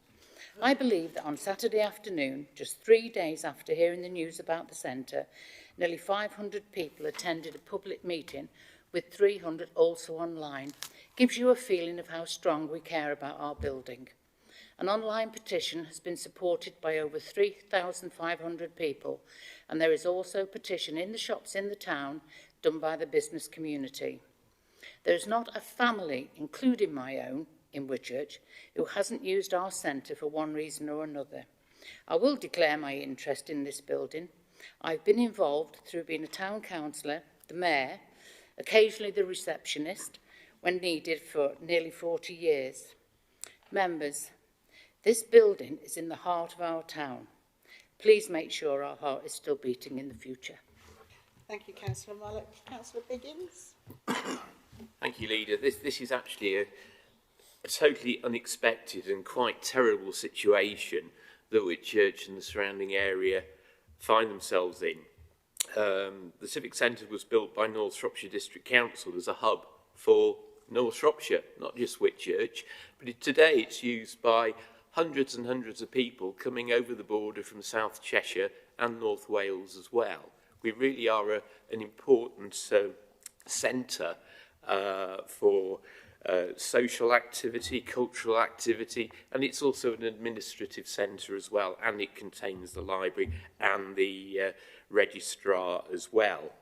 S16: I believe that on Saturday afternoon, just 3 days after hearing the news about the centre, nearly 500 people attended a public meeting, with 300 also online. Gives you a feeling of how strong we care about our building. An online petition has been supported by over 3,500 people, and there is also a petition in the shops in the town done by the business community. There is not a family, including my own, in Whitchurch, who hasn't used our centre for one reason or another. I will declare my interest in this building. I've been involved through being a town councillor, the mayor, occasionally the receptionist, when needed, for nearly 40 years. Members, this building is in the heart of our town. Please make sure our heart is still beating in the future.
S1: Thank you, Councillor Mullock. Councillor Biggins.
S17: Thank you, Leader. This is actually a totally unexpected and quite terrible situation that Whitchurch and the surrounding area find themselves in. The Civic Centre was built by North Shropshire District Council as a hub for North Shropshire, not just Whitchurch, but today it's used by hundreds and hundreds of people coming over the border from South Cheshire and North Wales as well. We really are an important centre for social activity, cultural activity, and it's also an administrative centre as well, and it contains the library and the registrar as well.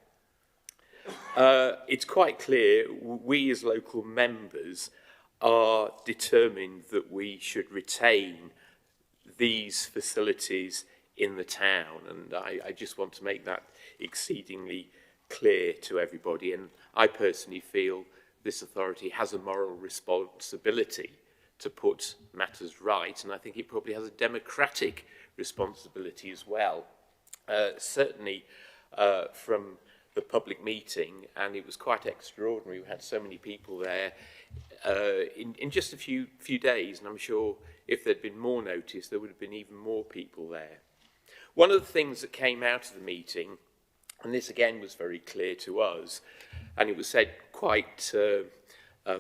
S17: It's quite clear we as local members are determined that we should retain these facilities in the town, and I just want to make that exceedingly clear to everybody, and I personally feel this authority has a moral responsibility to put matters right, and I think it probably has a democratic responsibility as well. Certainly from the public meeting, and it was quite extraordinary. We had so many people there in just a few days, and I'm sure if there'd been more notice, there would have been even more people there. One of the things that came out of the meeting, and this again was very clear to us, and it was said quite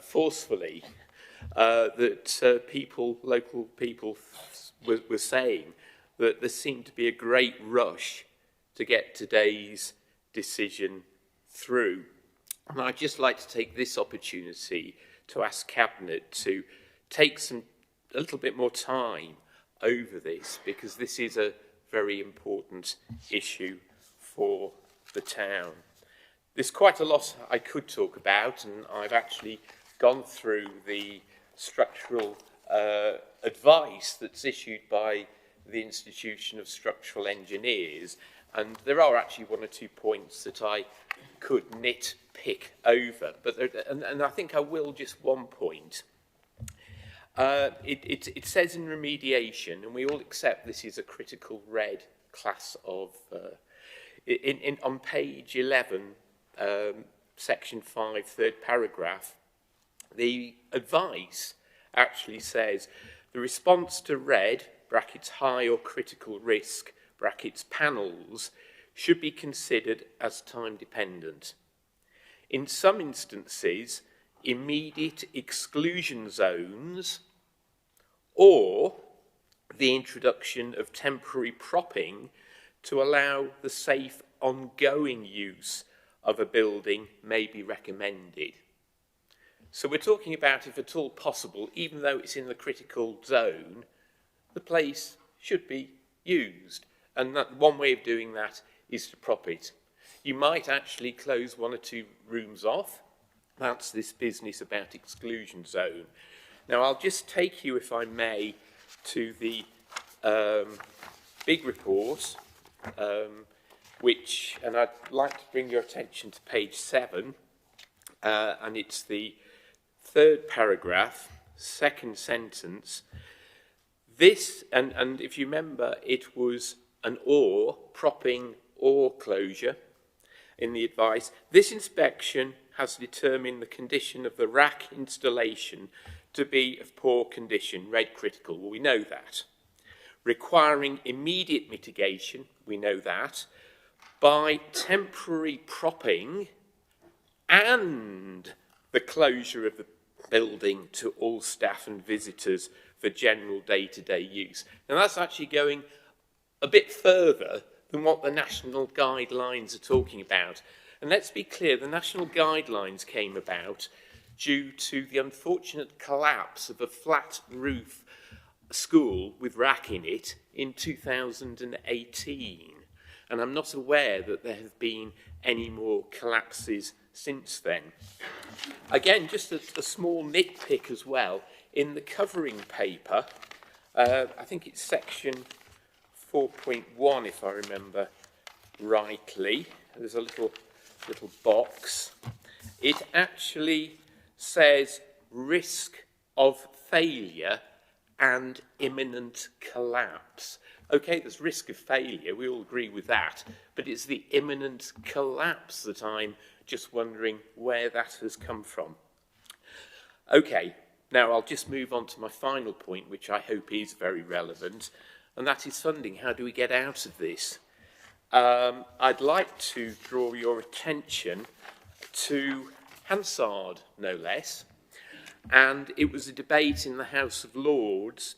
S17: forcefully, that local people were saying that there seemed to be a great rush to get today's decision through. And I'd just like to take this opportunity to ask Cabinet to take a little bit more time over this, because this is a very important issue for the town. There's quite a lot I could talk about, and I've actually gone through the structural advice that's issued by the Institution of Structural Engineers, and there are actually one or two points that I could nitpick over, but and I think I will just one point. It says in remediation, and we all accept this is a critical red class of, on page 11, section 5, third paragraph, the advice actually says the response to red, brackets high or critical risk, brackets panels, should be considered as time dependent. In some instances, immediate exclusion zones or the introduction of temporary propping to allow the safe ongoing use of a building may be recommended. So we're talking about, if at all possible, even though it's in the critical zone, the place should be used. And that, one way of doing that is to prop it. You might actually close one or two rooms off. That's this business about exclusion zone. Now, I'll just take you, if I may, to the big report, which, and I'd like to bring your attention to page 7, and it's the third paragraph, second sentence. This, and if you remember, it was an or, propping or closure in the advice. This inspection has determined the condition of the rack installation to be of poor condition, red critical. Well, we know that. Requiring immediate mitigation, we know that, by temporary propping and the closure of the building to all staff and visitors for general day-to-day use. Now, that's actually going a bit further than what the national guidelines are talking about. And let's be clear, the national guidelines came about due to the unfortunate collapse of a flat roof school with rack in it in 2018. And I'm not aware that there have been any more collapses since then. Again, just a small nitpick as well. In the covering paper, I think it's section 4.1, if I remember rightly. There's a little box. It actually says risk of failure and imminent collapse. Okay, there's risk of failure, we all agree with that, but it's the imminent collapse that I'm just wondering where that has come from. Okay, now I'll just move on to my final point, which I hope is very relevant, and that is funding. How do we get out of this? I'd like to draw your attention to Hansard, no less, and it was a debate in the House of Lords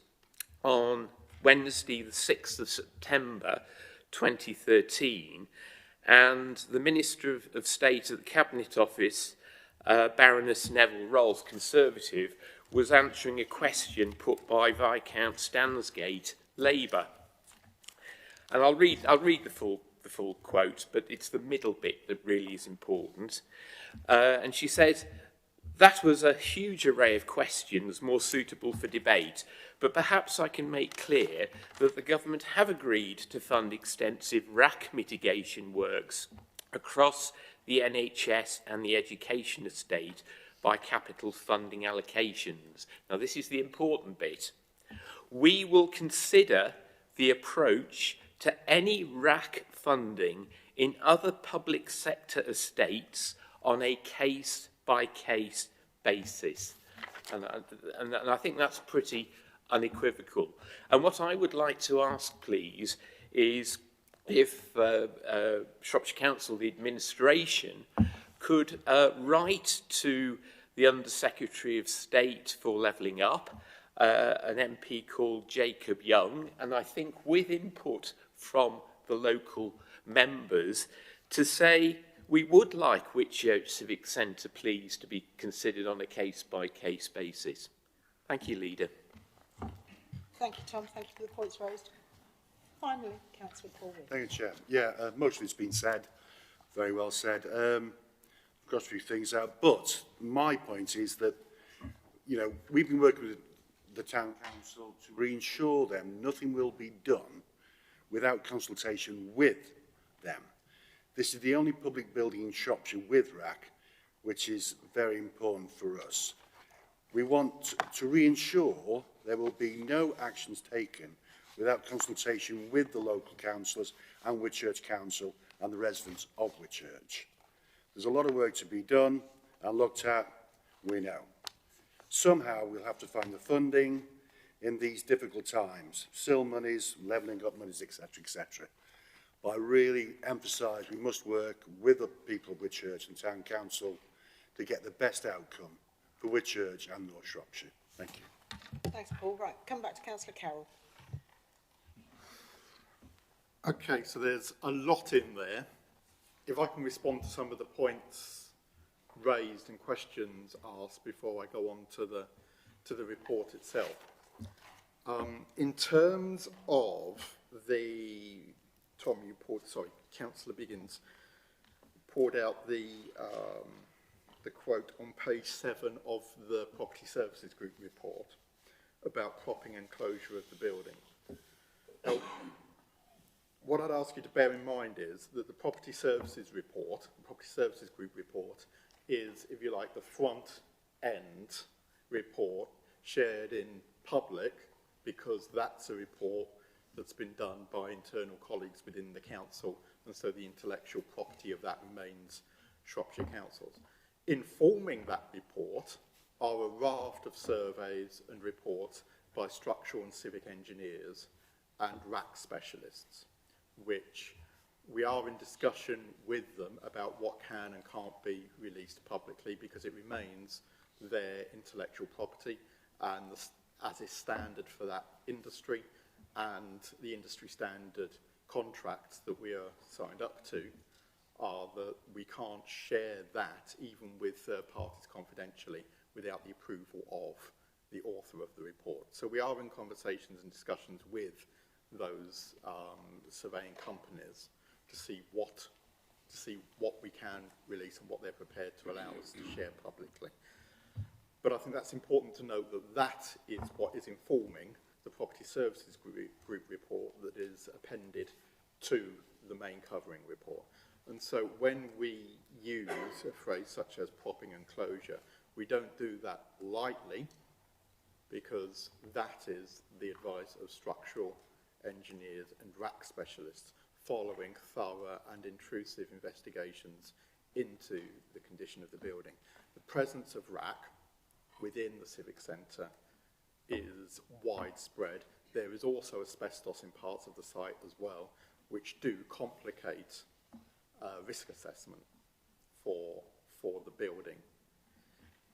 S17: on Wednesday, the 6th of September 2013, and the Minister of State at the Cabinet Office, Baroness Neville Rolfe, Conservative, was answering a question put by Viscount Stansgate, Labour. And I'll read the full quote, but it's the middle bit that really is important. And she says, "That was a huge array of questions more suitable for debate, but perhaps I can make clear that the government have agreed to fund extensive rack mitigation works across the NHS and the education estate by capital funding allocations." Now, this is the important bit. "We will consider the approach to any rack funding in other public sector estates on a case-by-case basis." And I think that's pretty unequivocal. And what I would like to ask, please, is if Shropshire Council, the administration, could write to the Under-Secretary of State for Levelling Up, an MP called Jacob Young, and I think with input from the local members to say we would like Whitchurch Civic Centre, please, to be considered on a case-by-case basis. Thank you, Leader.
S1: Thank you, Tom. Thank you for the points raised. Finally, Councillor Foregate.
S18: Thank you, Chair. Yeah, most of it's been said, very well said. I've got a few things out, but my point is that, you know, we've been working with the Town Council to reassure them nothing will be done without consultation with them. This is the only public building in Shropshire with RAC, which is very important for us. We want to reassure there will be no actions taken without consultation with the local councillors and Whitchurch Council and the residents of Whitchurch. There's a lot of work to be done and looked at, we know. Somehow we'll have to find the funding in these difficult times, SIL monies, levelling up monies, etc., etc. But I really emphasise we must work with the people of Whitchurch and Town Council to get the best outcome for Whitchurch and North Shropshire. Thank you.
S1: Thanks, Paul. Right, come back to Councillor Carroll.
S12: Okay, so there's a lot in there. If I can respond to some of the points raised and questions asked before I go on to the report itself. In terms of the, Tom, you poured, sorry, Councillor Biggins poured out the quote on page 7 of the Property Services Group report about cropping and closure of the building. Now, what I'd ask you to bear in mind is that the Property Services report, the Property Services Group report, is, if you like, the front end report shared in public, because that's a report that's been done by internal colleagues within the council, and so the intellectual property of that remains Shropshire Council's. Informing that report are a raft of surveys and reports by structural and civic engineers and RAC specialists, which we are in discussion with them about what can and can't be released publicly, because it remains their intellectual property and as is standard for that industry, and the industry standard contracts that we are signed up to are that we can't share that even with third parties confidentially without the approval of the author of the report. So we are in conversations and discussions with those surveying companies to see what we can release and what they're prepared to allow us to share publicly. But I think that's important to note that that is what is informing the Property Services Group report that is appended to the main covering report. And so when we use a phrase such as propping and closure, we don't do that lightly, because that is the advice of structural engineers and RAC specialists following thorough and intrusive investigations into the condition of the building. The presence of RAC within the Civic Centre is widespread. There is also asbestos in parts of the site as well, which do complicate risk assessment for the building.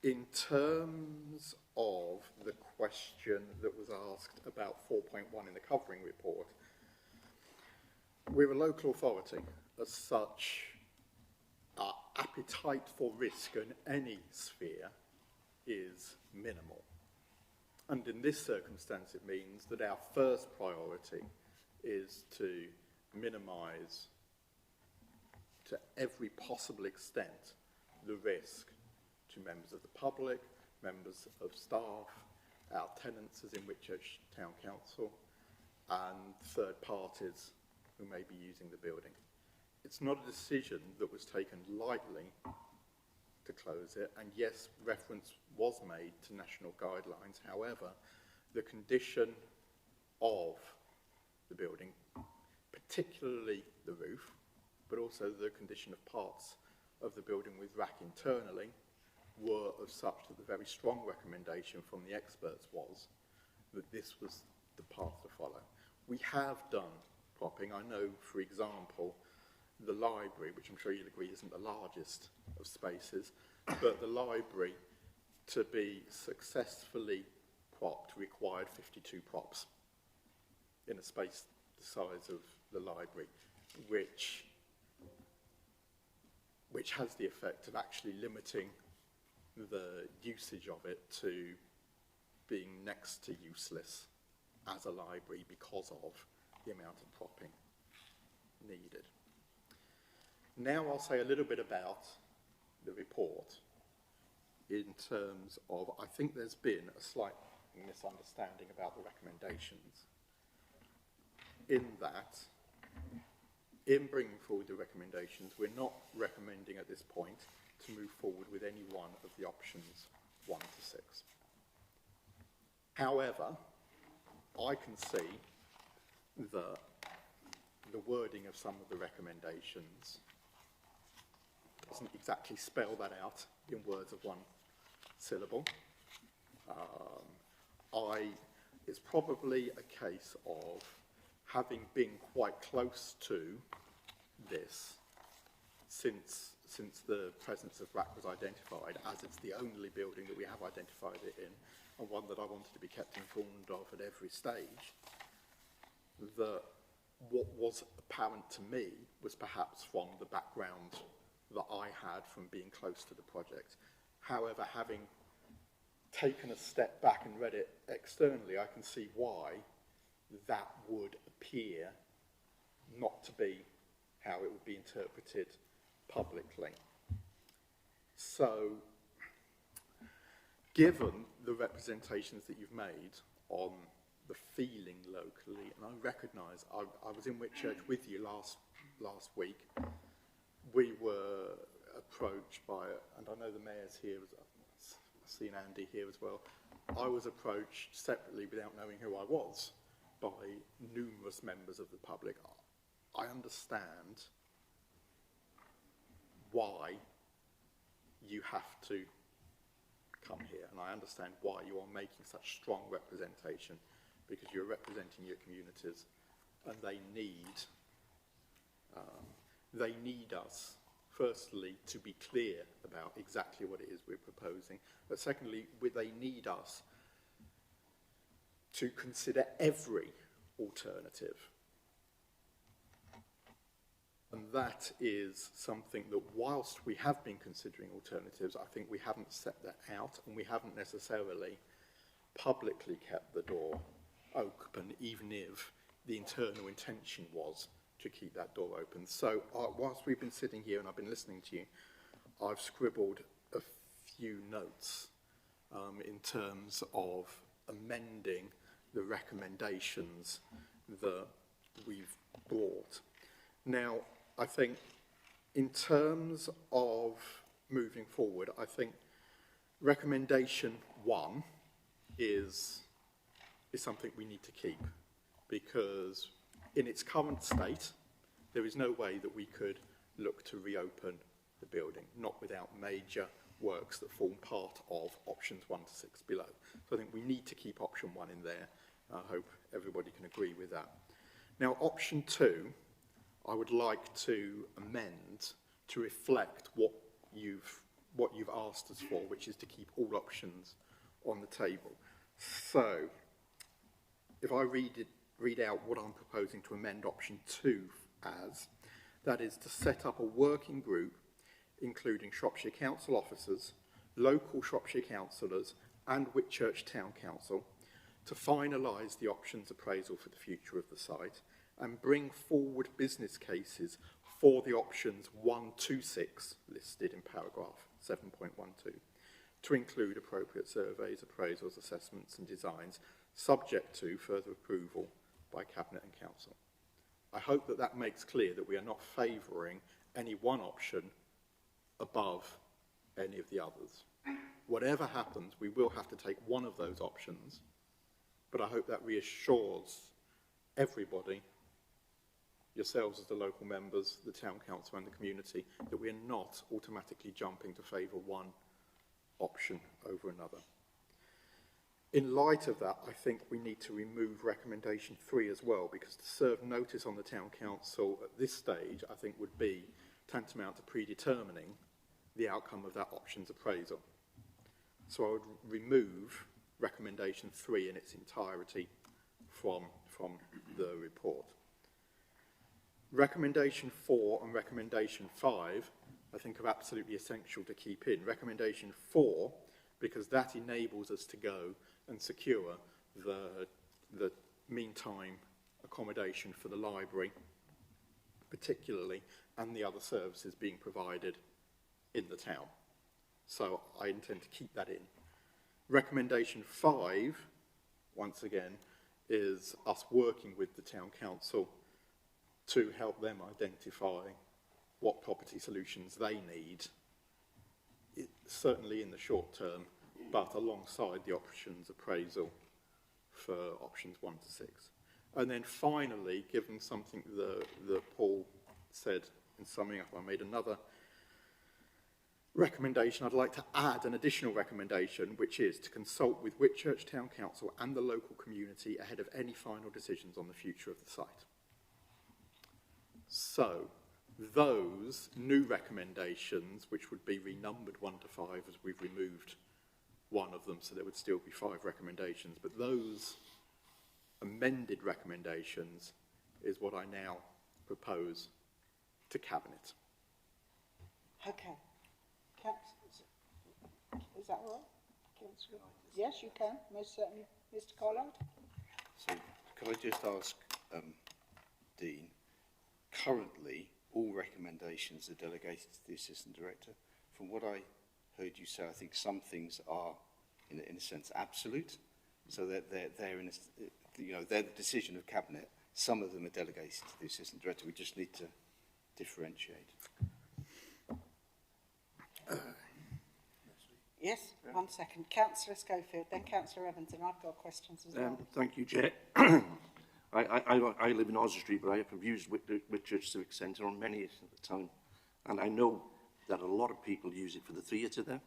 S12: In terms of the question that was asked about 4.1 in the covering report, we're a local authority. As such, our appetite for risk in any sphere is minimal. And in this circumstance, it means that our first priority is to minimise to every possible extent the risk to members of the public, members of staff, our tenants as in Whitchurch Town Council, and third parties who may be using the building. It's not a decision that was taken lightly to close it, and yes, reference was made to national guidelines. However, the condition of the building, particularly the roof, but also the condition of parts of the building with RAC internally, were of such that the very strong recommendation from the experts was that this was the path to follow. We have done propping. I know, for example, the library, which I'm sure you'll agree isn't the largest of spaces, but the library, to be successfully propped, required 52 props in a space the size of the library. which has the effect of actually limiting the usage of it to being next to useless as a library because of the amount of propping needed. Now I'll say a little bit about the report in terms of, I think there's been a slight misunderstanding about the recommendations. In that, in bringing forward the recommendations, we're not recommending at this point to move forward with any one of the options 1 to 6. However, I can see that the wording of some of the recommendations doesn't exactly spell that out in words of one syllable. It's probably a case of having been quite close to this since the presence of RAC was identified, as it's the only building that we have identified it in, and one that I wanted to be kept informed of at every stage, that what was apparent to me was perhaps from the background that I had from being close to the project. However, having taken a step back and read it externally, I can see why that would appear not to be how it would be interpreted publicly. So, given the representations that you've made on the feeling locally, and I recognise I was in Whitchurch with you last week. We were approached by, and I know the mayor's here, I've seen Andy here as well. I was approached separately without knowing who I was by numerous members of the public. I understand why you have to come here, and I understand why you are making such strong representation, because you're representing your communities, and they need us, firstly, to be clear about exactly what it is we're proposing, but secondly, they need us to consider every alternative. And that is something that, whilst we have been considering alternatives, I think we haven't set that out, and we haven't necessarily publicly kept the door open, even if the internal intention was to keep that door open. So whilst we've been sitting here and I've been listening to you, I've scribbled a few notes in terms of amending the recommendations that we've brought. Now, I think in terms of moving forward, I think recommendation 1 is something we need to keep, because in its current state, there is no way that we could look to reopen the building, not without major works that form part of options 1 to 6 below. So I think we need to keep option 1 in there. I hope everybody can agree with that. Now, option 2, I would like to amend to reflect what you've asked us for, which is to keep all options on the table. So, if I read out what I'm proposing to amend option 2 as, that is to set up a working group including Shropshire Council officers, local Shropshire councillors and Whitchurch Town Council to finalise the options appraisal for the future of the site and bring forward business cases for the options 1 to 6 listed in paragraph 7.12 to include appropriate surveys, appraisals, assessments and designs subject to further approval by Cabinet and Council. I hope that that makes clear that we are not favouring any one option above any of the others. Whatever happens, we will have to take one of those options, but I hope that reassures everybody, yourselves as the local members, the town council and the community, that we are not automatically jumping to favour one option over another. In light of that, I think we need to remove recommendation 3 as well, because to serve notice on the town council at this stage, I think would be tantamount to predetermining the outcome of that options appraisal. So I would remove recommendation 3 in its entirety from the report. Recommendation 4 and recommendation 5, I think, are absolutely essential to keep in. Recommendation 4, because that enables us to go and secure the meantime accommodation for the library, particularly, and the other services being provided in the town. So I intend to keep that in. Recommendation 5, once again, is us working with the town council to help them identify what property solutions they need, certainly in the short term, but alongside the options appraisal for options 1 to 6. And then finally, given something that Paul said in summing up, I made another recommendation. I'd like to add an additional recommendation, which is to consult with Whitchurch Town Council and the local community ahead of any final decisions on the future of the site. So, those new recommendations, which would be renumbered 1 to 5 as we've removed one of them, so there would still be 5 recommendations, but those amended recommendations is what I now propose to Cabinet.
S1: Okay. Is that all right? Yes, you can, most certainly. Mr. Collard?
S3: So, could I just ask, Dean, currently all recommendations are delegated to the Assistant Director. From what I heard you say, I think some things are, in a sense, absolute. So they're in a, you know, they're the decision of Cabinet. Some of them are delegated to the Assistant Director. We just need to differentiate.
S1: Yes, 1 second. Councillor Schofield, then Councillor Evans, and I've got questions as well.
S4: Thank you, Chair. I live in Oz Street, but I have used Whitchurch Civic Centre on many at the time. And I know that a lot of people use it for the theatre there.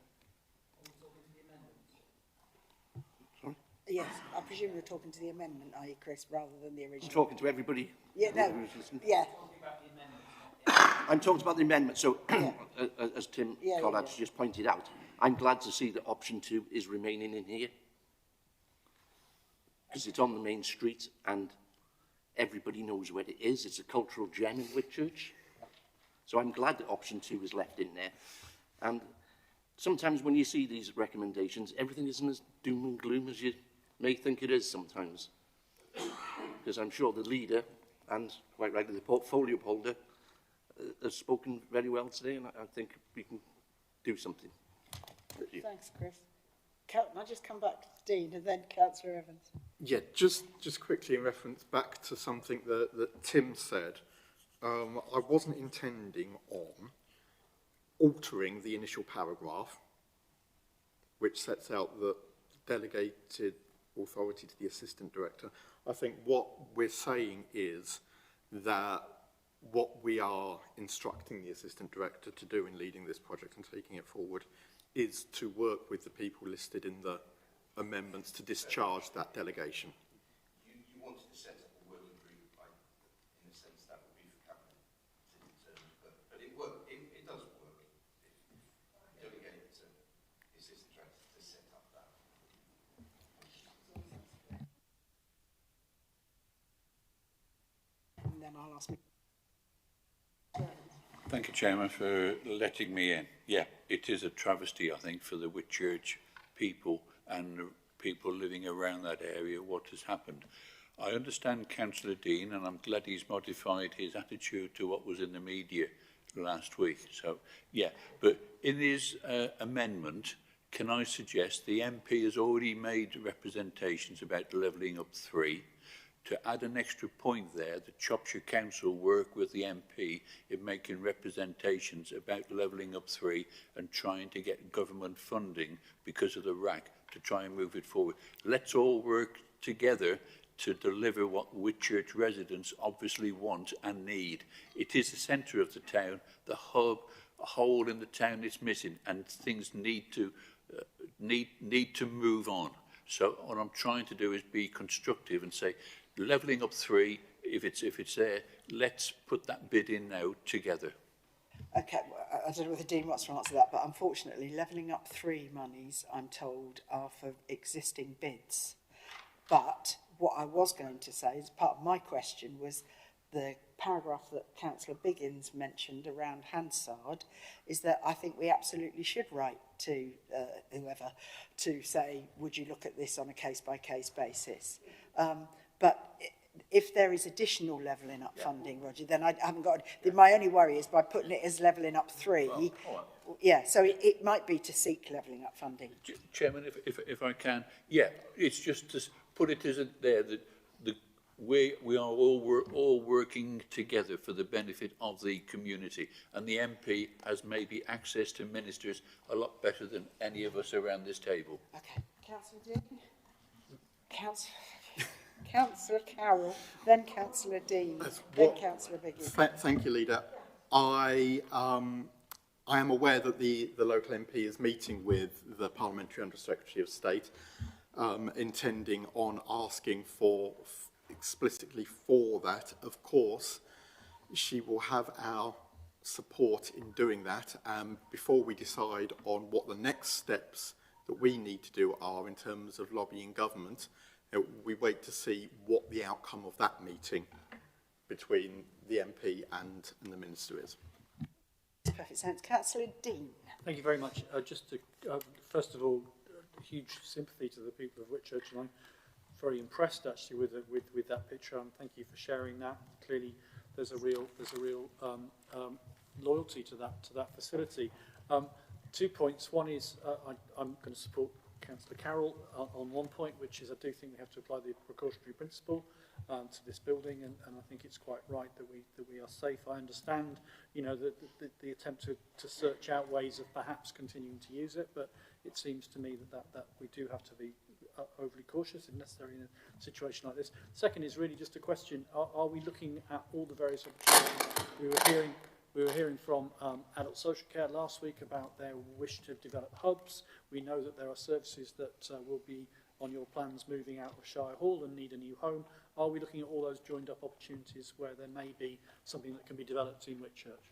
S4: Sorry?
S1: Yes, I presume you're talking to the amendment, are you, Chris, rather than the original?
S4: I'm talking to everybody.
S1: Yeah, no, yeah.
S4: I'm talking about the amendment. So, as Tim Collard's just pointed out, I'm glad to see that option 2 is remaining in here, because it's on the main street and everybody knows where it is. It's a cultural gem in Whitchurch. So I'm glad that option 2 is left in there. And sometimes when you see these recommendations, everything isn't as doom and gloom as you may think it is sometimes. Because I'm sure the leader, and quite rightly the portfolio holder, has spoken very well today, and I think we can do something.
S1: Thanks, Chris. Can I just come back to Dean and then Councillor Evans?
S12: Yeah, just quickly in reference back to something that Tim said, I wasn't intending on altering the initial paragraph, which sets out the delegated authority to the Assistant Director. I think what we're saying is that what we are instructing the Assistant Director to do in leading this project and taking it forward is to work with the people listed in the amendments to discharge that delegation.
S3: You wanted to set up a working group, like, in a sense that would be for Cabinet to determine, but it does work if delegate to the Assistant Director to set up that.
S1: And then I'll ask me.
S13: Thank you, Chairman, for letting me in. Yeah, it is a travesty, I think, for the Whitchurch people and the people living around that area, what has happened. I understand Councillor Dean, and I'm glad he's modified his attitude to what was in the media last week. So, yeah, but in his amendment, can I suggest the MP has already made representations about levelling up 3. To add an extra point there, the Shropshire Council work with the MP in making representations about levelling up 3 and trying to get government funding because of the RAC to try and move it forward. Let's all work together to deliver what Whitchurch residents obviously want and need. It is the centre of the town, the hub, a hole in the town is missing, and things need to move on. So what I'm trying to do is be constructive and say, levelling up 3, if it's there, let's put that bid in now together.
S1: Okay, well, I don't know whether Dean wants to answer that, but unfortunately, levelling up 3 monies, I'm told, are for existing bids. But what I was going to say, as part of my question, was the paragraph that Councillor Biggins mentioned around Hansard is that I think we absolutely should write to whoever to say, would you look at this on a case-by-case basis? But if there is additional levelling up funding, Roger, then I haven't got... My only worry is by putting it as levelling up 3, yeah, so it might be to seek levelling up funding.
S13: Chairman, if I can, yeah, it's just to put it as there that we are all working together for the benefit of the community, and the MP has maybe access to ministers a lot better than any of us around this table.
S1: Okay, Councillor Dean, Councillor Carroll, then Councillor Dean, then Councillor Biggins.
S12: Thank you, Leader. I am aware that the local MP is meeting with the Parliamentary Under-Secretary of State, intending on asking for explicitly for that. Of course, she will have our support in doing that. Before we decide on what the next steps that we need to do are in terms of lobbying government, we wait to see what the outcome of that meeting between the MP and the Minister is.
S1: Perfect sense. Councillor Dean.
S11: Thank you very much. Just to, first of all, huge sympathy to the people of Whitchurch, and I'm very impressed actually with that picture. And thank you for sharing that. Clearly, there's a real loyalty to that facility. 2 points. One is I'm going to support Councillor Carroll on one point, which is I do think we have to apply the precautionary principle to this building, and I think it's quite right that we are safe. I understand, you know, the attempt to search out ways of perhaps continuing to use it, but it seems to me that we do have to be overly cautious if necessary in a situation like this. Second is really just a question: are we looking at all the various opportunities? We were hearing from Adult Social Care last week about their wish to develop hubs. We know that there are services that will be on your plans moving out of Shirehall and need a new home. Are we looking at all those joined up opportunities where there may be something that can be developed in Whitchurch?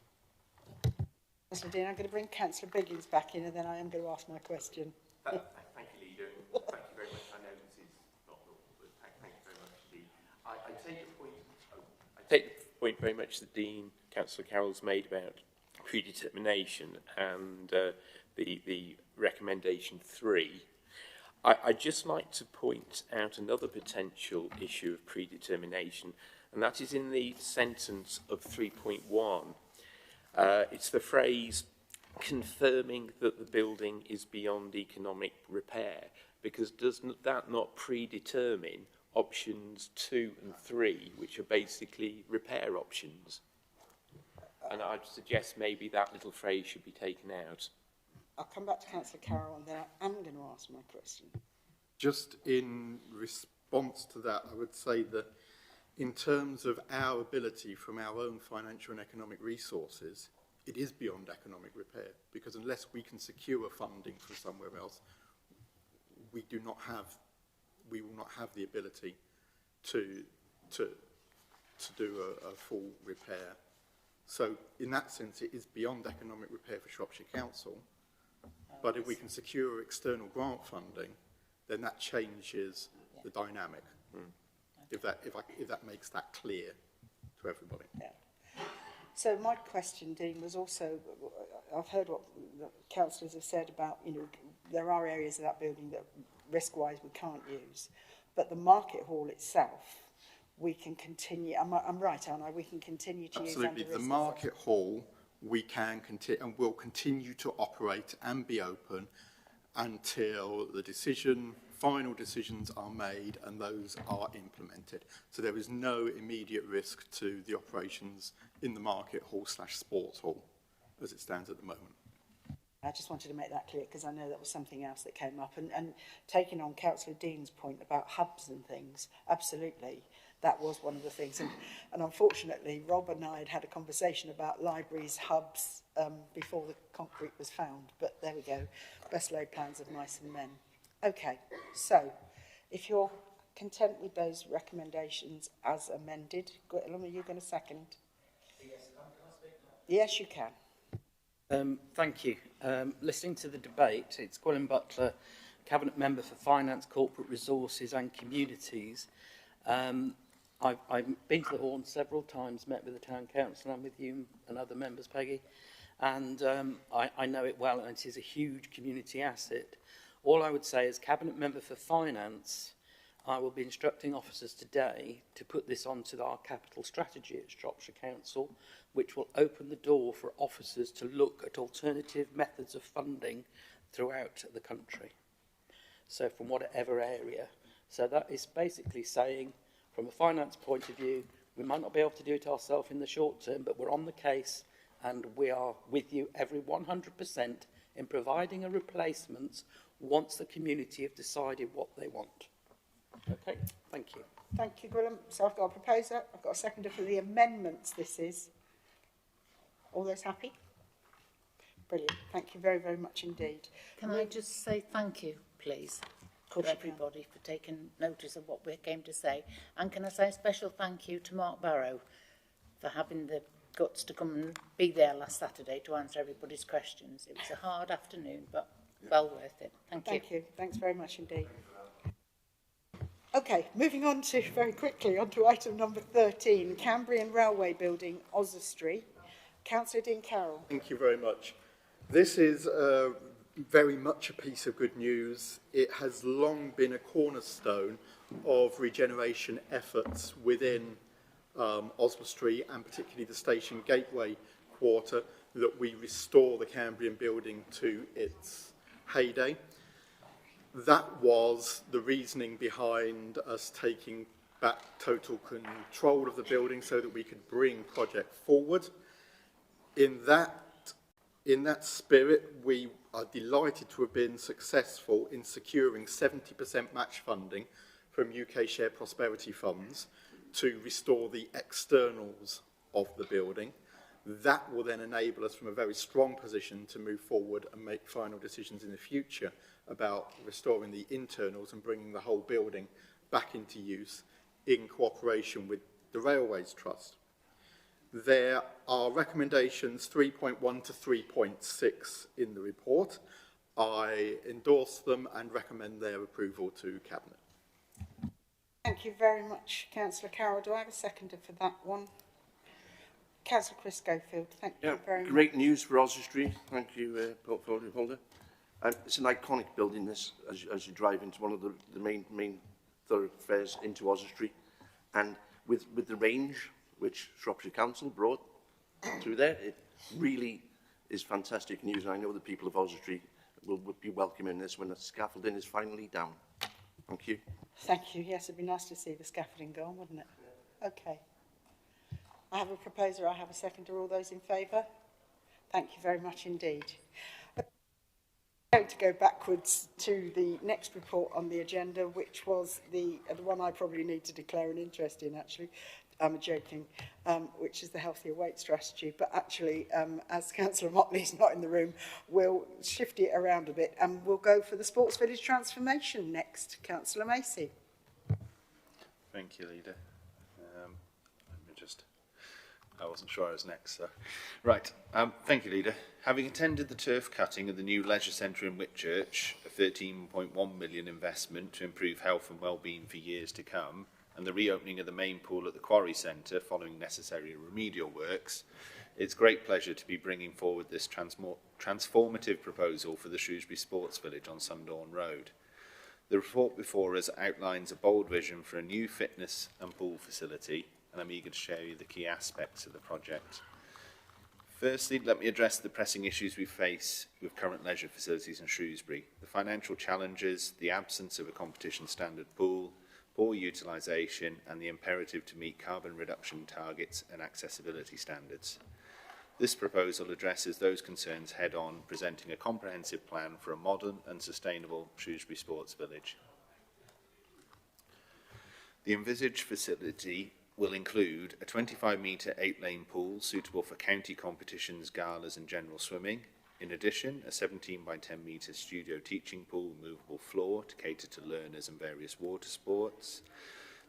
S1: Councillor Dean, I'm going to bring Councillor Biggins back in, and then I am going to ask my question.
S17: Thank you, Leader. Thank you very much. I know this is not normal, but thank you very much indeed. I take the point. I take the point very much that Dean, Councillor Carroll's made about predetermination and the recommendation 3. I'd just like to point out another potential issue of predetermination, and that is in the sentence of 3.1. It's the phrase confirming that the building is beyond economic repair, because does that not predetermine options 2 and 3, which are basically repair options? And I'd suggest maybe that little phrase should be taken out.
S1: I'll come back to Councillor Carroll, and then I am going to ask my question.
S12: Just in response to that, I would say that in terms of our ability from our own financial and economic resources, it is beyond economic repair, because unless we can secure funding from somewhere else, we will not have the ability to do a full repair. So in that sense, it is beyond economic repair for Shropshire Council. But if we can secure external grant funding, then that changes the dynamic. If that makes that clear to everybody.
S1: Yeah. So my question, Dean, was also, I've heard what the councillors have said about, you know, there are areas of that building that risk-wise we can't use, but the market hall itself, we can continue. I'm right, aren't I? We can continue to use under risk.
S12: Absolutely. The market hall we can continue and will continue to operate and be open until the final decisions are made and those are implemented. So there is no immediate risk to the operations in the market hall / sports hall as it stands at the moment.
S1: I just wanted to make that clear because I know that was something else that came up. And taking on Councillor Dean's point about hubs and things, absolutely, that was one of the things. And unfortunately, Rob and I had a conversation about libraries, hubs, before the concrete was found. But there we go, best laid plans of mice and men. Okay, so if you're content with those recommendations as amended, are you going to second? Yes, can I speak now? Yes, you can.
S14: Thank you. Listening to the debate, it's Gwilym Butler, Cabinet Member for Finance, Corporate Resources and Communities. I've been to the Horn several times, met with the town council and with you and other members, Peggy, and I know it well, and it is a huge community asset. All I would say as Cabinet Member for Finance, I will be instructing officers today to put this onto our capital strategy at Shropshire Council, which will open the door for officers to look at alternative methods of funding throughout the country. So from whatever area. So that is basically saying, from a finance point of view, we might not be able to do it ourselves in the short term, but we're on the case and we are with you every 100% in providing a replacement once the community have decided what they want. Okay, thank you.
S1: Thank you, Gwilym. So I've got a proposer, I've got a seconder for the amendments this is. All those happy? Brilliant. Thank you very, very much indeed.
S16: Can I just say thank you, please, to everybody for taking notice of what we came to say. And can I say a special thank you to Mark Barrow for having the guts to come and be there last Saturday to answer everybody's questions. It was a hard afternoon, but well worth it. Thank you.
S1: Thank you. Thanks very much indeed. Okay, moving on to, very quickly, on to item number 13, Cambrian Railway Building, Oswestry. Councillor Dean Carroll.
S12: Thank you very much. This is very much a piece of good news. It has long been a cornerstone of regeneration efforts within Oswestry and particularly the Station Gateway quarter, that we restore the Cambrian building to its heyday. That was the reasoning behind us taking back total control of the building so that we could bring project forward. In that spirit, we are delighted to have been successful in securing 70% match funding from UK Shared Prosperity Funds to restore the externals of the building. That will then enable us from a very strong position to move forward and make final decisions in the future about restoring the internals and bringing the whole building back into use in cooperation with the Railways Trust. There are recommendations 3.1 to 3.6 in the report. I endorse them and recommend their approval to Cabinet.
S1: Thank you very much, Councillor Carroll. Do I have a seconder for that one? Councillor Chris Schofield, thank you very much.
S4: Great news for Oswestry. Thank you, portfolio holder. It's an iconic building, this, as you drive into one of the main thoroughfares into Oswestry. And with the range which Shropshire Council brought through there, it really is fantastic news. And I know the people of Oswestry will be welcoming this when the scaffolding is finally down. Thank you.
S1: Thank you. Yes, it'd be nice to see the scaffolding gone, wouldn't it? Okay. I have a proposer, I have a seconder. All those in favour? Thank you very much indeed. I'm going to go backwards to the next report on the agenda, which was the one I probably need to declare an interest in, actually. I'm joking, which is the healthier weight strategy. But actually, as Councillor Motley's not in the room, we'll shift it around a bit and we'll go for the Sports Village transformation next. Councillor Macy.
S6: Thank you, Leader. I wasn't sure I was next, so. Right, thank you, Leader. Having attended the turf cutting of the new leisure centre in Whitchurch, a £13.1 million investment to improve health and well-being for years to come, and the reopening of the main pool at the Quarry Centre following necessary remedial works, it's great pleasure to be bringing forward this transformative proposal for the Shrewsbury Sports Village on Sundawn Road. The report before us outlines a bold vision for a new fitness and pool facility, and I'm eager to share you the key aspects of the project. Firstly, let me address the pressing issues we face with current leisure facilities in Shrewsbury. The financial challenges, the absence of a competition standard pool, poor utilisation, and the imperative to meet carbon reduction targets and accessibility standards. This proposal addresses those concerns head-on, presenting a comprehensive plan for a modern and sustainable Shrewsbury Sports Village. The envisaged facility will include a 25-metre 8-lane pool suitable for county competitions, galas and general swimming. In addition, a 17 by 10 metre studio teaching pool, movable floor to cater to learners and various water sports.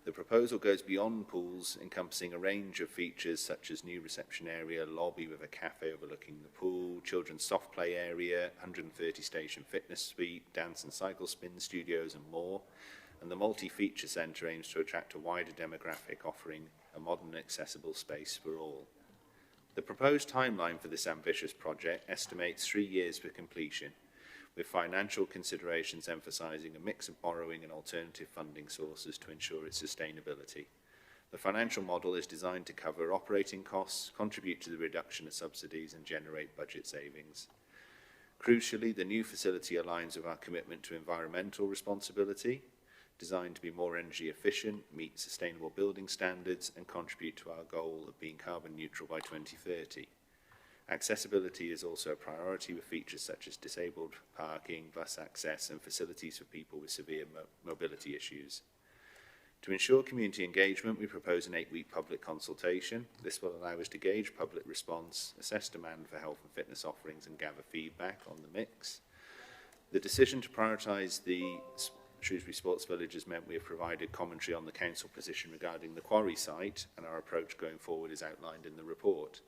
S6: The proposal goes beyond pools, encompassing a range of features such as new reception area, lobby with a cafe overlooking the pool, children's soft play area, 130 station fitness suite, dance and cycle spin studios and more. and the multi-feature centre aims to attract a wider demographic, offering a modern and accessible space for all. The proposed timeline for this ambitious project estimates 3 years for completion, with financial considerations emphasising a mix of borrowing and alternative funding sources to ensure its sustainability. The financial model is designed to cover operating costs, contribute to the reduction of subsidies and generate budget savings. Crucially, the new facility aligns with our commitment to environmental responsibility, designed to be more energy efficient, meet sustainable building standards and contribute to our goal of being carbon neutral by 2030. Accessibility is also a priority, with features such as disabled parking, bus access and facilities for people with severe mobility issues. To ensure community engagement, we propose an 8-week public consultation. This will allow us to gauge public response, assess demand for health and fitness offerings and gather feedback on the mix. The decision to prioritise the Shrewsbury Sports Village has meant we have provided commentary on the council position regarding the quarry site, and our approach going forward is outlined in the report.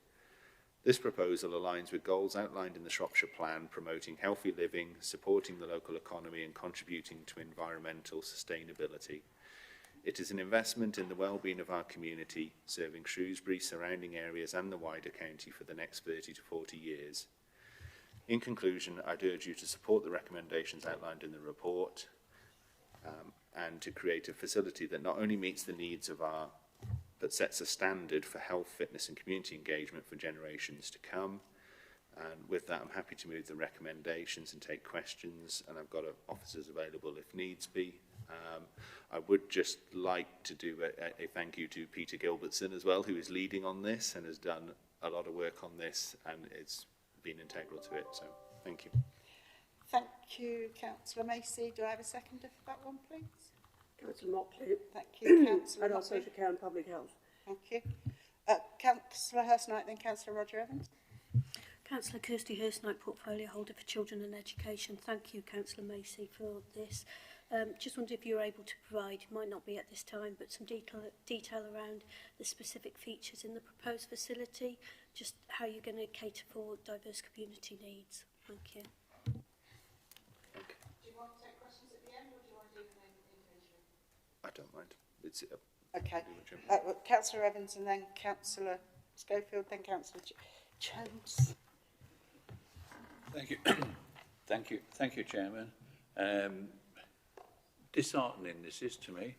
S6: This proposal aligns with goals outlined in the Shropshire Plan, promoting healthy living, supporting the local economy and contributing to environmental sustainability. It is an investment in the well-being of our community, serving Shrewsbury, surrounding areas and the wider county for the next 30 to 40 years. In conclusion, I'd urge you to support the recommendations outlined in the report and to create a facility that not only meets the needs of our, but sets a standard for health, fitness and community engagement for generations to come. And with that, I'm happy to move the recommendations and take questions, and I've got officers available if needs be. I would just like to do a thank you to Peter Gilbertson as well, who is leading on this and has done a lot of work on this, and it's been integral to it, so thank you.
S1: Thank you, Councillor Macy. Do I have a seconder for that one, please?
S10: Councillor Mockley.
S1: Thank you, Councillor
S10: And
S1: Mockley.
S10: our Social Care and Public Health.
S1: Thank you. Councillor Hurst-Knight, then Councillor Roger Evans.
S15: Councillor Kirsty Hurst-Knight, Portfolio Holder for Children and Education. Thank you, Councillor Macy, for this. Just wondered if you were able to provide, it might not be at this time, but some detail around the specific features in the proposed facility, just how you're going to cater for diverse community needs. Thank you.
S1: Do you want to take questions at the end, or do you want to do them individually?
S6: I don't mind. It's
S1: okay. Councillor Evans and then Councillor Schofield, then Councillor Jones.
S13: Thank you. Thank you, Chairman. Disheartening this is to me.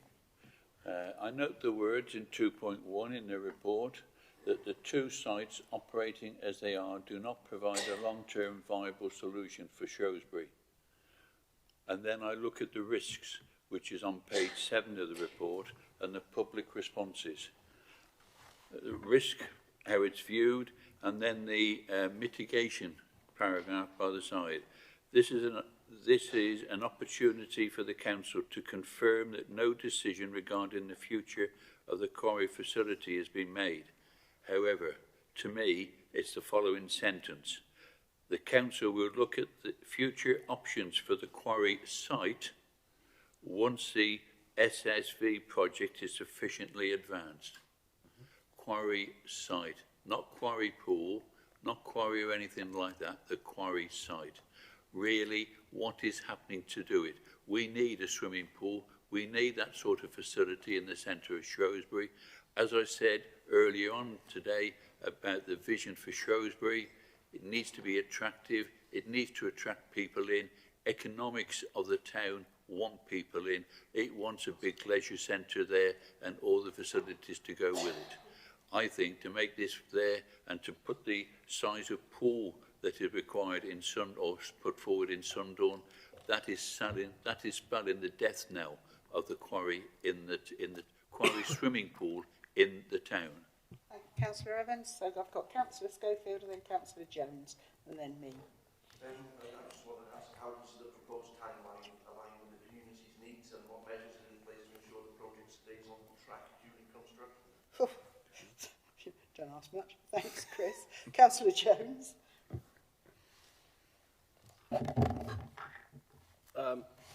S13: I note the words in 2.1 in the report that the two sites operating as they are do not provide a long-term viable solution for Shrewsbury. And then I look at the risks, which is on page 7 of the report, and the public responses. The risk, how it's viewed, and then the mitigation paragraph by the side. This is an opportunity for the council to confirm that no decision regarding the future of the quarry facility has been made. However, to me, it's the following sentence. The council will look at the future options for the quarry site once the SSV project is sufficiently advanced. Quarry site, not quarry pool, not quarry or anything like that, the quarry site. Really, what is happening to do it? We need a swimming pool. We need that sort of facility in the centre of Shrewsbury. As I said earlier on today about the vision for Shrewsbury, it needs to be attractive. It needs to attract people in. Economics of the town want people in. It wants a big leisure centre there and all the facilities to go with it. I think to make this there and to put the size of pool that is required in or put forward in Sundawn, that is spelling the death knell of the quarry in the quarry swimming pool in the town.
S1: Councillor Evans. So I've got Councillor Schofield and then Councillor Jones and then me.
S4: I just want to ask, how does the proposed timeline align with the community's needs and what measures are in place to ensure the project stays on track during construction?
S1: Don't ask much. Thanks, Chris. Councillor Jones.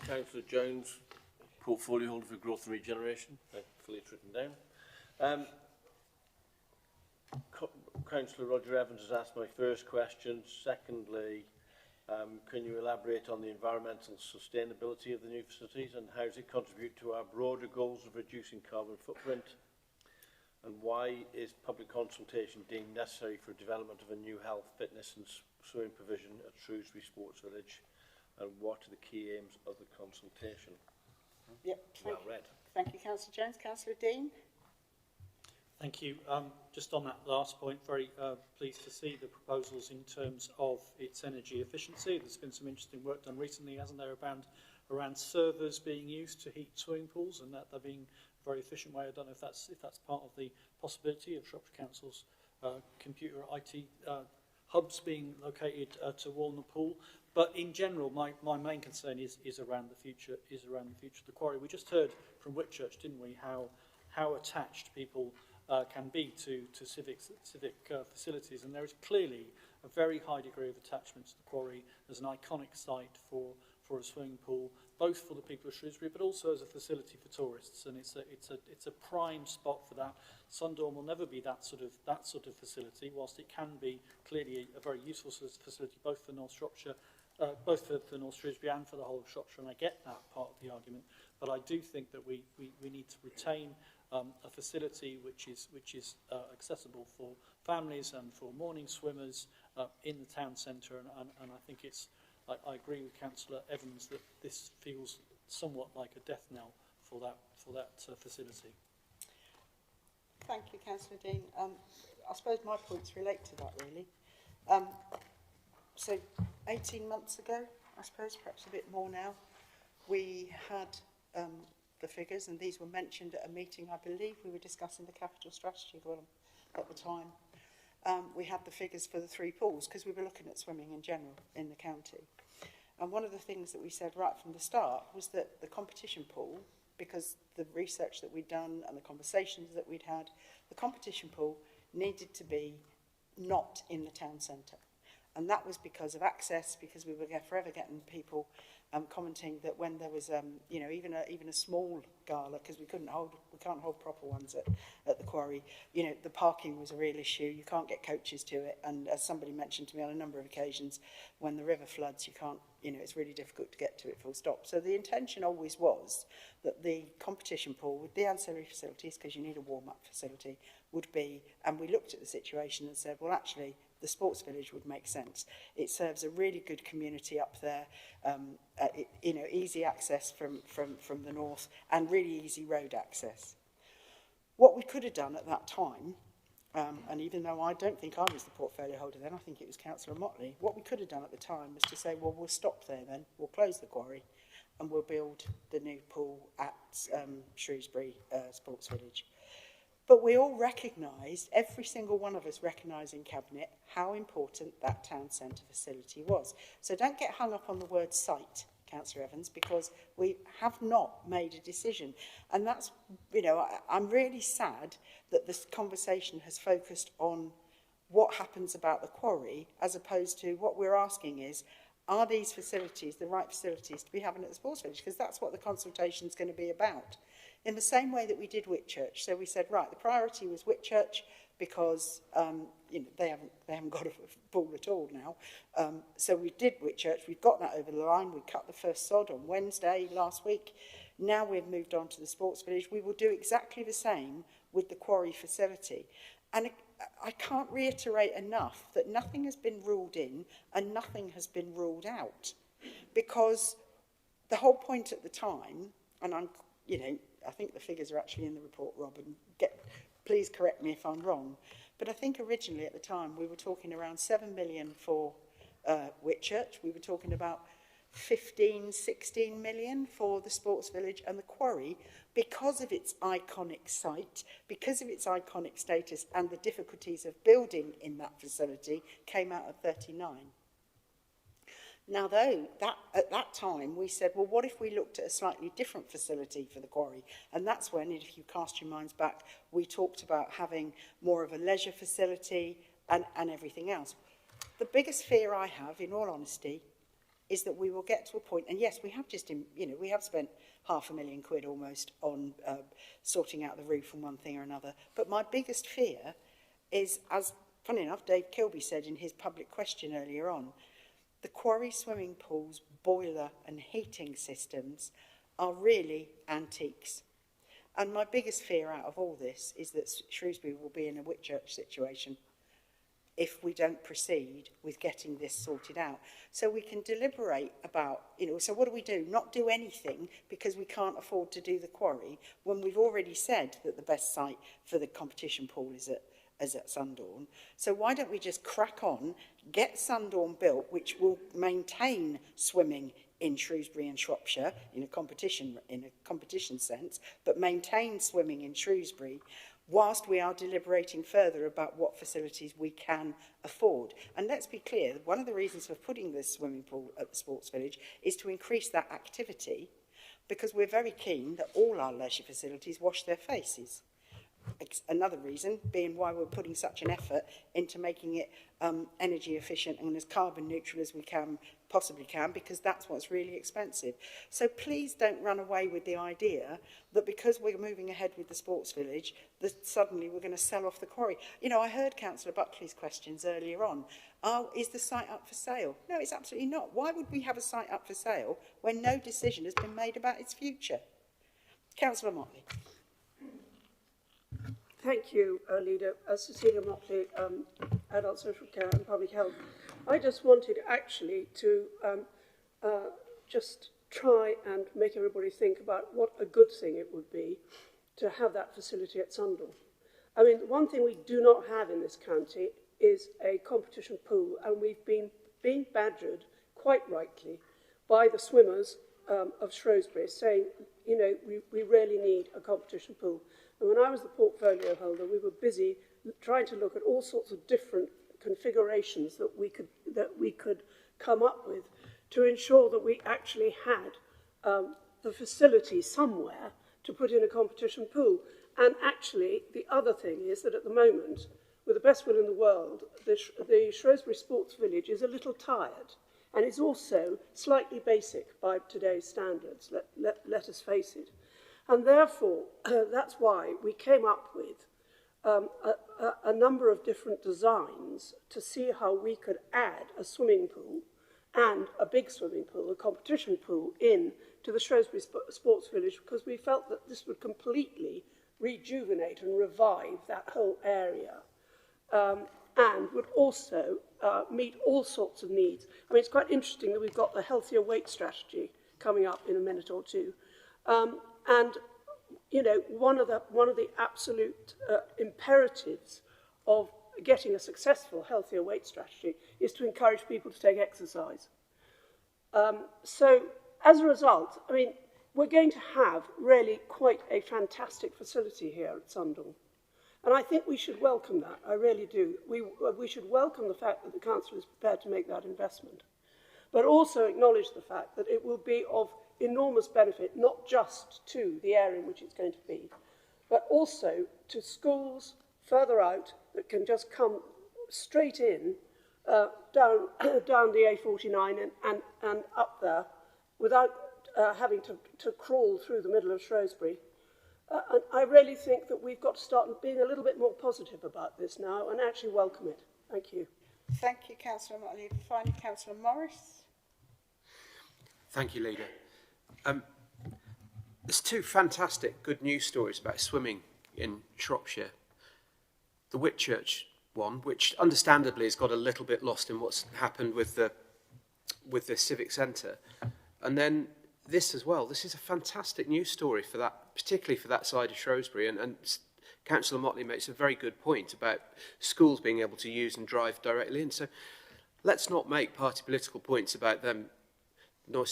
S4: Councillor Jones, Portfolio Holder for Growth and Regeneration. Thankfully it's written down. Councillor Roger Evans has asked my first question. Secondly,
S19: Can you elaborate on the environmental sustainability of the new facilities and how does it contribute to our broader goals of reducing carbon footprint? And why is public consultation deemed necessary for development of a new health, fitness and swimming provision at Shrewsbury Sports Village? And what are the key aims of the consultation?
S1: Yep,
S19: well read.
S1: Thank you, Councillor Jones. Councillor Dean?
S11: Thank you. Just on that last point, very pleased to see the proposals in terms of its energy efficiency. There's been some interesting work done recently, hasn't there, around servers being used to heat swimming pools, and that they're being a very efficient way. I don't know if that's part of the possibility of Shropshire Council's computer IT hubs being located to warm the pool. But in general, my main concern is around the future. Of the quarry. We just heard from Whitchurch, didn't we, how attached people can be to civic facilities, and there is clearly a very high degree of attachment to the quarry as an iconic site for a swimming pool, both for the people of Shrewsbury, but also as a facility for tourists. And it's a prime spot for that. Sundorm will never be that sort of facility, whilst it can be clearly a very useful facility both for North Shropshire, both for North Shrewsbury and for the whole of Shropshire. And I get that part of the argument, but I do think that we need to retain a facility which is accessible for families and for morning swimmers in the town centre, and I think I agree with Councillor Evans that this feels somewhat like a death knell for that facility.
S1: Thank you, Councillor Dean. I suppose my points relate to that really. So 18 months ago, I suppose, perhaps a bit more now, we had the figures, and these were mentioned at a meeting. I believe we were discussing the capital strategy at the time. We had the figures for the 3 pools because we were looking at swimming in general in the county. And one of the things that we said right from the start was that the competition pool, because the research that we'd done and the conversations that we'd had, the competition pool needed to be not in the town centre. And that was because of access, because we were forever getting people commenting that when there was, even a small gala, because we can't hold proper ones at the quarry, the parking was a real issue. You can't get coaches to it, and as somebody mentioned to me on a number of occasions, when the river floods, you can't, it's really difficult to get to it full stop. So the intention always was that the competition pool with the ancillary facilities, because you need a warm-up facility, would be, and we looked at the situation and said, well, actually, the sports village would make sense. It serves a really good community up there, easy access from the north and really easy road access. What we could have done at that time, and even though I don't think I was the portfolio holder then, I think it was Councillor Motley, what we could have done at the time was to say, well, we'll stop there then, we'll close the quarry and we'll build the new pool at Shrewsbury Sports Village. But we all recognised, every single one of us recognised in Cabinet, how important that town centre facility was. So don't get hung up on the word site, Councillor Evans, because we have not made a decision. And that's, I'm really sad that this conversation has focused on what happens about the quarry, as opposed to what we're asking is, are these facilities the right facilities to be having at the sports village? Because that's what the consultation is going to be about. In the same way that we did Whitchurch. So we said, right, the priority was Whitchurch because they haven't got a pool at all now. So we did Whitchurch. We've got that over the line. We cut the first sod on Wednesday last week. Now we've moved on to the sports village. We will do exactly the same with the quarry facility. And I can't reiterate enough that nothing has been ruled in and nothing has been ruled out. Because the whole point at the time, and I think the figures are actually in the report, Rob, and please correct me if I'm wrong, but I think originally at the time we were talking around 7 million for Whitchurch. We were talking about 15, 16 million for the sports village, and the quarry, because of its iconic site, because of its iconic status and the difficulties of building in that facility, came out at 39. Now, though, at that time, we said, well, what if we looked at a slightly different facility for the quarry? And that's when, if you cast your minds back, we talked about having more of a leisure facility and everything else. The biggest fear I have, in all honesty, is that we will get to a point, and yes, we have we have spent £500,000 almost on sorting out the roof and one thing or another. But my biggest fear is, as funny enough, Dave Kilby said in his public question earlier on, The quarry swimming pool's boiler and heating systems are really antiques. And my biggest fear out of all this is that Shrewsbury will be in a Whitchurch situation if we don't proceed with getting this sorted out. So we can deliberate about, so what do? Not do anything because we can't afford to do the quarry when we've already said that the best site for the competition pool is at Sundorne. So why don't we just crack on, get Sundorne built, which will maintain swimming in Shrewsbury and Shropshire in a competition sense, but maintain swimming in Shrewsbury, whilst we are deliberating further about what facilities we can afford. And let's be clear, one of the reasons for putting this swimming pool at the Sports Village is to increase that activity, because we're very keen that all our leisure facilities wash their faces. Another reason being why we're putting such an effort into making it energy efficient and as carbon neutral as we possibly can, because that's what's really expensive. So please don't run away with the idea that because we're moving ahead with the Sports Village, that suddenly we're going to sell off the quarry. I heard Councillor Buckley's questions earlier on. Is the site up for sale? No, it's absolutely not. Why would we have a site up for sale when no decision has been made about its future? Councillor Motley.
S10: Thank you, Leader. Cecilia Motley, Adult Social Care and Public Health. I just wanted actually to just try and make everybody think about what a good thing it would be to have that facility at Sundorne. I mean, one thing we do not have in this county is a competition pool, and we've been being badgered, quite rightly, by the swimmers of Shrewsbury, saying, we really need a competition pool. And when I was the portfolio holder, we were busy trying to look at all sorts of different configurations that we could come up with to ensure that we actually had the facility somewhere to put in a competition pool. And actually, the other thing is that at the moment, with the best will in the world, the Shrewsbury Sports Village is a little tired, and it's also slightly basic by today's standards, let us face it. And therefore, that's why we came up with a number of different designs to see how we could add a swimming pool and a big swimming pool, a competition pool, in to the Shrewsbury Sports Village, because we felt that this would completely rejuvenate and revive that whole area, and would also meet all sorts of needs. I mean, it's quite interesting that we've got the healthier weight strategy coming up in a minute or two. And, one of the absolute imperatives of getting a successful healthier weight strategy is to encourage people to take exercise. So, as a result, I mean, we're going to have really quite a fantastic facility here at Sundorne. And I think we should welcome that, I really do. We should welcome the fact that the Council is prepared to make that investment, but also acknowledge the fact that it will be of enormous benefit, not just to the area in which it's going to be, but also to schools further out that can just come straight in down the A49 and up there without having to crawl through the middle of Shrewsbury. And I really think that we've got to start being a little bit more positive about this now and actually welcome it. Thank you.
S1: Thank you, Councillor Motley. Finally, Councillor Morris.
S5: Thank you, Leader. There's two fantastic good news stories about swimming in Shropshire. The Whitchurch one, which understandably has got a little bit lost in what's happened with the Civic Centre. And then this as well. This is a fantastic news story for that, particularly for that side of Shrewsbury. And Councillor Motley makes a very good point about schools being able to use and drive directly in. So let's not make party political points about them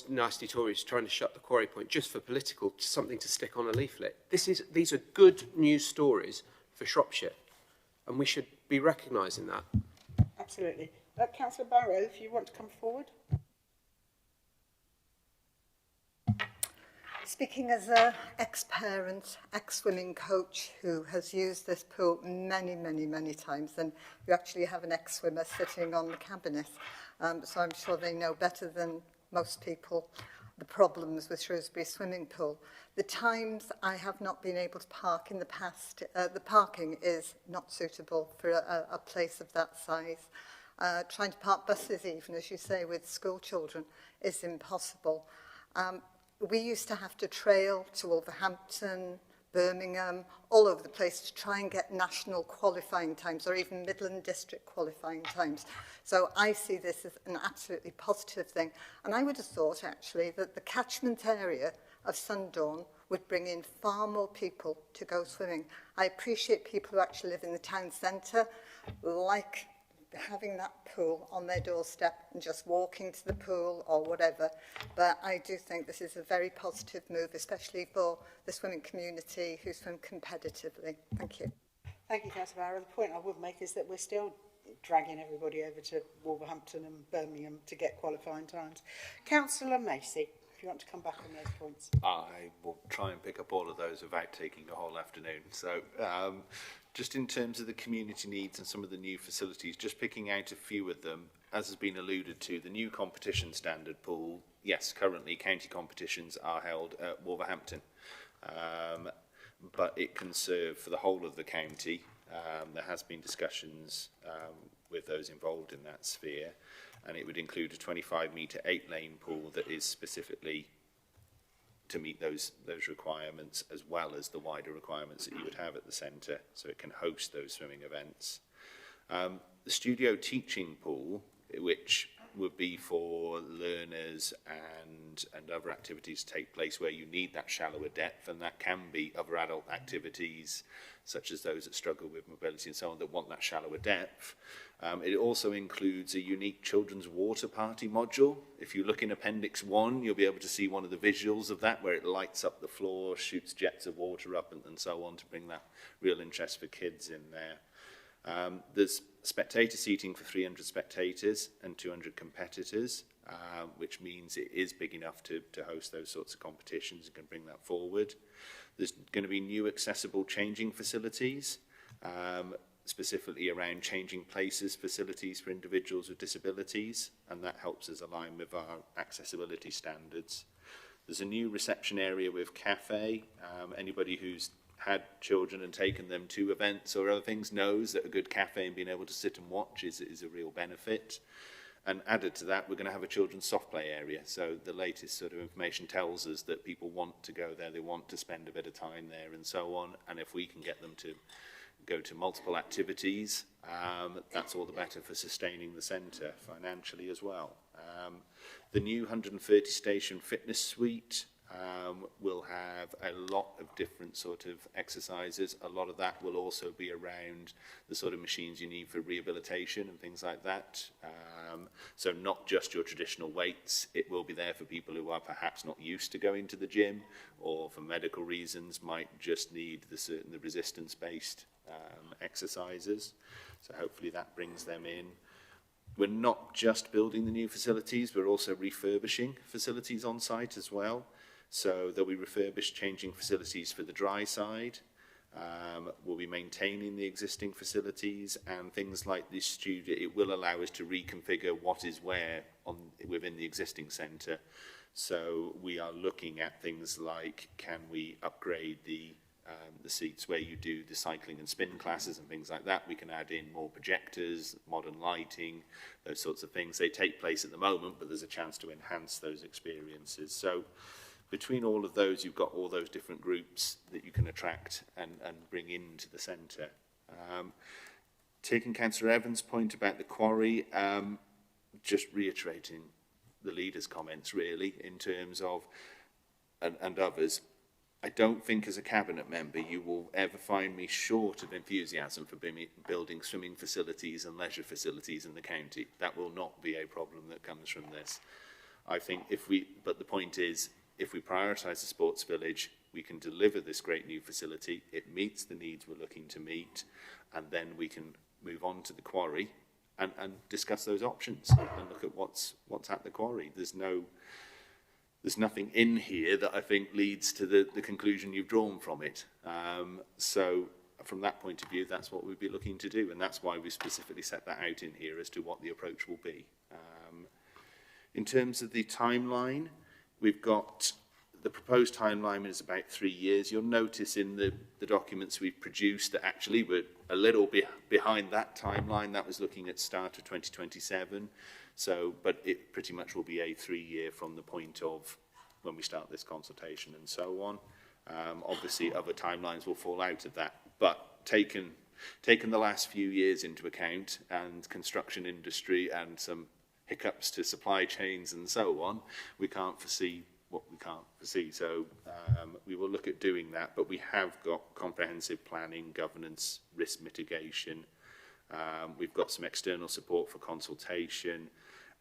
S5: nasty Tories trying to shut the quarry point just for political, something to stick on a leaflet. These are good news stories for Shropshire, and we should be recognising that.
S1: Absolutely. Councillor Barrow, if you want to come forward.
S20: Speaking as an ex-parent, ex-swimming coach who has used this pool many, many, many times, and you actually have an ex-swimmer sitting on the cabinet, so I'm sure they know better than most people the problems with Shrewsbury swimming pool. The times I have not been able to park in the past, the parking is not suitable for a place of that size. Trying to park buses, even, as you say, with school children is impossible. We used to have to trail to Wolverhampton, Birmingham, all over the place to try and get national qualifying times or even Midland District qualifying times. So I see this as an absolutely positive thing. And I would have thought, actually, that the catchment area of Sundawn would bring in far more people to go swimming. I appreciate people who actually live in the town centre, like having that pool on their doorstep and just walking to the pool or whatever. But I do think this is a very positive move, especially for the swimming community who swim competitively. Thank you.
S1: Thank you, Councillor Barrow. The point I would make is that we're still dragging everybody over to Wolverhampton and Birmingham to get qualifying times. Councillor Macy, if you want to come back on those points.
S6: I will try and pick up all of those without taking the whole afternoon. So just in terms of the community needs and some of the new facilities, just picking out a few of them, as has been alluded to, the new competition standard pool, yes, currently county competitions are held at Wolverhampton, but it can serve for the whole of the county. There has been discussions with those involved in that sphere, and it would include a 25-metre 8-lane pool that is specifically to meet those requirements, as well as the wider requirements that you would have at the centre, so it can host those swimming events. The studio teaching pool, which would be for learners and other activities to take place where you need that shallower depth, and that can be other adult activities such as those that struggle with mobility and so on that want that shallower depth. It also includes a unique children's water party module. If you look in Appendix 1, you'll be able to see one of the visuals of that where it lights up the floor, shoots jets of water up and so on to bring that real interest for kids in there. There's spectator seating for 300 spectators and 200 competitors, which means it is big enough to host those sorts of competitions and can bring that forward. There's going to be new accessible changing facilities, specifically around changing places facilities for individuals with disabilities, and that helps us align with our accessibility standards. There's a new reception area with cafe. Anybody who's had children and taken them to events or other things knows that a good cafe and being able to sit and watch is a real benefit. And added to that, we're going to have a children's soft play area. So the latest sort of information tells us that people want to go there, they want to spend a bit of time there and so on. And if we can get them to go to multiple activities, that's all the better for sustaining the centre financially as well. The new 130 station fitness suite will have a lot of different sort of exercises. A lot of that will also be around the sort of machines you need for rehabilitation and things like that. So not just your traditional weights, it will be there for people who are perhaps not used to going to the gym or for medical reasons might just need the resistance-based exercises. So hopefully that brings them in. We're not just building the new facilities, we're also refurbishing facilities on site as well. So there'll be refurbished changing facilities for the dry side. We'll be maintaining the existing facilities and things like this studio. It will allow us to reconfigure what is where within the existing centre. So we are looking at things like, can we upgrade the seats where you do the cycling and spin classes and things like that. We can add in more projectors, modern lighting, those sorts of things. They take place at the moment, but there's a chance to enhance those experiences. So between all of those, you've got all those different groups that you can attract and bring into the centre. Taking Councillor Evans' point about the quarry, just reiterating the leader's comments really in terms of, and others, I don't think as a cabinet member you will ever find me short of enthusiasm for building swimming facilities and leisure facilities in the county. That will not be a problem that comes from this. I think but the point is, if we prioritise the sports village, we can deliver this great new facility, it meets the needs we're looking to meet, and then we can move on to the quarry and discuss those options and look at what's at the quarry. There's nothing in here that I think leads to the conclusion you've drawn from it. So from that point of view, that's what we'd be looking to do, and that's why we specifically set that out in here as to what the approach will be. In terms of the timeline, we've got The proposed timeline is about 3 years. You'll notice in the documents we've produced that actually we're a little bit behind that timeline. That was looking at start of 2027. So, but it pretty much will be a 3-year from the point of when we start this consultation and so on. Obviously, other timelines will fall out of that. But taken the last few years into account and construction industry and some hiccups to supply chains and so on, we can't foresee what we can't foresee. So we will look at doing that, but we have got comprehensive planning, governance, risk mitigation. We've got some external support for consultation,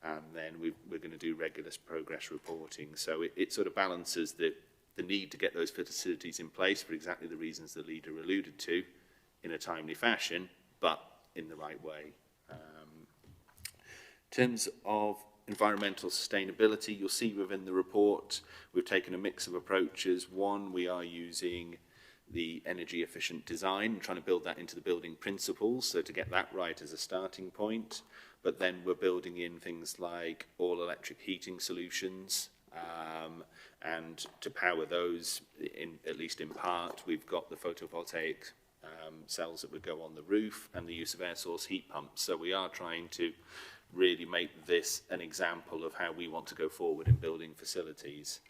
S6: and then we're going to do regular progress reporting. So it sort of balances the need to get those facilities in place for exactly the reasons the leader alluded to in a timely fashion, but in the right way. In terms of environmental sustainability, you'll see within the report we've taken a mix of approaches. One, we are using the energy efficient design and trying to build that into the building principles, so to get that right as a starting point. But then we're building in things like all electric heating solutions, and to power those, at least in part, we've got the photovoltaic cells that would go on the roof and the use of air source heat pumps. So we are trying to really make this an example of how we want to go forward in building facilities.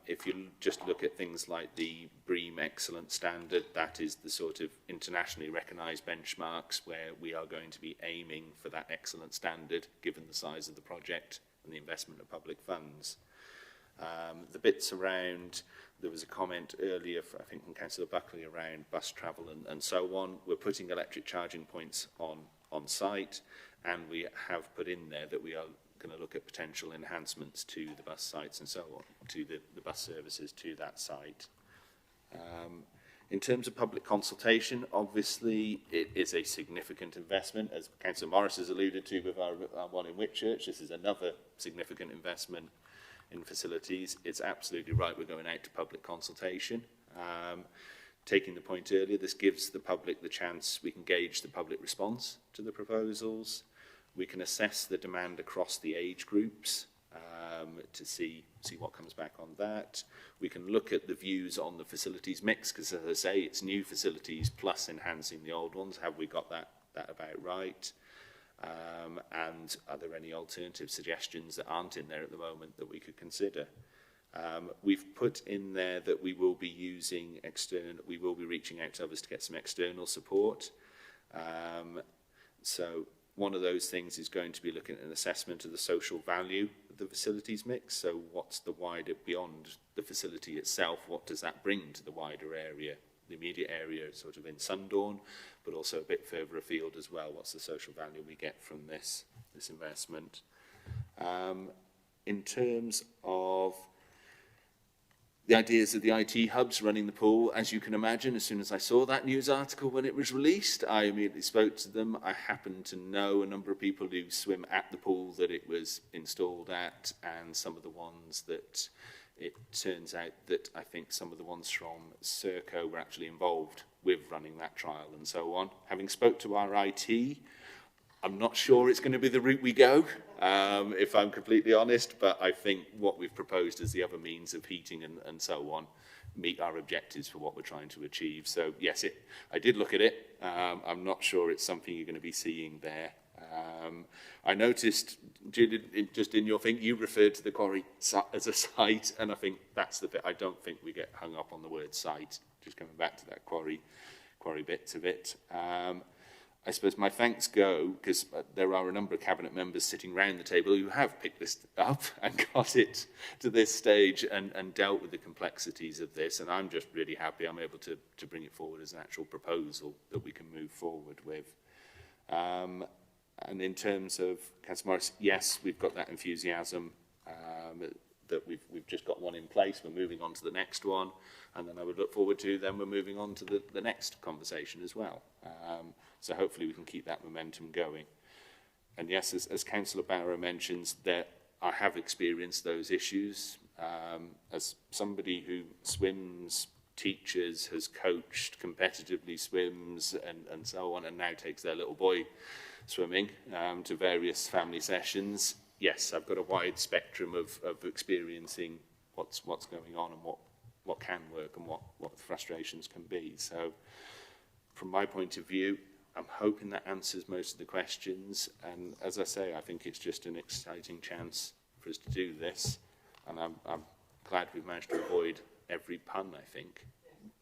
S6: If you just look at things like the BREEAM Excellent standard, that is the sort of internationally recognised benchmarks where we are going to be aiming for that excellent standard, given the size of the project and the investment of public funds. The bits around, there was a comment earlier, I think from Councillor Buckley, around bus travel and so on. We're putting electric charging points on site, and we have put in there that we are going to look at potential enhancements to the bus sites and so on, to the bus services to that site. In terms of public consultation, obviously it is a significant investment, as Councillor Morris has alluded to with our one in Whitchurch. This is another significant investment in facilities. It's absolutely right, we're going out to public consultation. Taking the point earlier, this gives the public the chance, we can gauge the public response to the proposals. We can assess the demand across the age groups to see what comes back on that. We can look at the views on the facilities mix, because as I say, it's new facilities plus enhancing the old ones. Have we got that about right? And are there any alternative suggestions that aren't in there at the moment that we could consider? We've put in there that we will be using we will be reaching out to others to get some external support. So one of those things is going to be looking at an assessment of the social value of the facilities mix. So what's the wider, beyond the facility itself, what does that bring to the wider area, the immediate area sort of in Sundorn, but also a bit further afield as well? What's the social value we get from this investment? In terms of the ideas of the IT hubs running the pool, as you can imagine, as soon as I saw that news article when it was released, I immediately spoke to them. I happen to know a number of people who swim at the pool that it was installed at, and some of the ones that it turns out that I think some of the ones from Serco were actually involved with running that trial and so on. Having spoke to our IT, I'm not sure it's going to be the route we go, if I'm completely honest, but I think what we've proposed as the other means of heating and so on meet our objectives for what we're trying to achieve. So yes, I did look at it. I'm not sure it's something you're going to be seeing there. I noticed, Julie, just in your thing, you referred to the quarry as a site, and I think that's the bit. I don't think we get hung up on the word site, just coming back to that quarry bits of it. I suppose my thanks go, because there are a number of cabinet members sitting round the table who have picked this up and got it to this stage and dealt with the complexities of this, and I'm just really happy I'm able to bring it forward as an actual proposal that we can move forward with. And in terms of Councillor Morris, yes, we've got that enthusiasm that we've just got one in place. We're moving on to the next one, and then I would look forward to then we're moving on to the next conversation as well. So hopefully we can keep that momentum going. And yes, as Councillor Barrow mentions, that I have experienced those issues. As somebody who swims, teaches, has coached, competitively swims and so on, and now takes their little boy swimming to various family sessions, yes, I've got a wide spectrum of experiencing what's going on and what can work and what the frustrations can be. So from my point of view, I'm hoping that answers most of the questions, and as I say, I think it's just an exciting chance for us to do this, and I'm glad we've managed to avoid every pun, I think,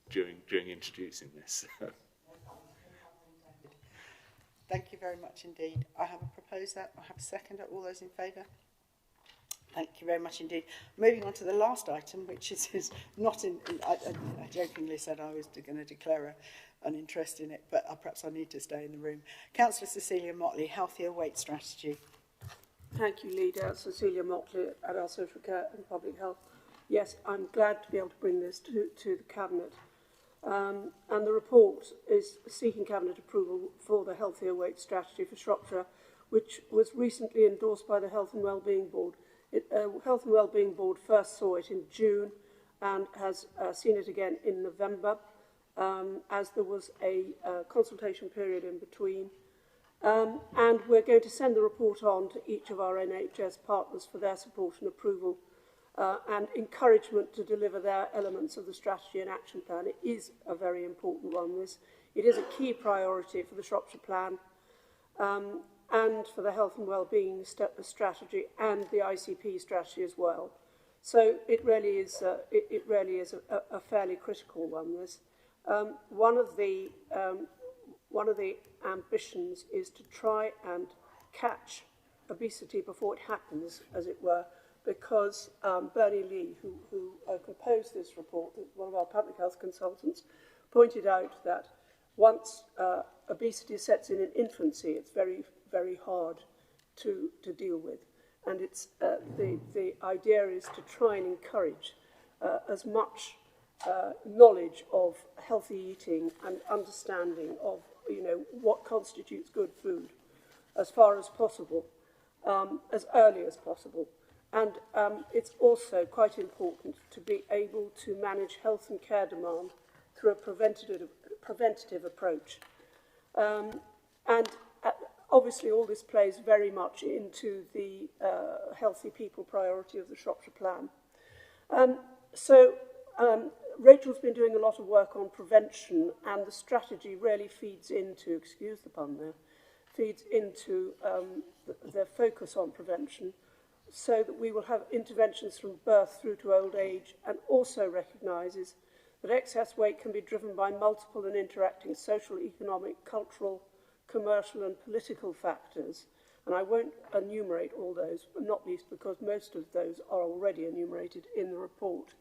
S6: during introducing this.
S1: Thank you very much indeed. I have a proposer, I have a seconder. All those in favour? Thank you very much indeed. Moving on to the last item, which is not in... I jokingly said I was going to declare an interest in it, but perhaps I need to stay in the room. Councillor Cecilia Motley, Healthier Weight Strategy.
S10: Thank you, Leader. Cecilia Motley at our Social Care and Public Health. Yes, I'm glad to be able to bring this to the Cabinet. And the report is seeking Cabinet approval for the Healthier Weight Strategy for Shropshire, which was recently endorsed by the Health and Wellbeing Board. Health and Wellbeing Board first saw it in June and has seen it again in November, as there was a consultation period in between. And we're going to send the report on to each of our NHS partners for their support and approval and encouragement to deliver their elements of the strategy and action plan. It is a very important one, this. It is a key priority for the Shropshire Plan and for the Health and Wellbeing strategy and the ICP strategy as well. So it really is a fairly critical one, this. One of the ambitions is to try and catch obesity before it happens, as it were, because Bernie Lee, who composed this report, one of our public health consultants, pointed out that once obesity sets in infancy, it's very, very hard to deal with. And it's the idea is to try and encourage as much knowledge of healthy eating and understanding of what constitutes good food as far as possible, as early as possible. And it's also quite important to be able to manage health and care demand through a preventative approach. And obviously all this plays very much into the healthy people priority of the Shropshire Plan. Rachel's been doing a lot of work on prevention, and the strategy really feeds into, excuse the pun there, feeds into the focus on prevention, so that we will have interventions from birth through to old age, and also recognises that excess weight can be driven by multiple and interacting social, economic, cultural, commercial and political factors. And I won't enumerate all those, but not least because most of those are already enumerated in the report.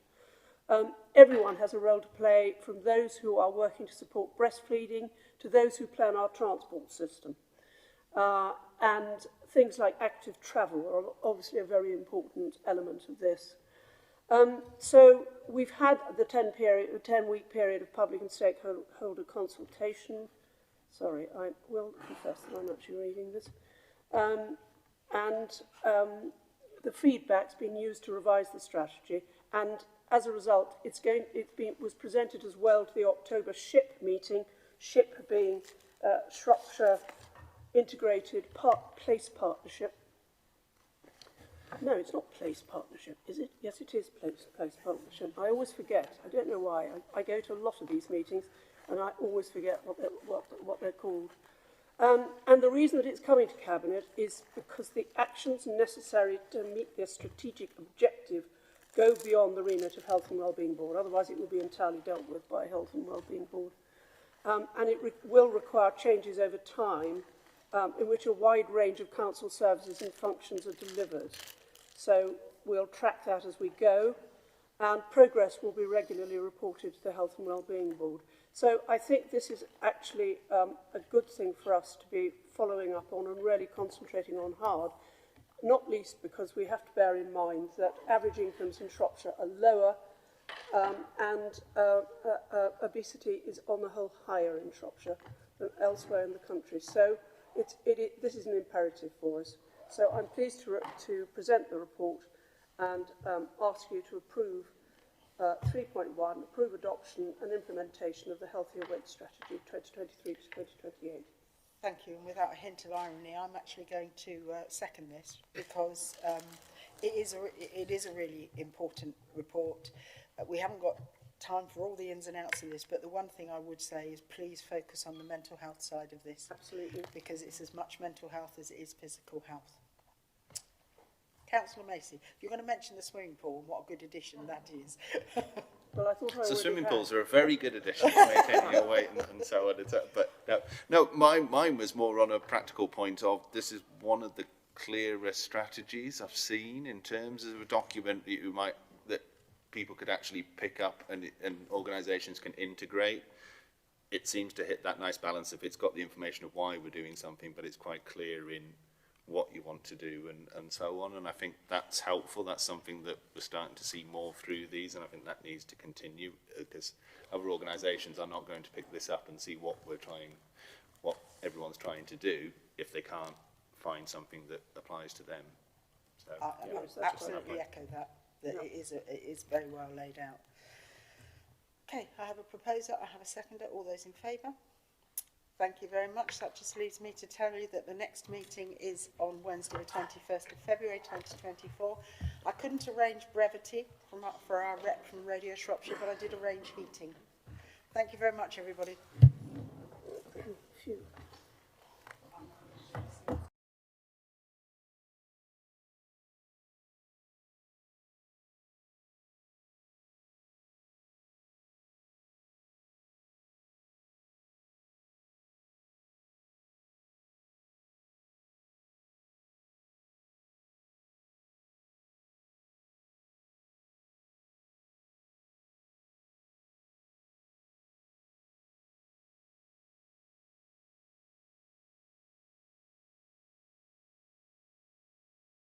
S10: Everyone has a role to play, from those who are working to support breastfeeding to those who plan our transport system. And things like active travel are obviously a very important element of this. So we've had the 10-week period of public and stakeholder consultation. Sorry, I will confess that I'm actually reading this. The feedback's been used to revise the strategy, and as a result, it was presented as well to the October SHIP meeting, SHIP being Shropshire Integrated Place Partnership. No, it's not Place Partnership, is it? Yes, it is Place Partnership. I always forget. I don't know why. I go to a lot of these meetings, and I always forget what they're called. And the reason that it's coming to Cabinet is because the actions necessary to meet their strategic objective go beyond the remit of Health and Wellbeing Board. Otherwise, it will be entirely dealt with by Health and Wellbeing Board. And it will require changes over time in which a wide range of council services and functions are delivered. So we'll track that as we go, and progress will be regularly reported to the Health and Wellbeing Board. So I think this is actually a good thing for us to be following up on and really concentrating on hard, not least because we have to bear in mind that average incomes in Shropshire are lower and obesity is on the whole higher in Shropshire than elsewhere in the country. So this is an imperative for us. So I'm pleased to present the report and ask you to approve 3.1, approve adoption and implementation of the Healthier Weight Strategy 2023 to 2028.
S1: Thank you. And without a hint of irony, I'm actually going to second this because It is a really important report. We haven't got time for all the ins and outs of this, but the one thing I would say is please focus on the mental health side of this.
S10: Absolutely.
S1: Because it's as much mental health as it is physical health. Councillor Macy, you're going to mention the swimming pool and what a good addition that is.
S10: Well, I thought
S6: So swimming pools are a very good addition to maintaining your weight and so on. But no, mine was more on a practical point of this is one of the clearest strategies I've seen in terms of a document that people could actually pick up and organisations can integrate. It seems to hit that nice balance if it's got the information of why we're doing something, but it's quite clear in what you want to do and so on. And I think that's helpful. That's something that we're starting to see more through these, and I think that needs to continue because other organisations are not going to pick this up and see what everyone's trying to do if they can't find something that applies to them. So,
S1: I absolutely echo that. It is very well laid out. Okay, I have a proposer, I have a seconder. All those in favour? Thank you very much. That just leaves me to tell you that the next meeting is on Wednesday, the 21st of February 2024. I couldn't arrange brevity for our rep from Radio Shropshire, but I did arrange heating. Thank you very much, everybody.